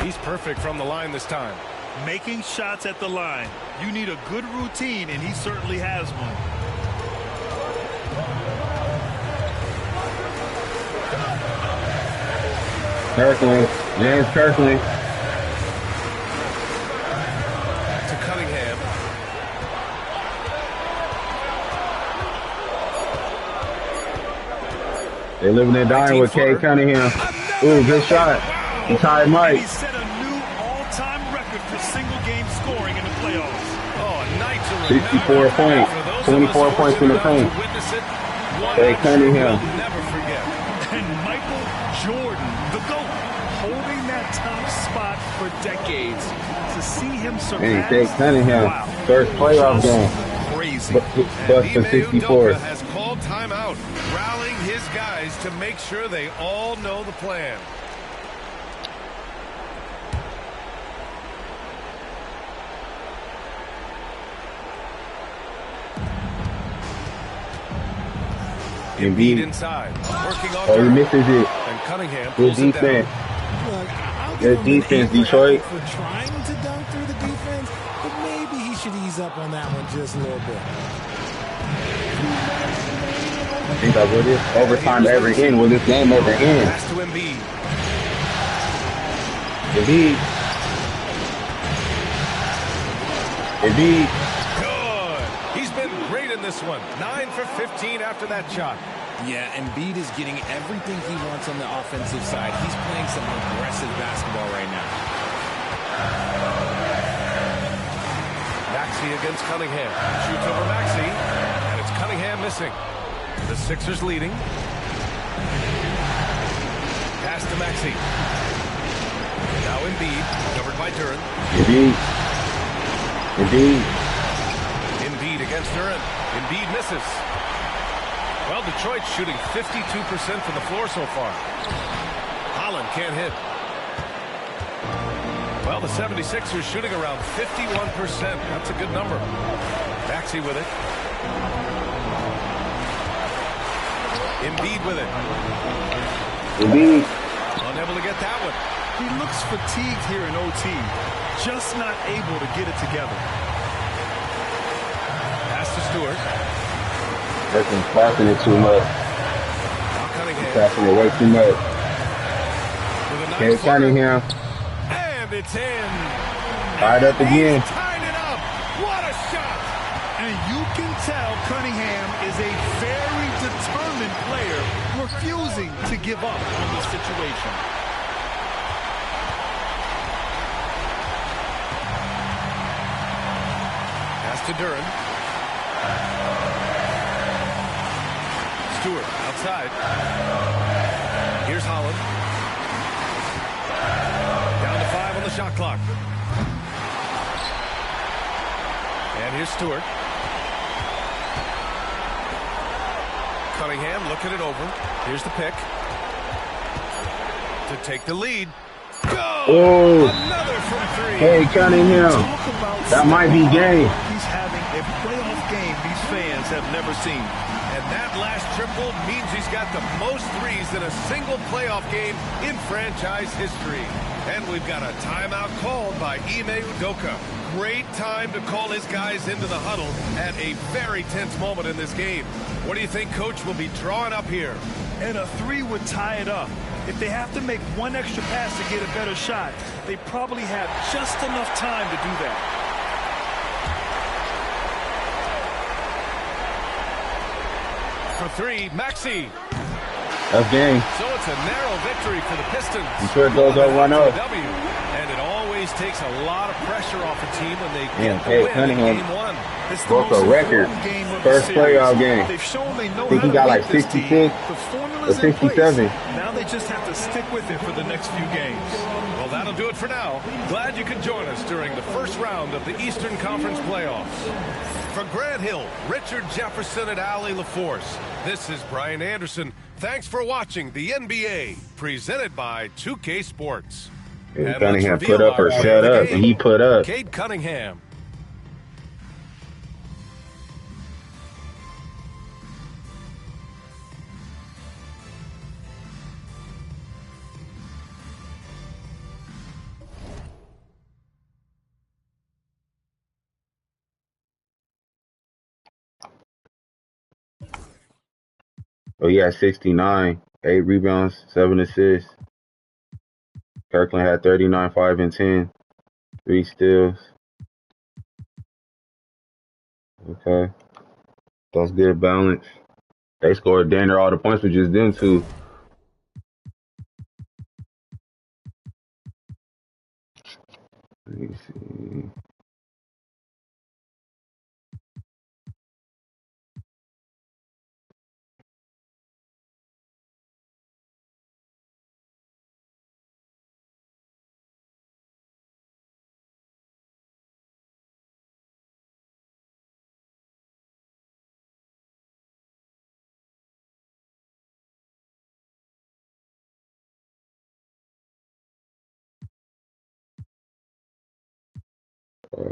He's perfect from the line this time. Making shots at the line. You need a good routine, and he certainly has one. Kirkland. James Kirkland. Back to Cunningham. They living and dying with Kay Cunningham. Ooh, good shot. He tied Mike. He set a new all-time record for single-game scoring in the playoffs. Oh, a night to 64 points. 24 points in the paint. Kay Cunningham. Never forget. And Michael Jordan, the GOAT, holding that top spot for decades. To see him surpass. Kay Cunningham. Wow. First playoff game. Crazy. Bust for 64. Has called timeout, rallying his guys to make sure they all know the plan. Embiid inside, working on he misses it. And Cunningham Good pulls it defense. down. Good defense, Detroit. For trying to dunk through the defense, but maybe he should ease up on that one just a little bit. I think that's what it is. Overtime ever end. Will this game ever end? Pass to Embiid. Embiid. Good. He's been great in in this one. 9 for 15 after that shot. Yeah, Embiid is getting everything he wants on the offensive side. He's playing some aggressive basketball right now. Maxey against Cunningham. Shoots over Maxey, and it's Cunningham missing. The Sixers leading. Pass to Maxey. Now Embiid, covered by Duren. Embiid against Duren. Embiid misses. Well, Detroit's shooting 52% from the floor so far. Holland can't hit. Well, the 76ers shooting around 51%. That's a good number. Maxey with it. Embiid with it. Embiid. Unable to get that one. He looks fatigued here in OT. Just not able to get it together. Pass to Stewart. That's passing it too much. Passing it way too much. Cade Cunningham. And it's in. Tied up again. Tied it up. What a shot. And you can tell Cunningham is a very determined player, refusing to give up on this situation. Pass to Duren. Stewart outside. Here's Holland. Down to 5 on the shot clock. And here's Stewart. Cunningham looking it over. Here's the pick. To take the lead. Go! Oh. Another from 3. Hey, Cunningham. That might be game. He's having a playoff game these fans have never seen. And that last triple means he's got the most threes in a single playoff game in franchise history. And we've got a timeout called by Ime Udoka. Great time to call his guys into the huddle at a very tense moment in this game. What do you think Coach will be drawing up here? And a 3 would tie it up. If they have to make one extra pass to get a better shot, they probably have just enough time to do that. For 3, Maxey. That's game. So it's a narrow victory for the Pistons. Detroit goes up 1-0. And it always takes a lot of pressure off a team when they get the Cade win Cunningham in game 1. broke a record. First playoff game. They've shown they know I think he got like 66 or 67. Now they just have to stick with it for the next few games. Well, that'll do it for now. Glad you could join us during the first round of the Eastern Conference playoffs. For Grant Hill, Richard Jefferson, and Allie LaForce, this is Brian Anderson. Thanks for watching the NBA, presented by 2K Sports. And Cunningham put up or shut up, and he put up. Cade Cunningham. Oh, he had 69, 8 rebounds, 7 assists. Kirkland had 39, 5 and 10, 3 steals. Okay. That's good balance. They scored damn near all the points with just them two. Let me see.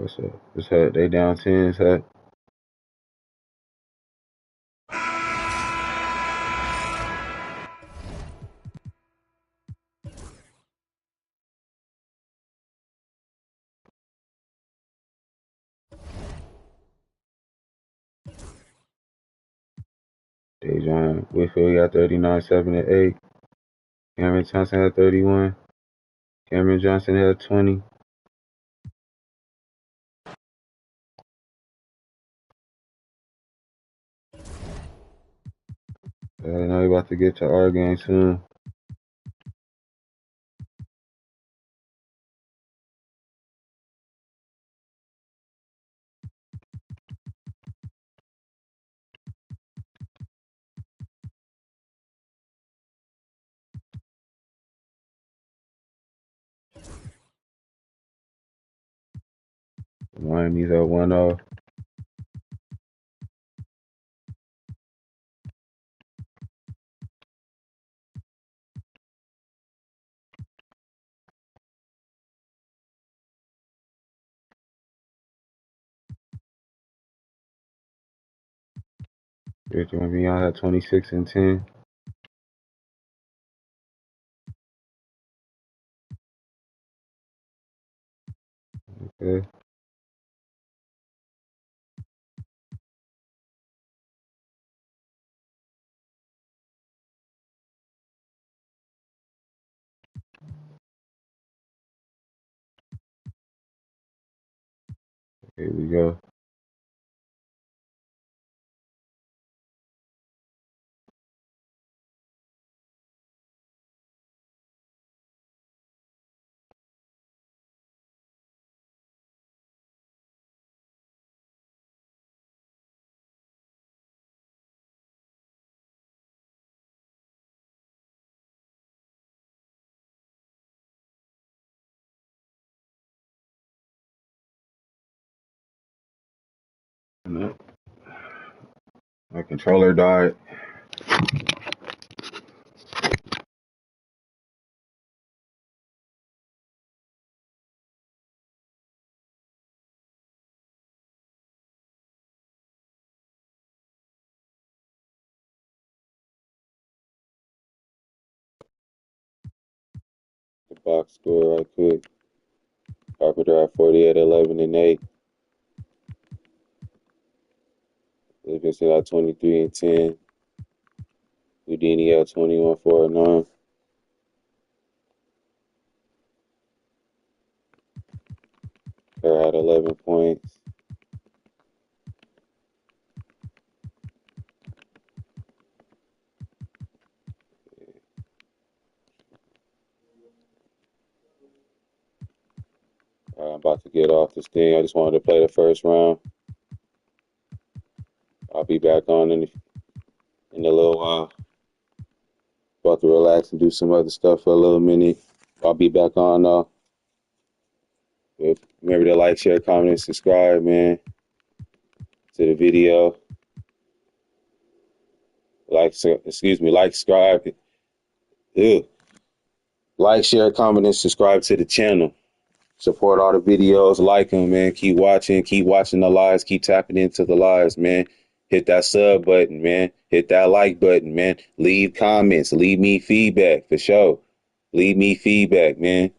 So it's had they down 10. It's had. Dejon Whitfield got 39, 7 and 8. Cameron Johnson had 31. Cameron Johnson had 20. I know you about to get to our game soon. Miami's at 1-0. Richard Beyond had 26 and 10. Okay. Here we go. No. My controller died. The box score right quick. Carpenter at 48, 11, and 8. Livingston at 23 and 10. Houdini at 21, 4 and 9. Kerr had 11 points. I'm about to get off this thing. I just wanted to play the first round. I'll be back on in a little while. About to relax and do some other stuff for a little minute. I'll be back on now. Remember to like, share, comment, and subscribe, man, to the video. Like, subscribe. Ew. Like, share, comment, and subscribe to the channel. Support all the videos. Like them, man. Keep watching. Keep watching the lives. Keep tapping into the lives, man. Hit that sub button, man. Hit that like button, man. Leave comments. Leave me feedback, for sure. Leave me feedback, man.